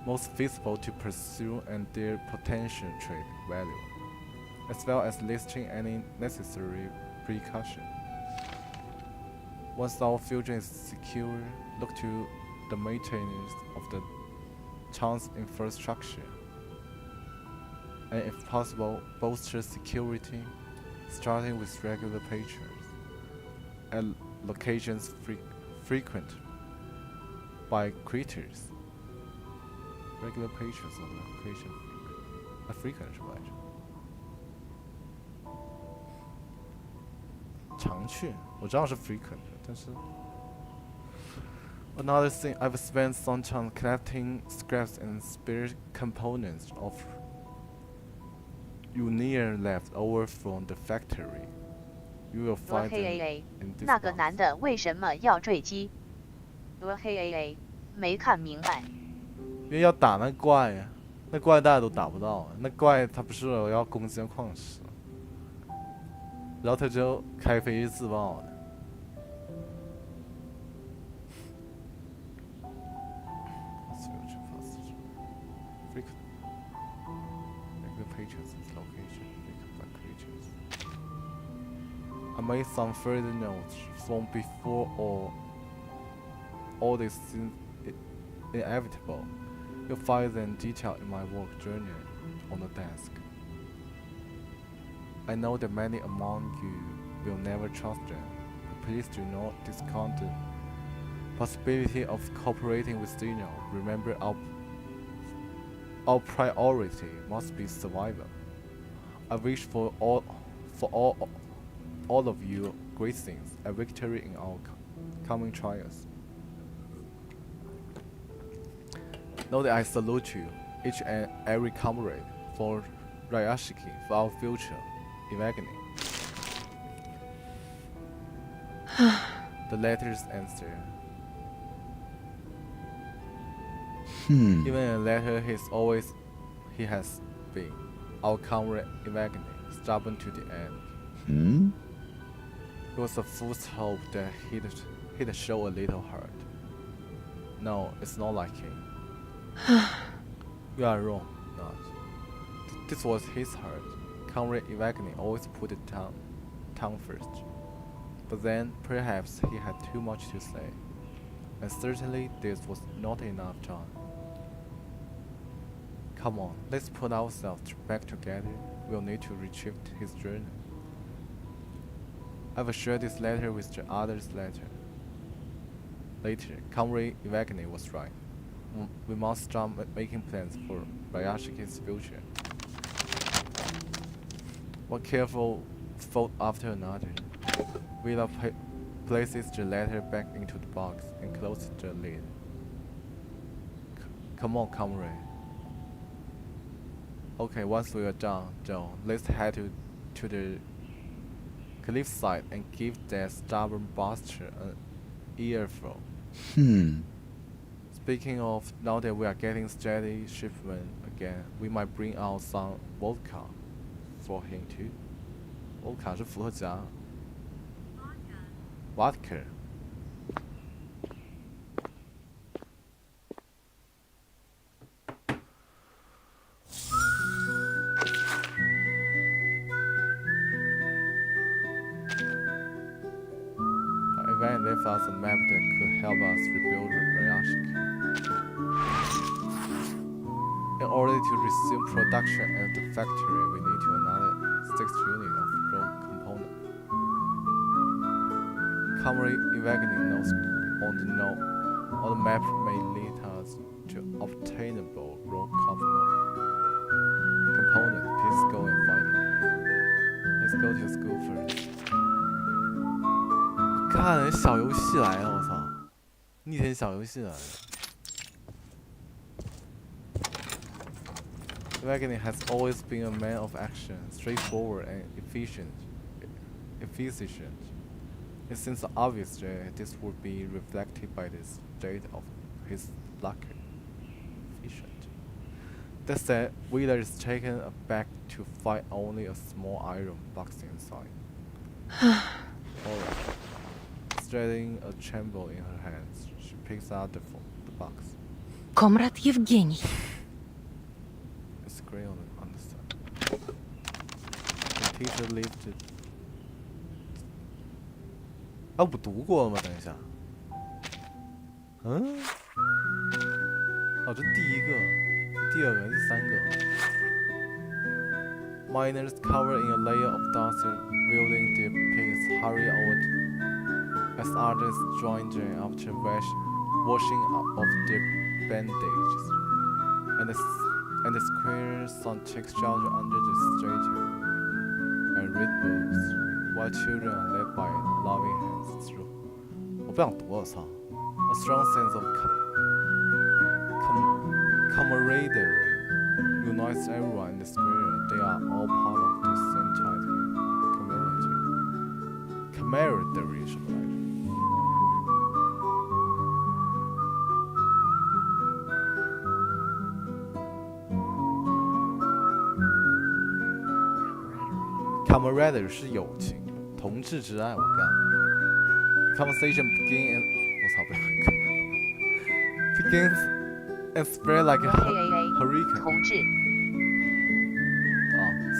most feasible to pursue and their potential trade value, as well as listing any necessary precaution. Once our future is secure, look to the maintenance of the town's infrastructure, and if possible, bolster security, starting with regular patrols at locations frequent by creatures. Regular patrons of location frequent 是吧来着？常去，我知道是 frequent，但是 Another thing, I've spent some time collecting scraps and spare components of Union left over from the factory. You will find them in this 那个 box. 男的为什么要坠机？没看明白。因为要打那怪呀，那怪大家都打不到啊，那怪他不是要攻坚矿石，然后他就开飞机自爆的。I made some further notes from before all this seems inevitable. You'll find them detailed in my work journal on the desk. I know that many among you will never trust them, but please do not discount the possibility of cooperating with Dino. Remember, our priority must be survival. I wish for all of you great things, a victory in our coming trials. Know that I salute you, each and every comrade, for Rayashki, for our future, Evagony. The letter's answer. Even in a letter, he has been, our comrade Evagony, stubborn to the end. It was a fool's hope that he'd show a little heart. No, it's not like him. You are wrong, not. This was his heart. Comrade Evagony always put the town first. But then, perhaps he had too much to say. And certainly this was not enough time. Come on, let's put ourselves back together. We'll need to retrieve his journey. I've shared this letter with the other's letter. Later, Comrade Evagony was right. We must start making plans for Rayashki's future. One careful fold after another. Villa places the letter back into the box and closes the lid. Come on, comrade. Okay, once we are done, Joe, let's head to the cliffside and give that stubborn bastard an earful. Speaking of, now that we are getting steady shipment again, we might bring out some vodka for him too. Vodka 是伏特加。Vodka. Ivan left us a map that could help us rebuild Rayashki. In order to resume production at the factory, we need to another 6 units of road component. Comrade Evagony knows on the map may lead us to to obtainable raw component. Please go and find it. Let's go to school first. 我看小游戏来了，我操！逆天小游戏来了。Wagner has always been a man of action, straightforward and efficient. It seems obvious that this would be reflected by the state of his luck. Efficient. That said, Wheeler is taken aback to find only a small iron box inside. Alright. Straightening a tremble in her hands, she picks out the box. Comrade Yevgeny. It's gray on the side. The teacher lifted. 啊，我读过了吗？等一下。嗯？哦，这第一个、第二个、第三个。Miners covered in a layer of dust, wielding their picks, hurry out as others joined them after washing off their bandages, and the squares on chicks shelter under the statue, and read books, while children are led by loving hands through. 我不想读，我操！ A strong sense of camaraderie unites everyone in the square. They are all part of the same tight community. Camaraderie 什么来着？ Camaraderie 是友情，同志之爱。我干。Conversation begins and spread like a hurricane. 同志。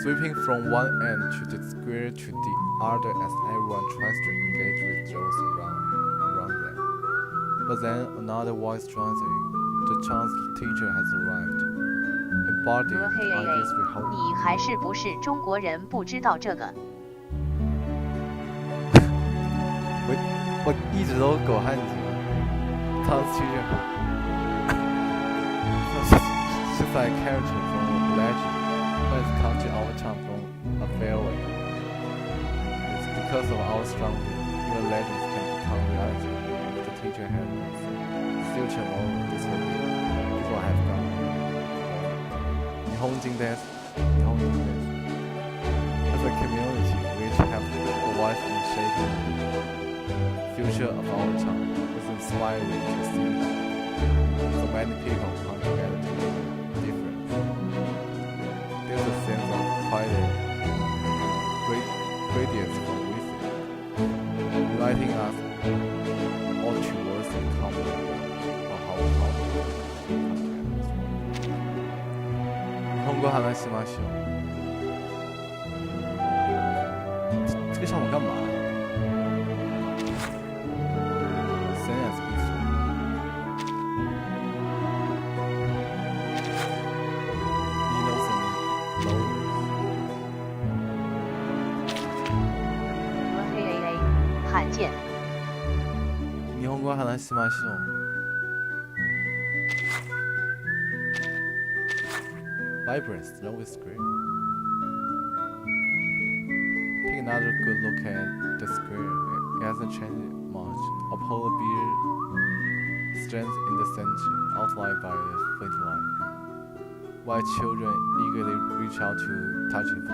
Sweeping from one end to the square to the other as everyone tries to engage with those around them. But then another voice joins in. The chance teacher has arrived. Embodied ideas we hope. 你还是不是中国人？不知道这个。我一直都狗汉子。Chance teacher. She's like a character from a legend. Has come to our town from a fairway. It's because of our strong will, even legends can become reality. If the teacher has still tomorrow, this will have gone. 日本人です。As a community which have a voice in shaping the future of our town, it's inspiring to see so many people come together to make a difference. There's a sense of pride and radiance from within, uniting us all towards a common goal of how powerful content is. 日本語話しましょう。这个项目干嘛？Science 必须。罕见。日本語話しましょう。Vibrant, snowy square. Take another good look at the square. It hasn't changed much. A polar bear stands in the center, outlined by a faint line, while children eagerly reach out to touch it.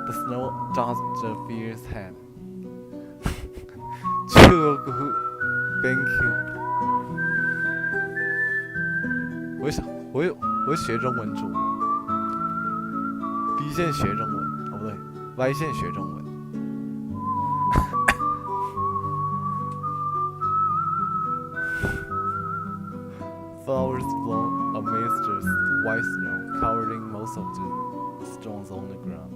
The snow dust the bear's head. 这个 thank you。我学中文主 ，B 线学中文，哦不对 ，Y 线学中文。Flowers blow amidst the white snow, covering most of the stones on the ground.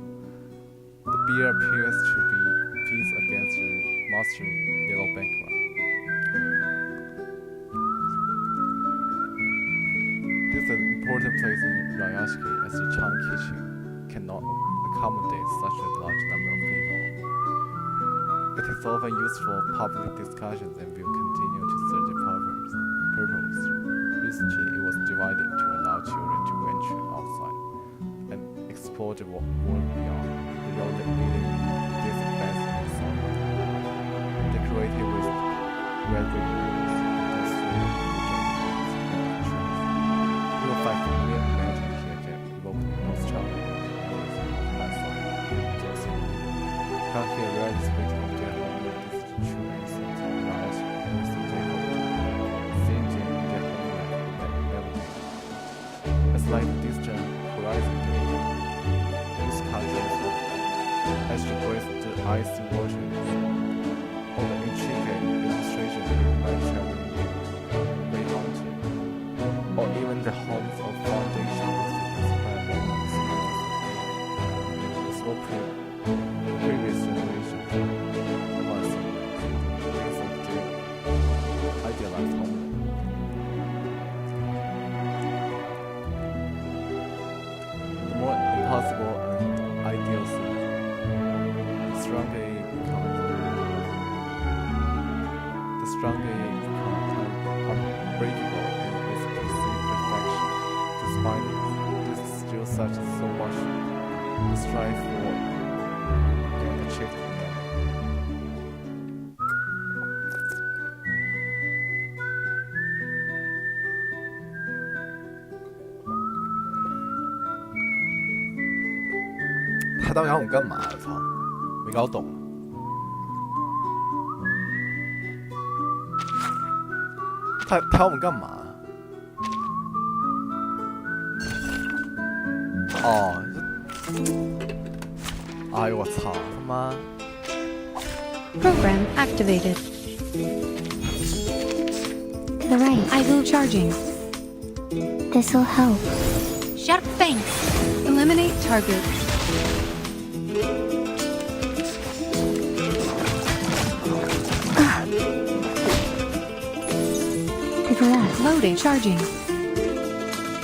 The bear appears to be pinned against the mustard yellow background. This is an important place in Rayashki as the town kitchen cannot accommodate such a large number of people. It is often used for public discussions and will continue to serve the purpose. world beyond, the road leading this best song. Decorated with red ribbons, industry, you will find familiar magic here that evoke nostalgia. Come here, rare spirit of their home, this true and simple lives, everything they hold, seeing them in their homeland that never did. It's like the distant horizon day, these countries as you breathe the icy waters, or the intricate illustration made by traveling way mountain, or even the homes of foundation cities planned by the small previous generations once dreams of their idealized homeland. The more impossible an ideal seems, the stronger it becomes. The stronger it becomes unbreakable in its perceived perfection. Despite this, there is still such so much to strive for and achieve together. 他当养我干嘛呀？操，没搞懂。他要我们干嘛？哦，哎呦我操，他妈！ Program activated. To the right. I will charging. This'll help. Sharp fangs. Eliminate target. To the left. Loading. Charging.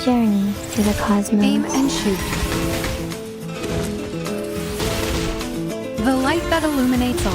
Journey to the cosmos. Aim and shoot. The light that illuminates all.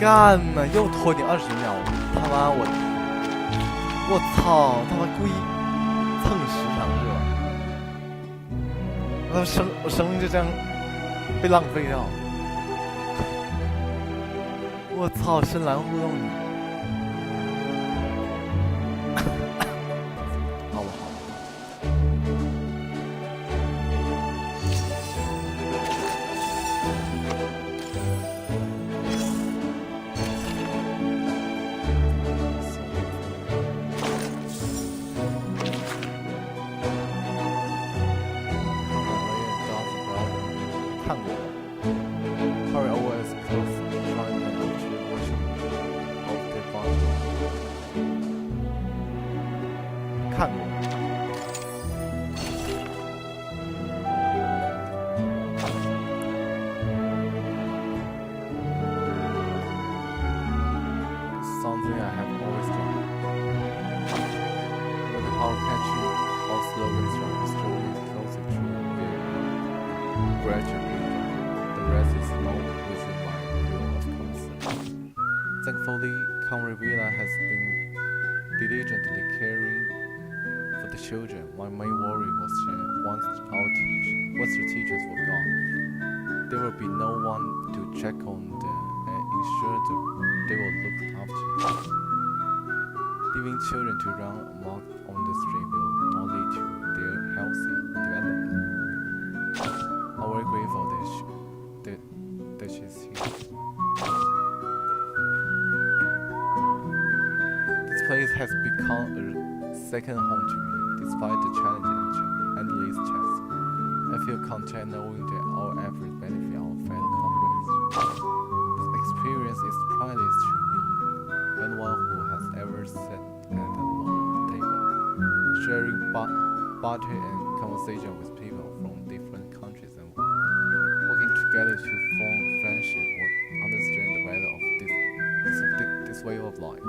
干呢，又拖你20秒，他妈我操，他妈故意蹭时长是吧？我生命就这样被浪费掉。我操，深蓝互动你。好吧。看过。Hurry always close trying and actually watching of the body. 看过。Something I have always done. No matter how catchy our slogans are, slowly close. gradually, the rest is not within my view of concern. Thankfully, Comrade Villa has been diligently caring for the children. My main worry was once the teachers were gone, there will be no one to check on them and ensure that they were looked after. Leaving children to run amok on the street will not lead to their healthy development. I'm very grateful that she's here. This place has become a second home to me, despite the challenges and endless tasks. I feel content knowing that our efforts benefit our fellow comrades. This experience is priceless to me. Anyone who has ever sat at a long table, sharing butter and conversation with people from different countries and working together to form friendship will understand the value of this way of life.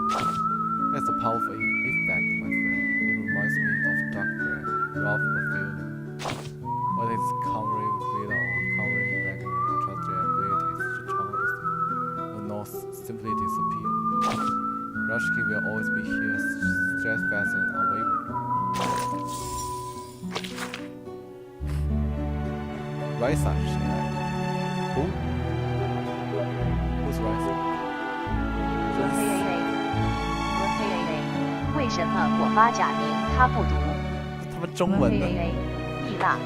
It's a powerful effect, my friend. It reminds me of dark bread, rough but feeling. Whether it's Comrade Villa or Comrade Wagner, I trust their abilities to charm will not simply disappear. Rayashki will always be here, steadfast and unwavering. Raisa 是谁来的 ？Who? Who's Raisa? 为什么我发假名他不读？他们中文呢？蜜蜡。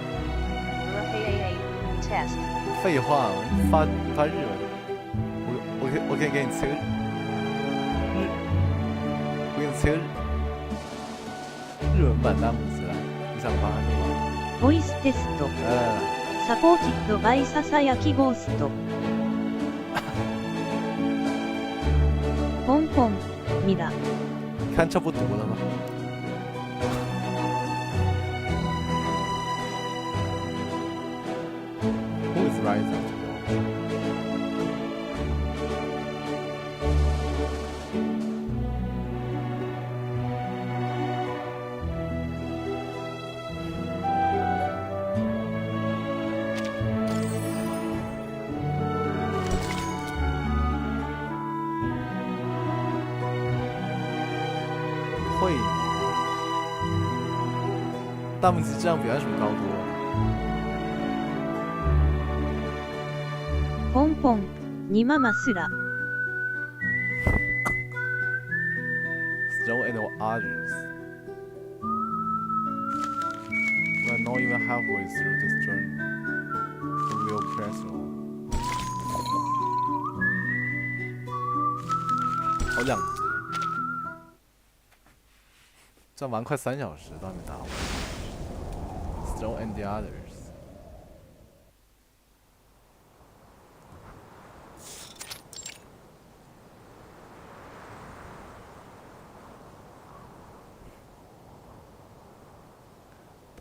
test。废话，你发日文，我可以给你切我给你切日文版弹幕出来，你想发什么？ボイステスト。サポーティッドバイささやきゴースト。ポンポン、ミラ。看这不读了吗？Who is Rising? 会，大拇指这样比他什么高度啊？ポンポン、にママすら。Snow and others. We're not even halfway through this journey. The real press on. 好两集，这样玩快3小时都还没打完。Snow and the others.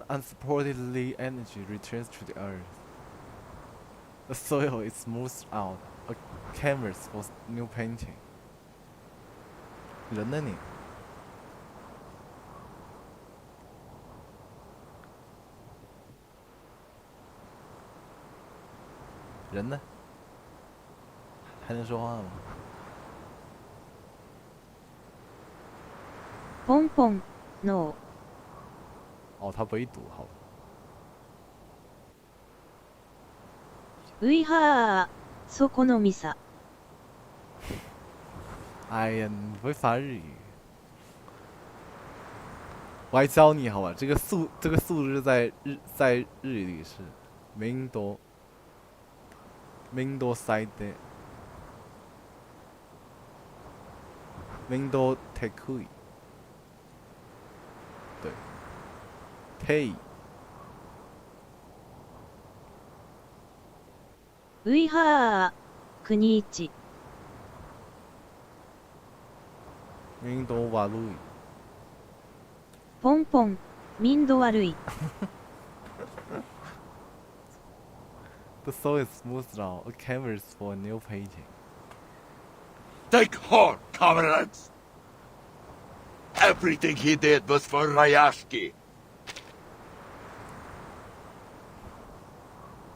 Unsupported energy returns to the earth. The soil is smoothed out, a canvas for new painting. 人呢你？人呢？还能说话吗？ポンポン、no。哦，他不会读，好吧。ういはー、そこのミサ。哎呀，你不会发日语，我还教你好吧？这个素质在日语里是明多塞的，明多低い，对。Hey， ういはー、国一。民度悪い。ポンポン、民度悪い。The soul is smoothed out, a canvas for a new painting. Take heart, comrades! Everything he did was for Rayashki.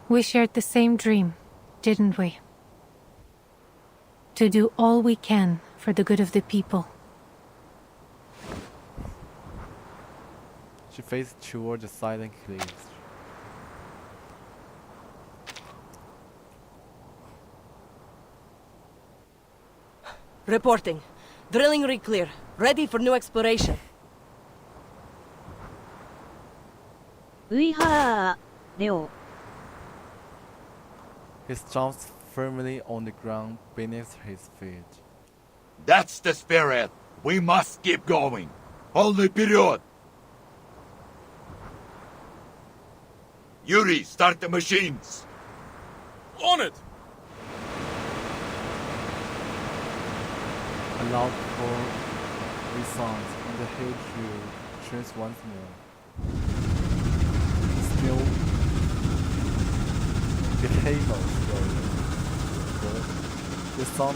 We shared the same dream, didn't we? To do all we can for the good of the people. She faced toward the silent cliffs. Reporting. Drilling rig clear. Ready for new exploration. Leo. His jumps firmly on the ground beneath his feet. That's the spirit. We must keep going. Only period. Yuri, start the machines. On it! A loud call resounds, and the hill drill turns once more. Still, the behemoth rolling. The sun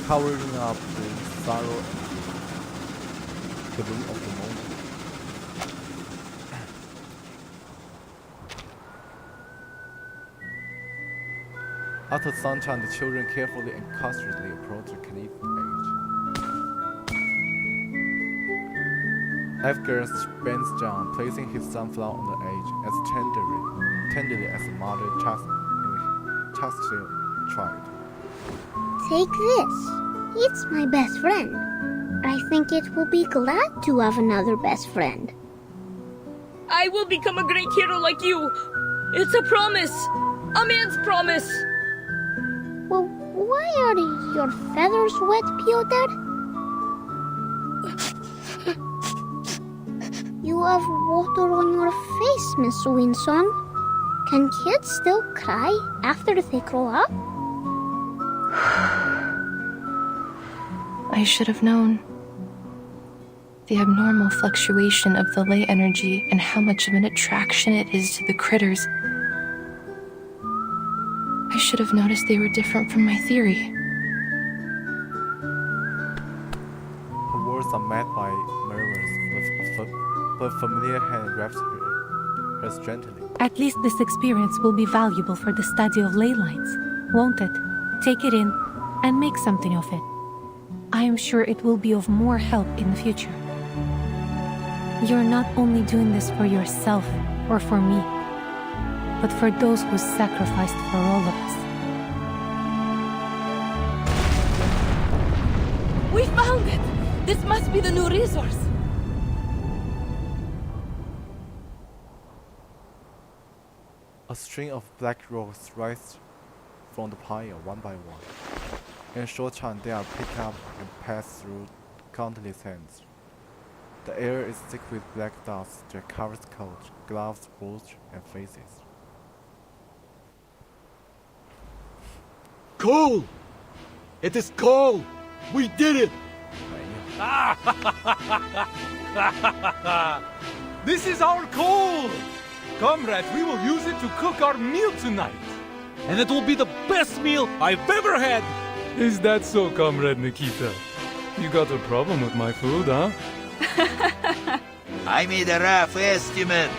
covering up the sorrow and the gloom of the moment. After sunshine, the children carefully and cautiously approach the cliff edge. Edgar bends down, placing his sunflower on the edge as tenderly as the mother tucks her child. Take this. It's my best friend. I think it will be glad to have another best friend. I will become a great hero like you. It's a promise. A man's promise. Well, why are your feathers wet, Piotr? You have water on your face, Miss Winsong. Can kids still cry after they grow up? I should have known. The abnormal fluctuation of the ley energy and how much of an attraction it is to the critters. I should have noticed they were different from my theory. Her words are met by murmurs, but a familiar hand wraps her gently. At least this experience will be valuable for the study of ley lines, won't it? Take it in and make something of it. I am sure it will be of more help in the future. You're not only doing this for yourself or for me, but for those who sacrificed for all of us. We found it! This must be the new resource. A string of black rocks rise from the pile one by one. In a short time, they are picked up and passed through countless hands. The air is thick with black dust that covers coat, gloves, boots, and faces. Coal! It is coal! We did it! This is our coal! Comrades, we will use it to cook our meal tonight. And it will be the best meal I've ever had! Is that so, Comrade Nikita? You got a problem with my food, huh? I made a rough estimate.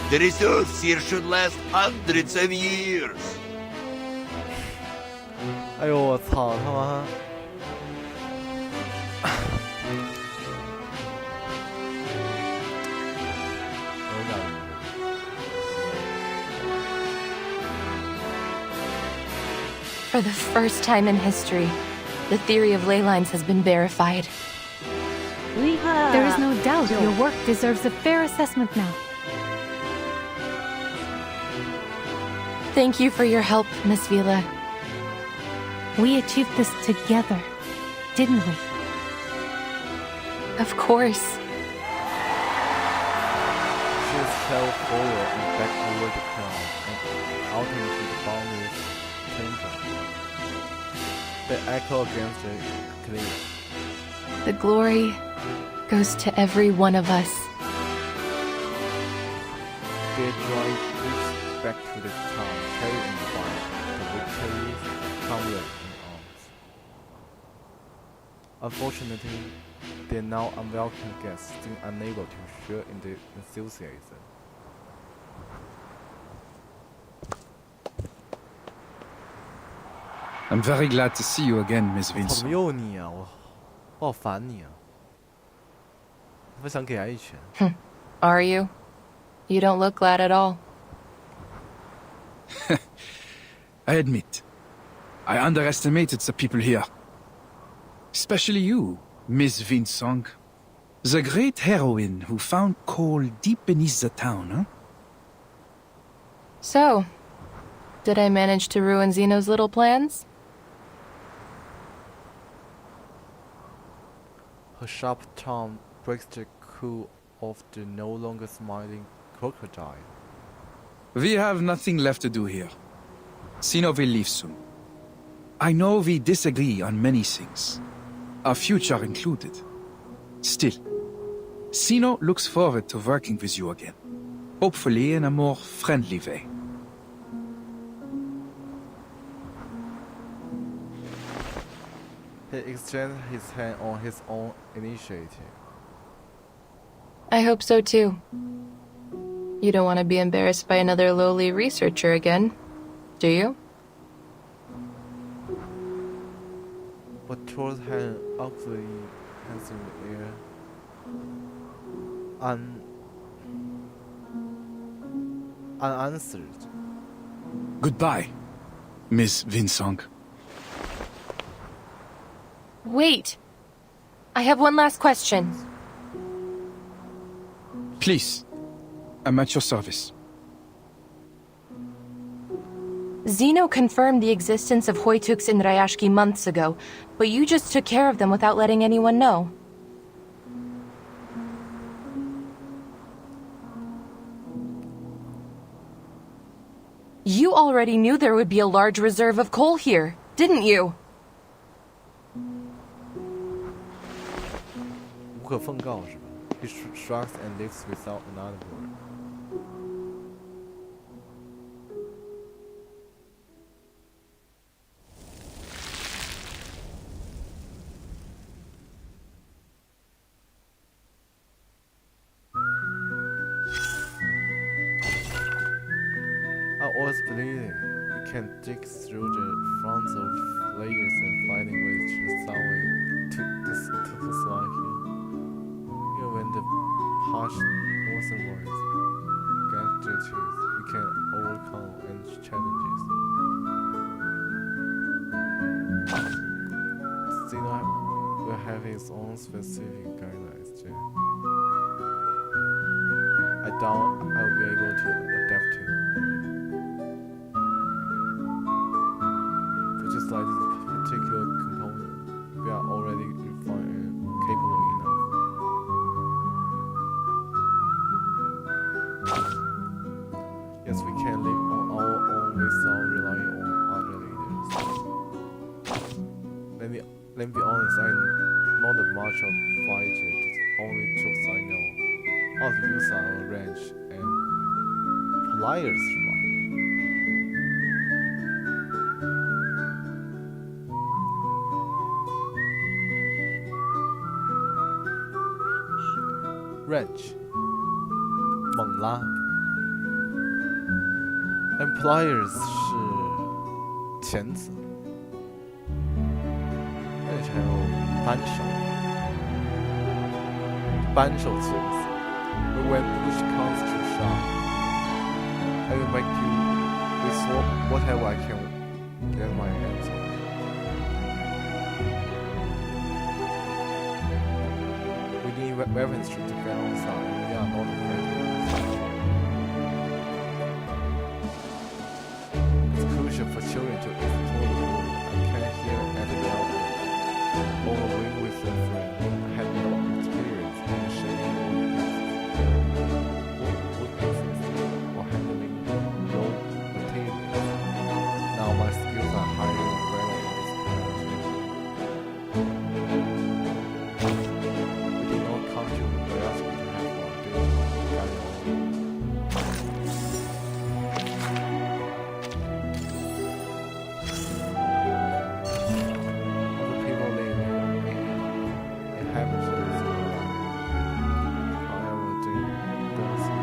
The reserves here should last hundreds of years. 哎呦我操他妈！ For the first time in history, the theory of ley lines has been verified. There is no doubt your work deserves a fair assessment now. Thank you for your help, Miss Vila. We achieved this together, didn't we? Of course. She is held forward and back over the crowd and out into the boundless tundra. They echo against the cliff. The glory goes to every one of us. They drive each back to the town, carrying the bind, the victory comrade in arms. Unfortunately, their now unwelcome guests seem unable to share in the enthusiasm. I'm very glad to see you again, Miss 操，怎么 Vincent. 又你啊？我好烦你啊！我想给他一拳。 Are you? You don't look glad at all. I admit, I underestimated the people here. Especially you, Miss Vincent. The great heroine who found coal deep beneath the town, huh? So, did I manage to ruin Zeno's little plans? Her sharp tongue breaks the cool of the no longer smiling crocodile. We have nothing left to do here. Zeno will leave soon. I know we disagree on many things, our future included. Still, Zeno looks forward to working with you again. Hopefully in a more friendly way. He extends his hand on his own initiative. I hope so too. You don't want to be embarrassed by another lowly researcher again, do you? But towards her ugly, handsome air, unanswered. Goodbye, Miss Vincent. Wait! I have one last question. Please, I'm at your service. Zeno confirmed the existence of Hoytuks in Rayashki months ago, but you just took care of them without letting anyone know. You already knew there would be a large reserve of coal here, didn't you? 无可奉告是吧 He shrugs and leaves without another word. I always believed we can dig through the fronts of layers and finding ways to some way to this life here. Even when the harsh northern winds get their teeth, we can overcome any challenges. Zeno will have his own specific guidelines too. I doubt I'll be able to adapt to. Just like this particular component, we are already refined and capable enough. Yes, we can live on our own without relying on other leaders. Let me be honest, I'm not much of a fighter. The only tricks I know how to use our range and pliers. Wrench 猛拉 and pliers 是钳子 wrench 还有扳手钳子 But when push comes to shove I will make you with whatever I can get my hands on. We need weapons to defend our side. We are not afraid. It's crucial for children to explore the world. I can't hear at the level or away with a friend. I had no experience in shaping woodpieces or handling raw materials. Now my skills are highly relevant in this class. We did not come to Rayashki to have fun, did we? Other people live in inhabitants of life. However, they don't see.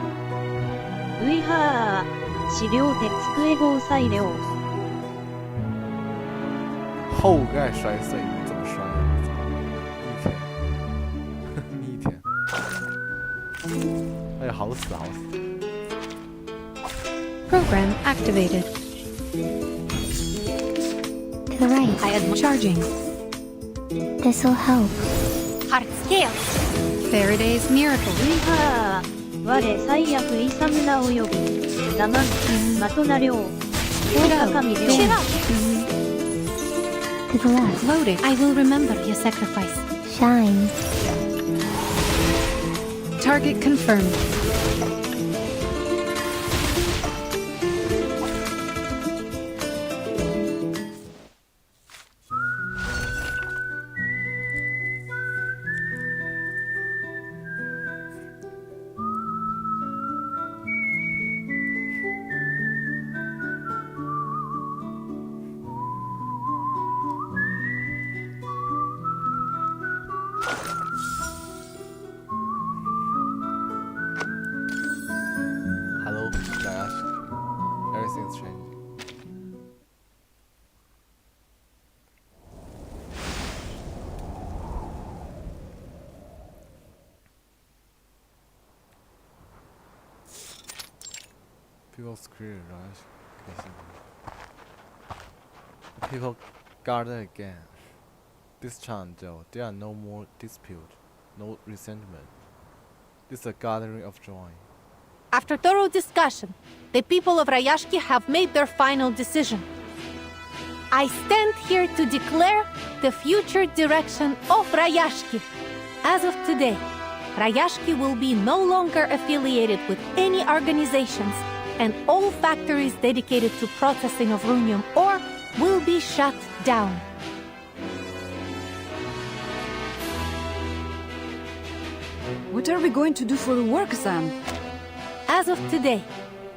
ういはー資料鉄クエゴーサイレオ后盖摔碎，你怎么摔的？逆天，哎呀，好死好死。Program activated. To the right. I am charging. This'll help. Heart scale. Faraday's miracle. 我最悪イサムナおよびザマンマトナ量高神量 To the left. Loading. I will remember your sacrifice. Shine. Target confirmed. Hello, Rayashki. Everything's changing. People scream, Rayashki. People gather again. This time, though, there are no more dispute, no resentment. This is a gathering of joy. After thorough discussion, the people of Rayashki have made their final decision. I stand here to declare the future direction of Rayashki. As of today, Rayashki will be no longer affiliated with any organizations, and all factories dedicated to processing of runium ore will be shut down. What are we going to do for the work, then? As of today,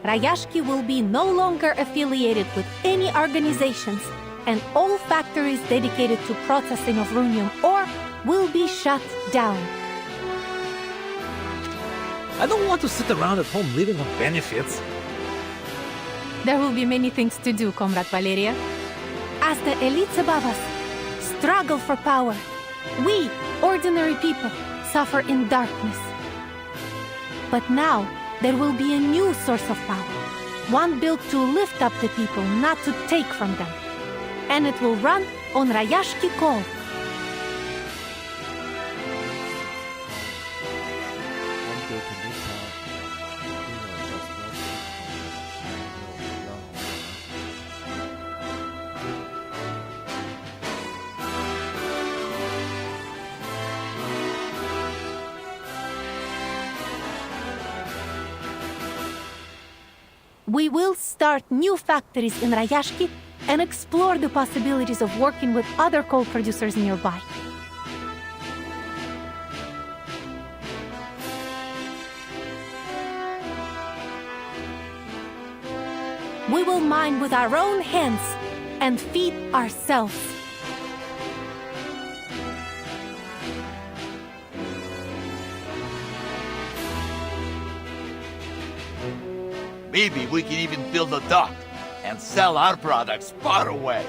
Rayashki will be no longer affiliated with any organizations, and all factories dedicated to processing of runium ore will be shut down. I don't want to sit around at home living on benefits. There will be many things to do, Comrade Valeria. As the elites above us struggle for power, we, ordinary people, suffer in darkness. But now, there will be a new source of power, one built to lift up the people, not to take from them. And it will run on Rayashki coal. We will start new factories in Rayashki and explore the possibilities of working with other coal producers nearby. We will mine with our own hands and feed ourselves. Maybe we can even build a dock and sell our products far away.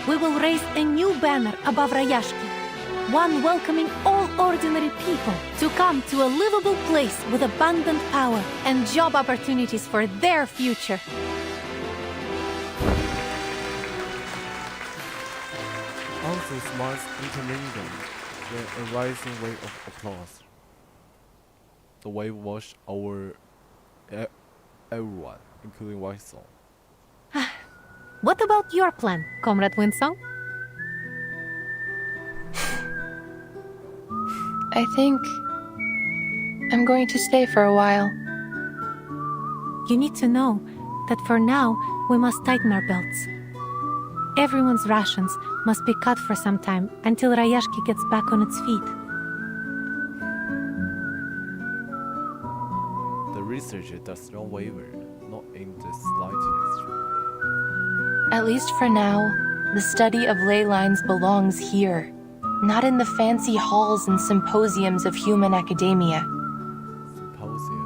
We will raise a new banner above Rayashki, one welcoming all ordinary people to come to a livable place with abundant power and job opportunities for their future. All these marks intermingled, then a rising wave of applause. The wave washed over everyone, including Whitesong. What about your plan, Comrade Winsong? I think I'm going to stay for a while. You need to know that for now, we must tighten our belts. Everyone's rations must be cut for some time until Rayashki gets back on its feet. The researcher does not waver, not in the slightest. At least for now, the study of ley lines belongs here, not in the fancy halls and symposiums of human academia. Symposia?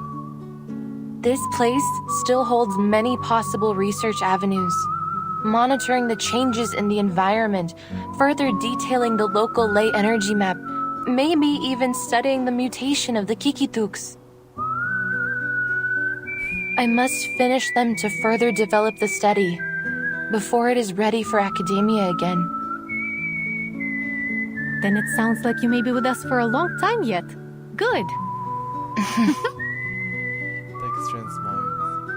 This place still holds many possible research avenues. Monitoring the changes in the environment, further detailing the local ley energy map, maybe even studying the mutation of the Kikituks. I must finish them to further develop the study before it is ready for academia again. Then it sounds like you may be with us for a long time yet. Good. Dextran smiles.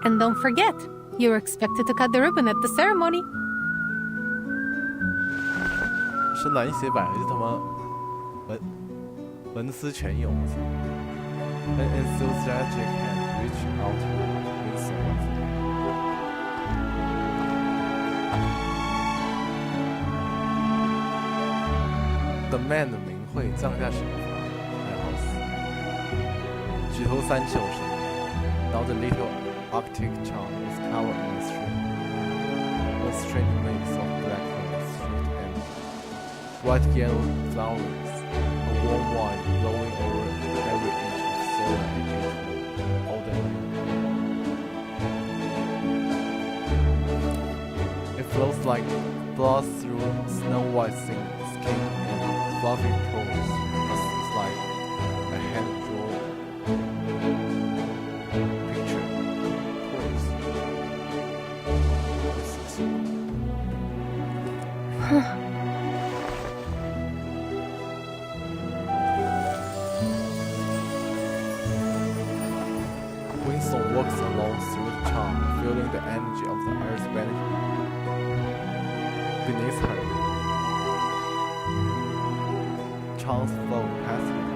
And don't forget, you're expected to cut the ribbon at the ceremony. 深蓝血百合就他妈文思泉涌，我操 An enthusiastic hand reached out with someone's hand. The man 的名讳降下神罚，还好死。举头三尺有神明。Now the little Arctic child was covered in a strange mix of black clothes, fruit and bright yellow flowers. A warm wind blowing over every inch of soil and beautiful all day long. It flows like blood through snow-white skin and fluffy pores. It's like a hand-drawn picture. Pores. Winston walks along through the charm, feeling the energy of the earth beneath her. Charms flow past him.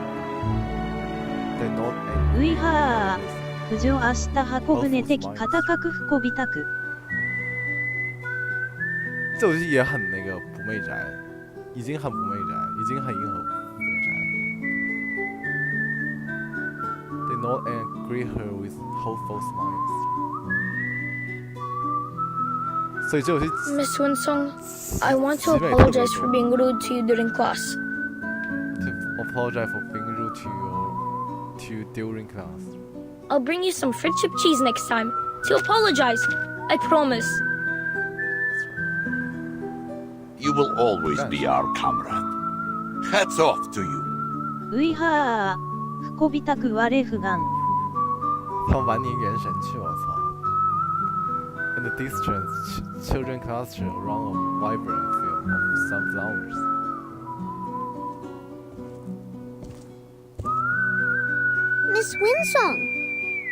They not end. ういはー。浮上明日箱舟的肩角不こびたく。这游戏也很那个不媚宅，已经很不媚宅，已经很迎合不媚宅。They nod and greet her with hopeful smiles. 所以这游戏 Miss Winsong, I want to apologize for being rude to you during class. To apologize for being rude to you during class. I'll bring you some friendship cheese next time to apologize. I promise. You will always be our comrade. Hats off to you. ういはー。不こびたく我不願。他们晚点原神去，我操 ！In the distance, children cluster around a vibrant field of sunflowers. Miss Winsong,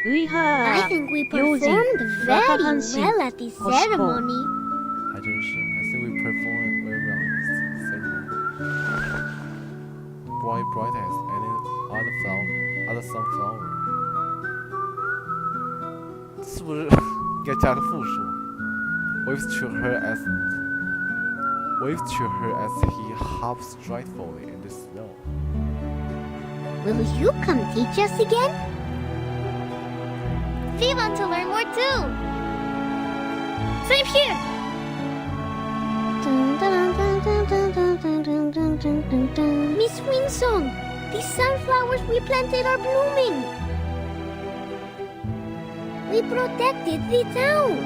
ういは I ー。 think we 用心 performed very 若半身 well at the 星子 ceremony. 还真是 I think we performed very well in this ceremony. Bright as any other sunflower. 是不是应该加个复数 ？Waves to her as he hops joyfully in the snow. Will you come teach us again? We want to learn more too. Same here. Miss Winsong, these sunflowers we planted are blooming. We protected the town.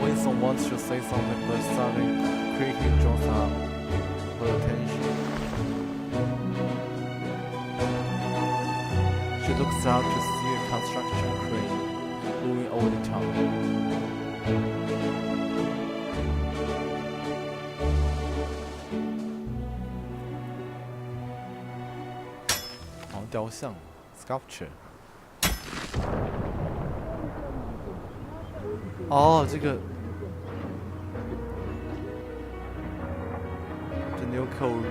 Winston wants to say something, but suddenly creaking draws out her attention. She looks out to see a construction crane moving over the town. 好像雕像 sculpture。哦，这个 The new coal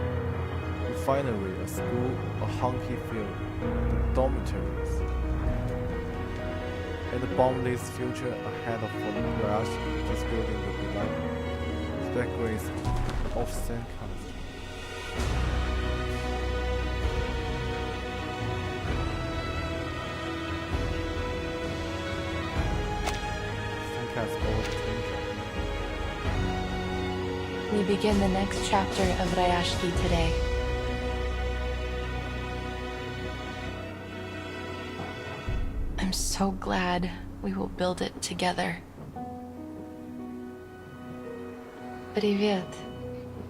refinery, a school, a hockey field, the dormitories, and the boundless future ahead for the Rayashki. This building will be like the grace of St. Country. Think has over the danger. we begin the next chapter of Rayashki today. I'm so glad we will build it together. Привет,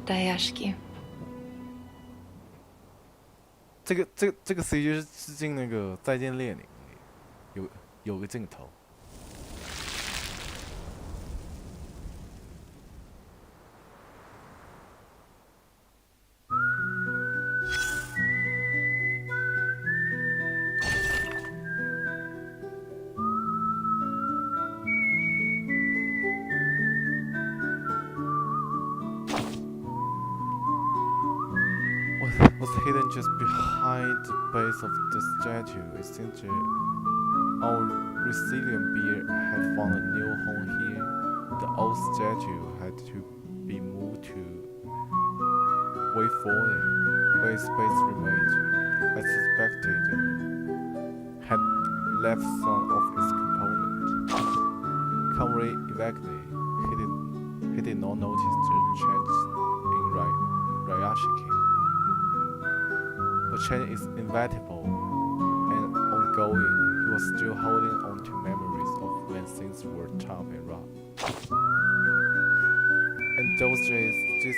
Rayashki. 这个 CG 是致敬那个《再见列宁》里有个镜头。What's hidden just behind the base of the statue? It seems our resilient bear had found a new home here. The old statue had to be moved to way forward, but its base remained. I suspected had left some of its component. Calmly evacuated, he did not notice the change in Rayashki. But change is inevitable and ongoing. He was still holding on to memories of when things were tough and rough. In those days, this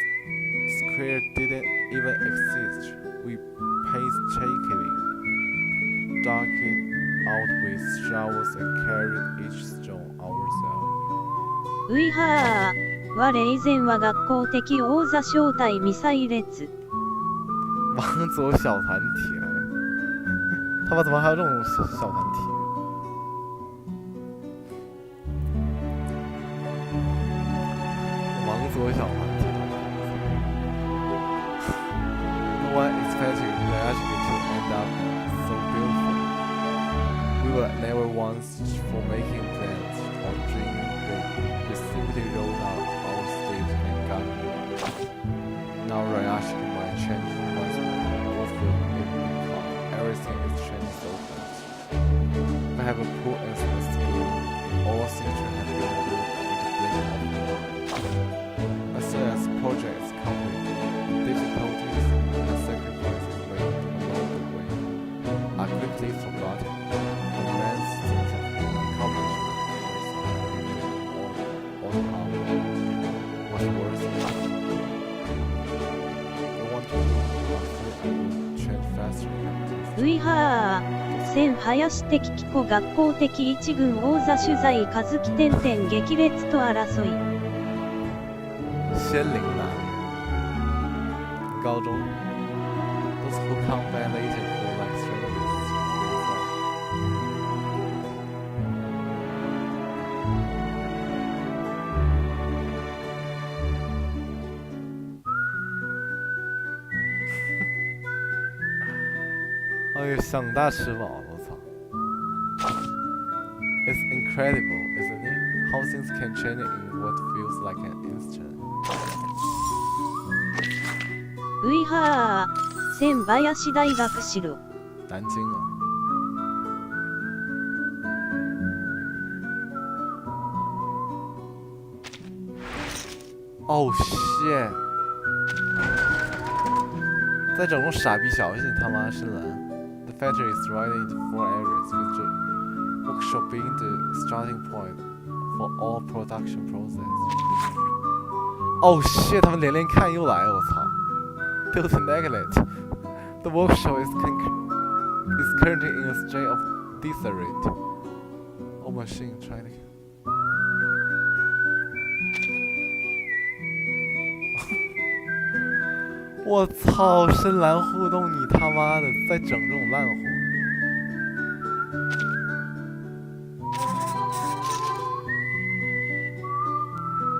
square didn't even exist. We painstakingly dug it out with shovels and carried each stone ourselves. ういはー、我以前は学校的王座小隊ミサイ列。王左小团体来，他们怎么还有这种小团体？王左小团体。No one expected Rayashki to end up so beautiful. We were never once for making plans or dreaming big. We simply rolled out our sleeves and got it. Now Rayashki might change once more feel it because everything is changing so fast. We have a pool and a school. All things have been built with the blink of an eye. As soon as projects complete, difficulties and sacrifices made along the way are quickly forgotten. The man's sense of accomplishment was all our was worth it. We want to do our food and change faster than ういはー、千林的機構学校的一軍王座取材和樹点々激烈と争い。仙灵男，高中 those who come back later feel like strangers to themselves. Oh, 哎呦，想大吃饱，我操 ！It's incredible, isn't it? How things can change in what feels like an instant. ういはー、千林大学しろ。南京啊。Oh shit！ 在整这种傻逼小游戏，你他妈深蓝。The factory is divided into 4 areas, with the workshop being the starting point for all production process. Oh shit！ 他们连看又来，我操 ！Don't neglect. The workshop is currently in a state of disarray. All machine trying to. 我操！深蓝互动，你他妈的在整这种烂活！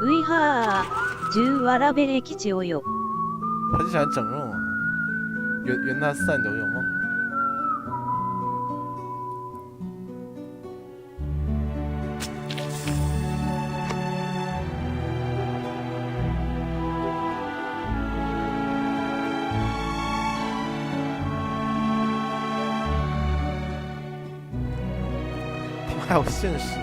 ういはー、10わらべれ基地をよ。他就喜欢整这种元旦3九九梦。还有现实。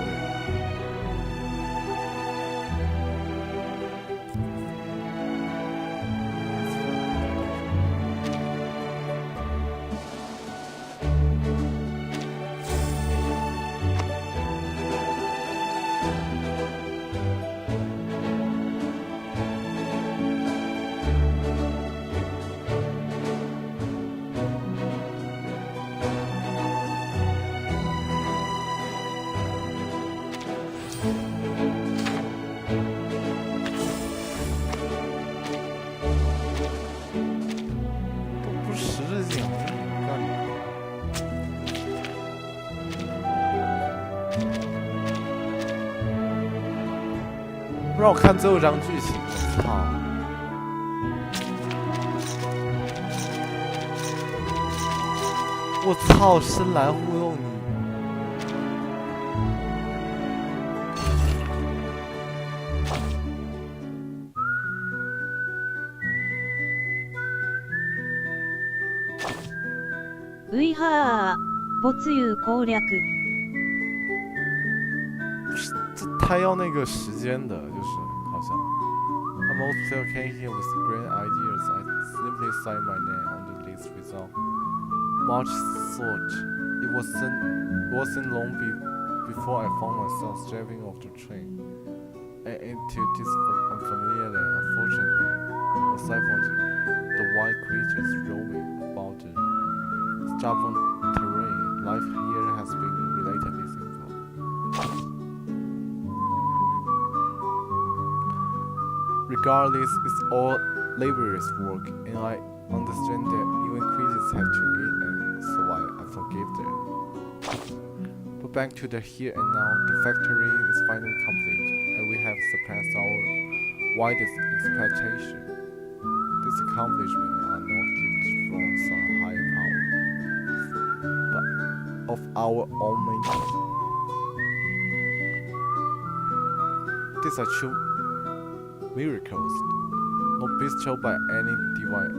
不让我看最后一章剧情，我操！我操，深蓝互动你。ういはー、没有攻略。这他要那个时间的，就是好像。I'm most still came here with great ideas. I simply sign my name on the list without much thought. It wasn't long before I found myself stepping off the train and into this unfamiliar land. Unfortunately, aside from the wild creatures roaming about the stubborn terrain, life here has been relatively simple. Regardless, it's all laborious work, and I understand that even creatures have to eat, and so I forgive them. But back to the here and now, the factory is finally complete, and we have surpassed our widest expectation. These accomplishments are not gifts from some higher power, but of our own making. These are true miracles, not bestowed by any divine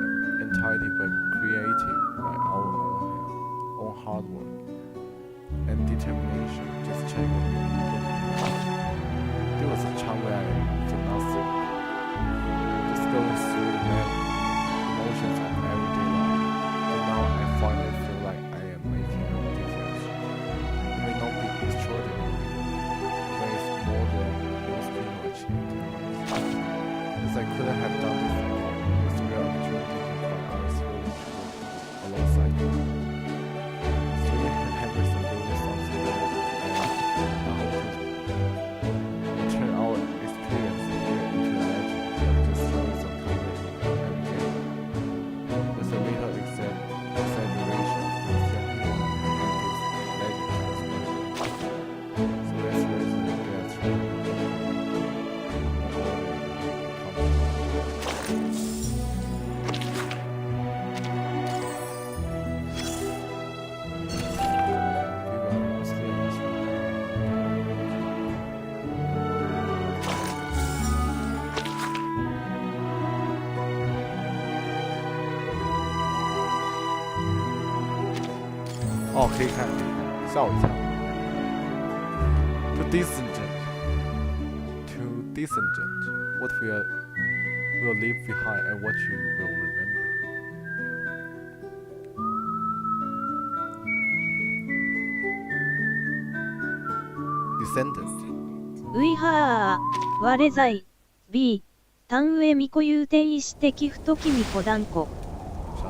entity, but created by our own hard work and determination. Just check it. There was a time where I felt nothing, just going through the emotions of everyday life, but now I finally feel like I am making a difference. It may not be extraordinary, but it's more than most people achieve. As I couldn't have done this alone, it's a real opportunity to find others willing to work alongside you. So you can have some building something together, and I hope to turn our experience here into a legend of the stories of courage and game. There's a little exaggeration because young people have this legend as well. So let's raise the gas from哦，可以看，吓我一跳。To descendant, what will leave behind and what you will remember. Descendant. ういはー、我在、B、単上みこ有定し的太きみこ断固。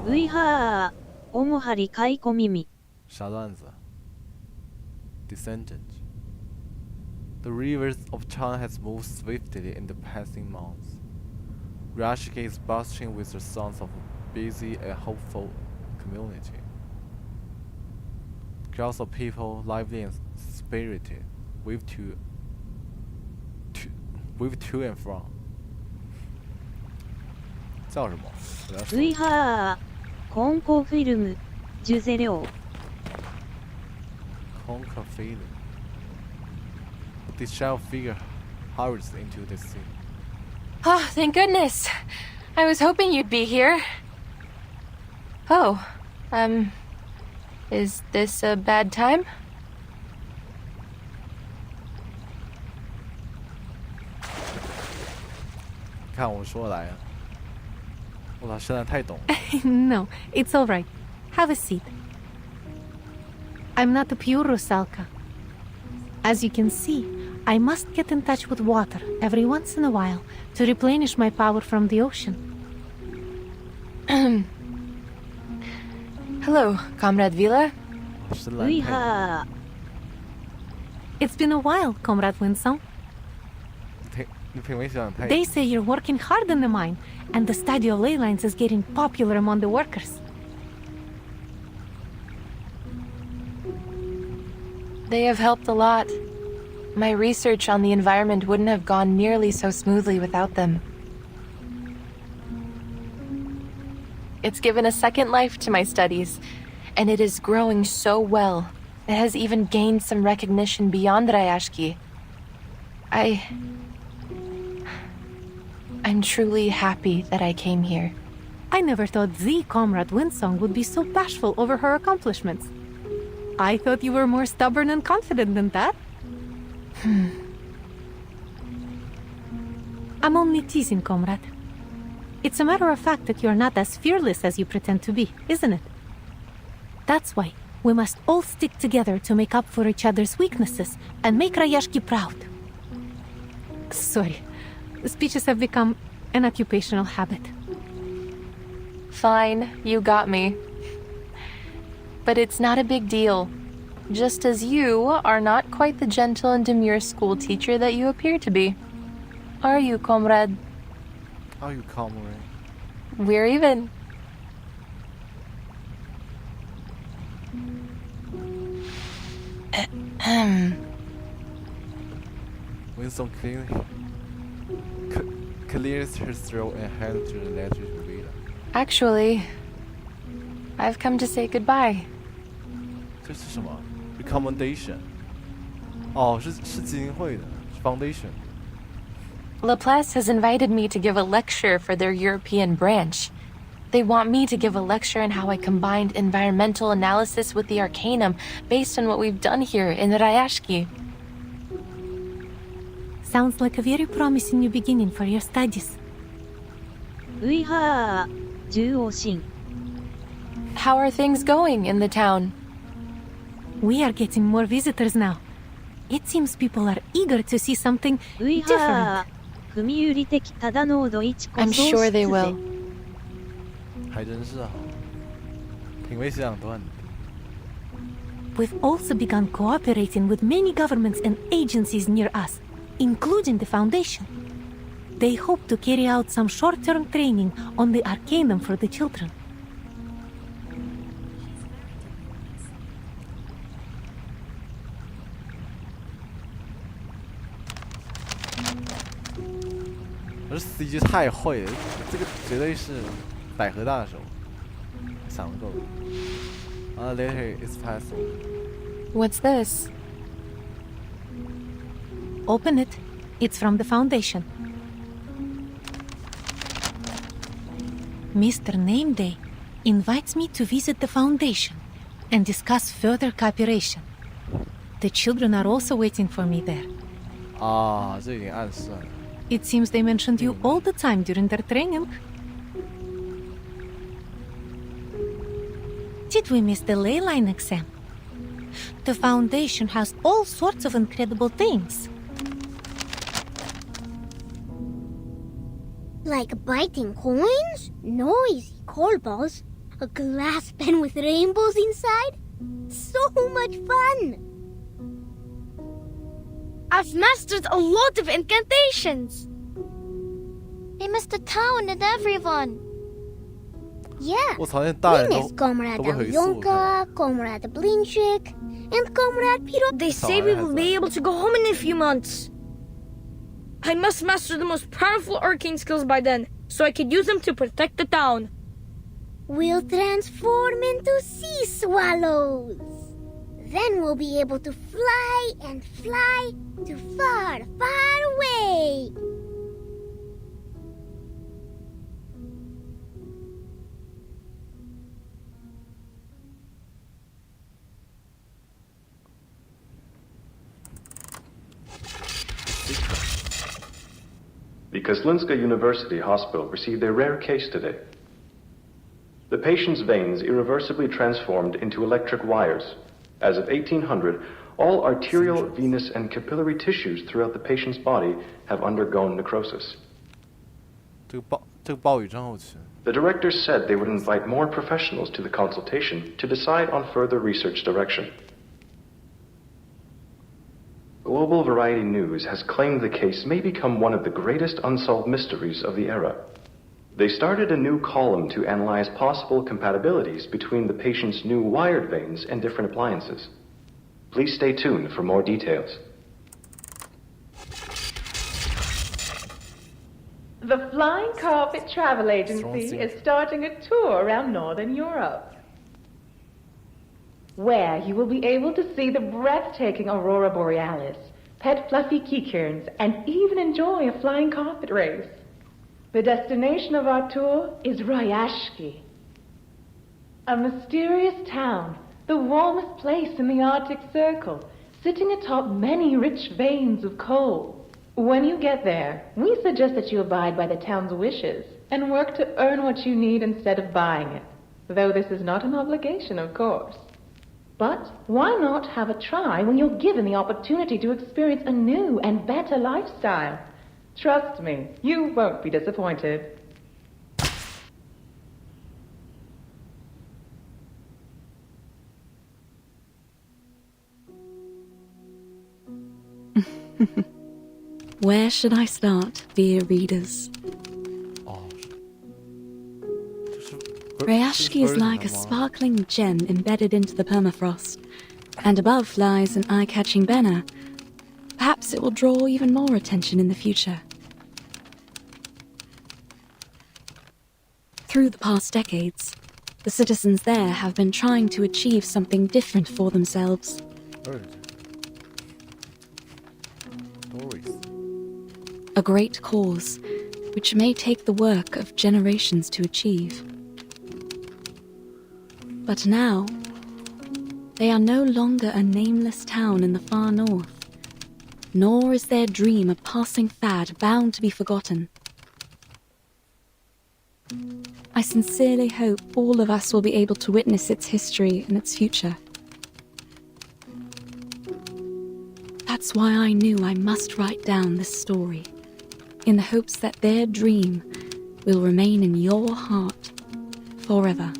ういはー、おもはりかいこ耳。啥段子 Descendant. The rivers of China has moved swiftly in the passing months. Rayashki is bursting with the sounds of a busy and hopeful community. Crowds of people, lively and spirited, wave to and from. 叫什么？ういはー、コンコフィルム、ジュゼリョウ。Conquer feeling. This shadow figure hurries into the sea. Oh, thank goodness. I was hoping you'd be here. Oh, is this a bad time? 看我说来啊，我操，现在太懂了。No, it's all right. Have a seat. I'm not a pure Rusalka. As you can see, I must get in touch with water every once in a while to replenish my power from the ocean. Hello, Comrade Vila. It's been a while, Comrade Winsong. They say you're working hard in the mine, and the study of ley lines is getting popular among the workers. They have helped a lot. My research on the environment wouldn't have gone nearly so smoothly without them. It's given a second life to my studies, and it is growing so well. It has even gained some recognition beyond Rayashki. I'm truly happy that I came here. I never thought Z Comrade Winsong would be so bashful over her accomplishments. I thought you were more stubborn and confident than that. I'm only teasing, comrade. It's a matter of fact that you're not as fearless as you pretend to be, isn't it? That's why we must all stick together to make up for each other's weaknesses and make Rayashki proud. Sorry, speeches have become an occupational habit. Fine, you got me. But it's not a big deal. Just as you are not quite the gentle and demure school teacher that you appear to be. Are you, comrade? Are you, comrade? We're even. Winston clears her throat and hands her the letter to read. Actually, I've come to say goodbye. 这是什么 ？recommendation？ 哦，是基金会的，是 foundation。 Laplace has invited me to give a lecture for their European branch. They want me to give a lecture on how I combined environmental analysis with the Arcanum based on what we've done here in Rayashki. Sounds like a very promising new beginning for your studies. ういはー、重王神。 How are things going in the town? We are getting more visitors now. It seems people are eager to see something うい different. はー、踏み売り的ただ濃度1個 I'm sure they will. 还真是啊，品味思想都很低。 We've also begun cooperating with many governments and agencies near us, including the Foundation. They hope to carry out some short-term training on the Arcanum for the children. This CG 太会了，这个绝对是百合大手，想不够。Later is possible. What's this? Open it. It's from the Foundation. Mr. Nameday invites me to visit the Foundation and discuss further cooperation. The children are also waiting for me there. 啊，这已经暗示了。 It seems they mentioned you all the time during their training. Did we miss the ley line exam? The Foundation has all sorts of incredible things. Like biting coins, noisy coal balls, a glass pen with rainbows inside. So much fun! I've mastered a lot of incantations. They missed the town and everyone. Yeah, 我操，那大人 we 都 miss Comrade 都不回溯。 Alyonka, Comrade Blinchik, and Comrade Piro. They say we will be able to go home in a few months. I must master the most powerful arcane skills by then, so I could use them to protect the town. We'll transform into sea swallows. Then we'll be able to fly and fly to far, far away. Because Linska University Hospital received a rare case today. The patient's veins irreversibly transformed into electric wires. As of 1800, all arterial, venous, and capillary tissues throughout the patient's body have undergone necrosis. 这个暴雨症候群。 The directors said they would invite more professionals to the consultation to decide on further research direction. Global Variety News has claimed the case may become one of the greatest unsolved mysteries of the era. They started a new column to analyze possible compatibilities between the patient's new wired veins and different appliances. Please stay tuned for more details. The Flying Carpet Travel Agency is starting a tour around Northern Europe, where you will be able to see the breathtaking Aurora Borealis, pet fluffy keycairns, and even enjoy a flying carpet race. The destination of our tour is Rayashki, a mysterious town, the warmest place in the Arctic Circle, sitting atop many rich veins of coal. When you get there, we suggest that you abide by the town's wishes and work to earn what you need instead of buying it, though this is not an obligation, of course. But why not have a try when you're given the opportunity to experience a new and better lifestyle? Trust me, you won't be disappointed. Where should I start, dear readers? Rayashki is like a sparkling gem embedded into the permafrost, and above lies an eye-catching banner. Perhaps it will draw even more attention in the future. Through the past decades, the citizens there have been trying to achieve something different for themselves. A great cause, which may take the work of generations to achieve. But now, they are no longer a nameless town in the far north, nor is their dream a passing fad bound to be forgotten. I sincerely hope all of us will be able to witness its history and its future. That's why I knew I must write down this story, in the hopes that their dream will remain in your heart forever.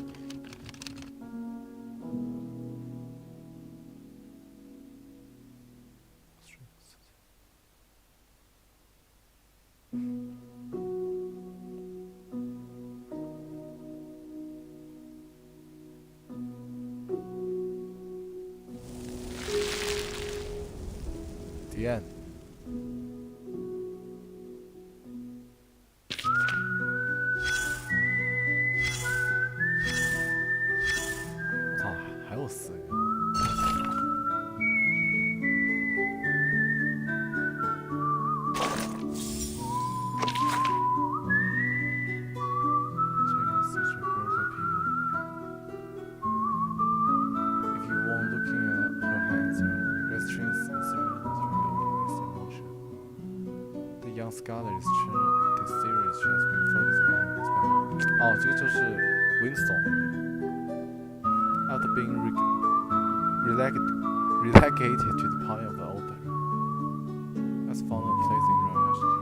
The end.我操，还有4个。Scholar is true. This series has been focusing on this family. 哦，这个就是 Winston. After being relegated to the point of the open, has found a place in Rayashki.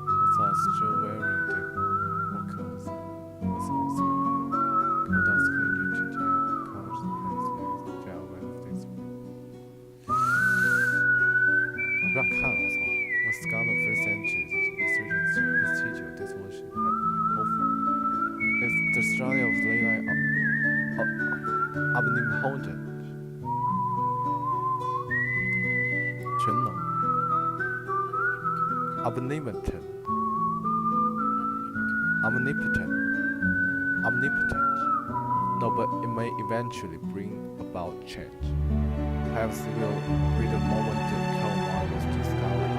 Without still wearing the work clothes, was also cold dust clinging to the colors and legs. They are aware of this. 我不要看了，我操。Scholar first enters his teacher. This was hopeful. It's the story of Leyline omnipotent. 全能 omnipotent. No, but it may eventually bring about change. Perhaps it will be the moment the Carl Marvel's discovered.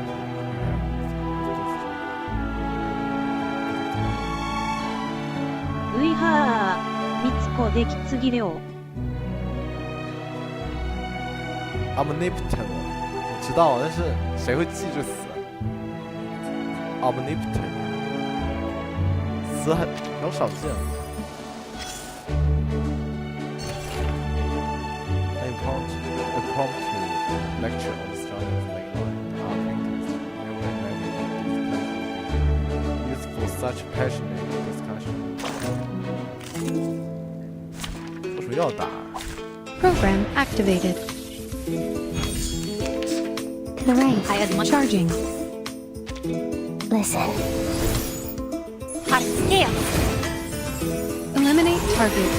ういはー、みつこできつぎれお。Omnipotent， 我知道，但是谁会记这词 ？Omnipotent， 词很少见。A prompt to lecture on the story of Leyline art paintings. Never imagined this would be used for such passionate discussion. 为什么要打 Program activated. The rank charging. Listen. Hot scale. Eliminate target.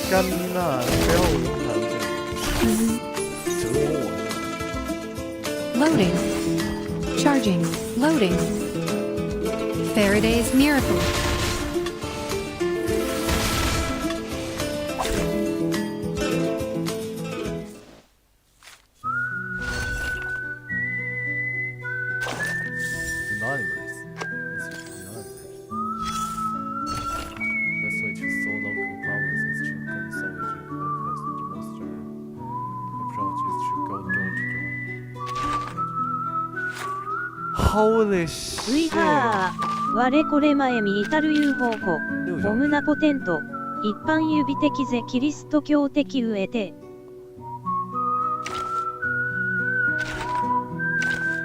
Gamina，不要折磨我。Loading. Charging. Loading. Faraday's Miracle. Anonymous. Best way to solve local problems is to consolidate locals. The most approach is to go door to door. Holy ウイ shit! ハー我これ前見至る有方法オムナコテント一般指的ぜキリスト教的上て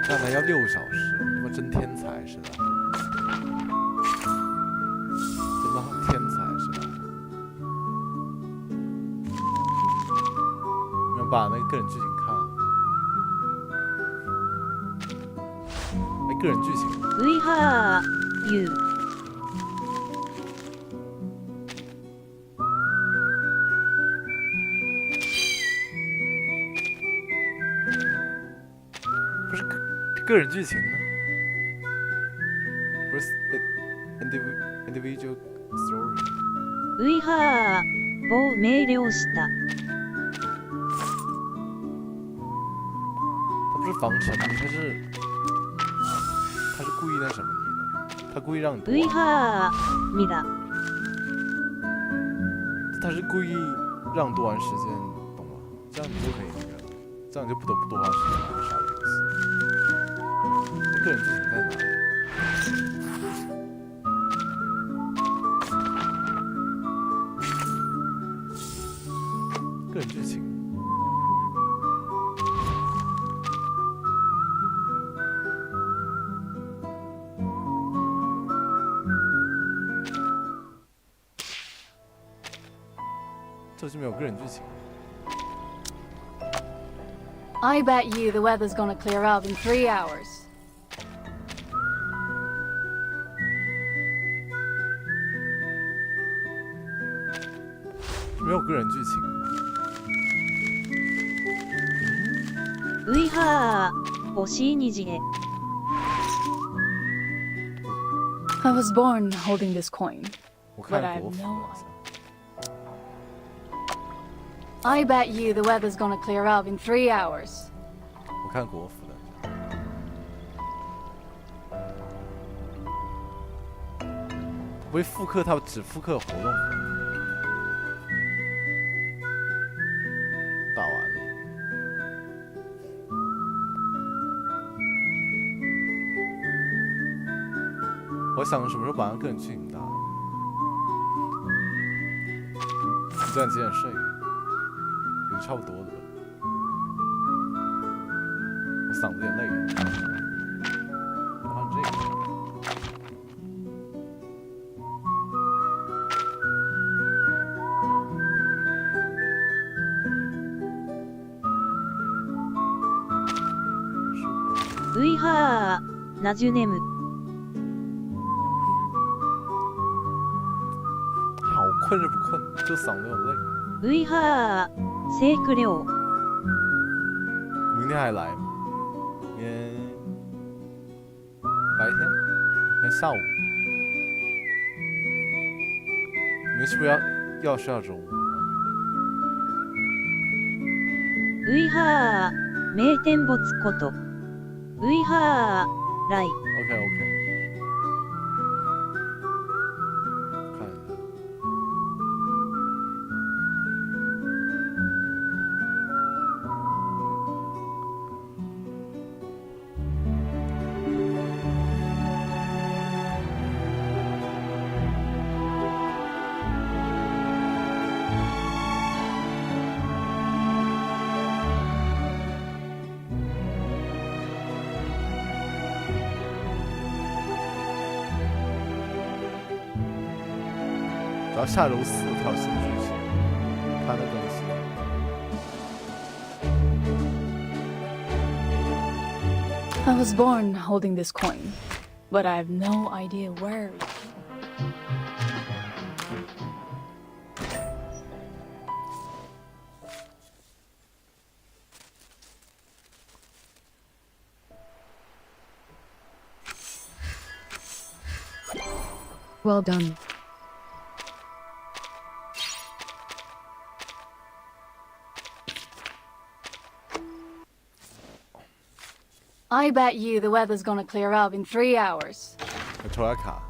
那还要6小时，他妈真天才是吧？真的天才是吧？你们把那个个人剧情看了？哎，个人剧情。ウイハーユー不是个人剧情呢？不是individual story。ウイハー某命令した。他不是防沉迷，他是故意那什么你的，他故意让你ウイハーミラ他是故意让你多玩时间，懂吗？这样你就可以那个，这样你就不得不多花时间来杀游戏。那个人剧情在哪里？个人剧情。这就没有个人剧情。 I bet you the weather's gonna clear up in 3 hours. 没有个人剧情。ウイハー惜しい虹へ I was born holding this coin, 我 but 看 I 国 have 服 no 的。 I bet you the weather's gonna clear up in 3 hours. 我看国服的。不会复刻，它只复刻活动。打完了。我想什么时候把那个人剧情打了。你昨晚几点睡？也差不多了。我嗓子有点累。啊，这个。 ウイハーナジュネム好困是不困，就嗓子有点累。ウイハーセイクリョウ明天还来？明天白天？明天下午？你们是不是要睡到中午？ウイハー名天没こと。ウイハー来。OK OK。看一下。主要下周4条新剧情，看的更新。I was born holding this coin, but I have no idea where. Well done. I bet you the weather's gonna clear up in 3 hours. 我抽点卡，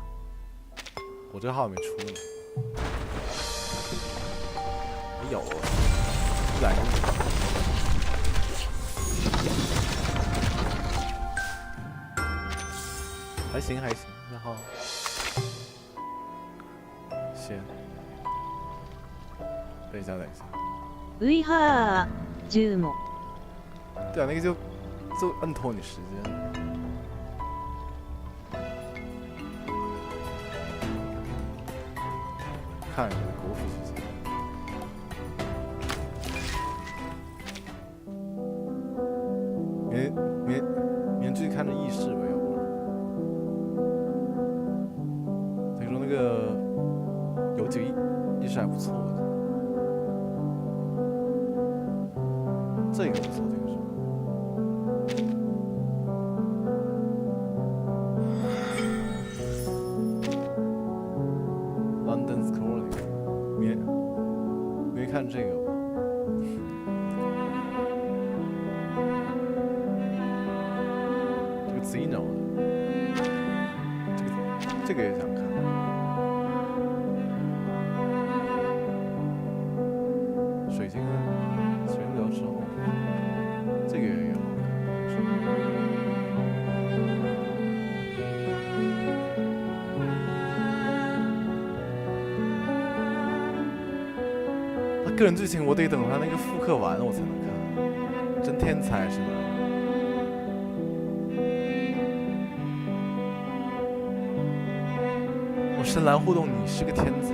我这个号没出呢。没有啊，来个。还行还行，然后先等一下。ういはー10も。对啊，那个就摁拖你时间。看一下国服时间。明天去看着议事吧，要不然。听说那个有几个议事还不错的，这个不错，这个是。London School 那个，明天看这个吧。这个 Zeno 的，这个也想看。水晶流之后，这个也好看。他个人剧情我得等他那个复刻完了我才能看，真天才是吧？我深蓝互动，你是个天才。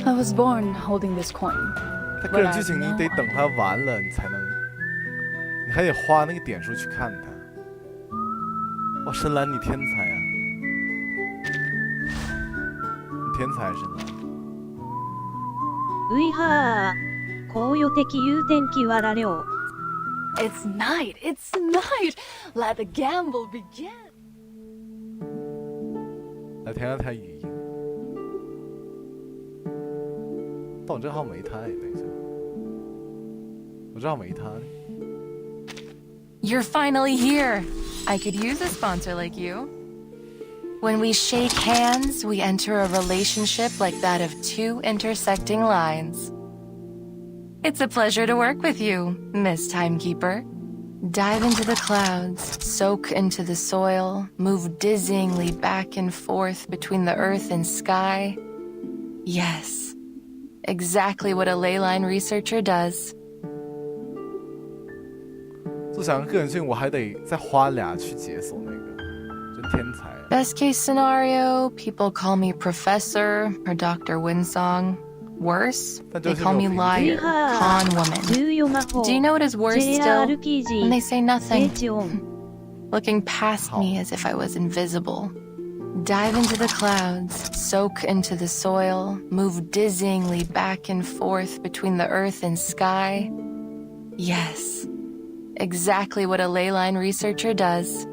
I was born holding this coin. 他个人剧情你得等他完了你才能，你还得花那个点数去看他。哇，深蓝你天才啊！你天才深蓝。ういはー、紅葉的有天気わらりょう。It's night. It's night. Let the gamble begin. 来听听他语音。但我这号没他，等一下，我这号没他。You're finally here. I could use a sponsor like you. When we shake hands, we enter a relationship like that of two intersecting lines. It's a pleasure to work with you, Miss Timekeeper. Dive into the clouds, soak into the soil, move dizzyingly back and forth between the earth and sky. Yes, exactly what a ley line researcher does. 就想个人性，我还得再花俩去解锁那个，真天才。Best case scenario, people call me Professor or Dr. Winsong. Worse, they call me liar, con woman. Do you know what is worse still? When they say nothing, looking past me as if I was invisible. Dive into the clouds, soak into the soil, move dizzyingly back and forth between the earth and sky. Yes, exactly what a ley line researcher does.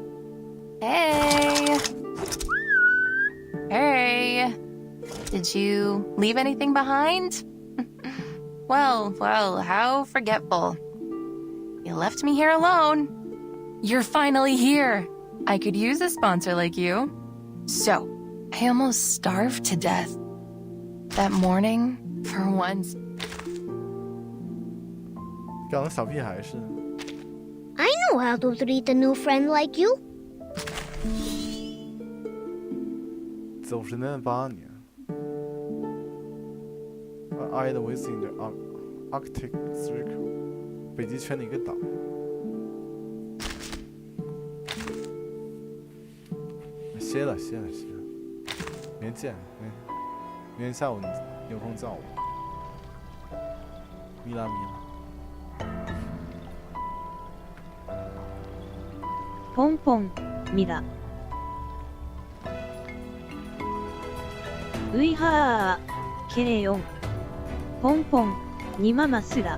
Hey! Hey! Did you leave anything behind? Well, how forgetful. You left me here alone. You're finally here. I could use a sponsor like you. So, I almost starved to death. That morning, for once. 搞得小屁孩似的。 I know how to treat a new friend like you. 90年代8年。Island within the Arctic Circle， 北极圈的一个岛。歇了，明天见，明天下午你有空叫我。米拉。ポンポン、ミラ。ういはー、ケレヨン。ポンポン、ニママスラ。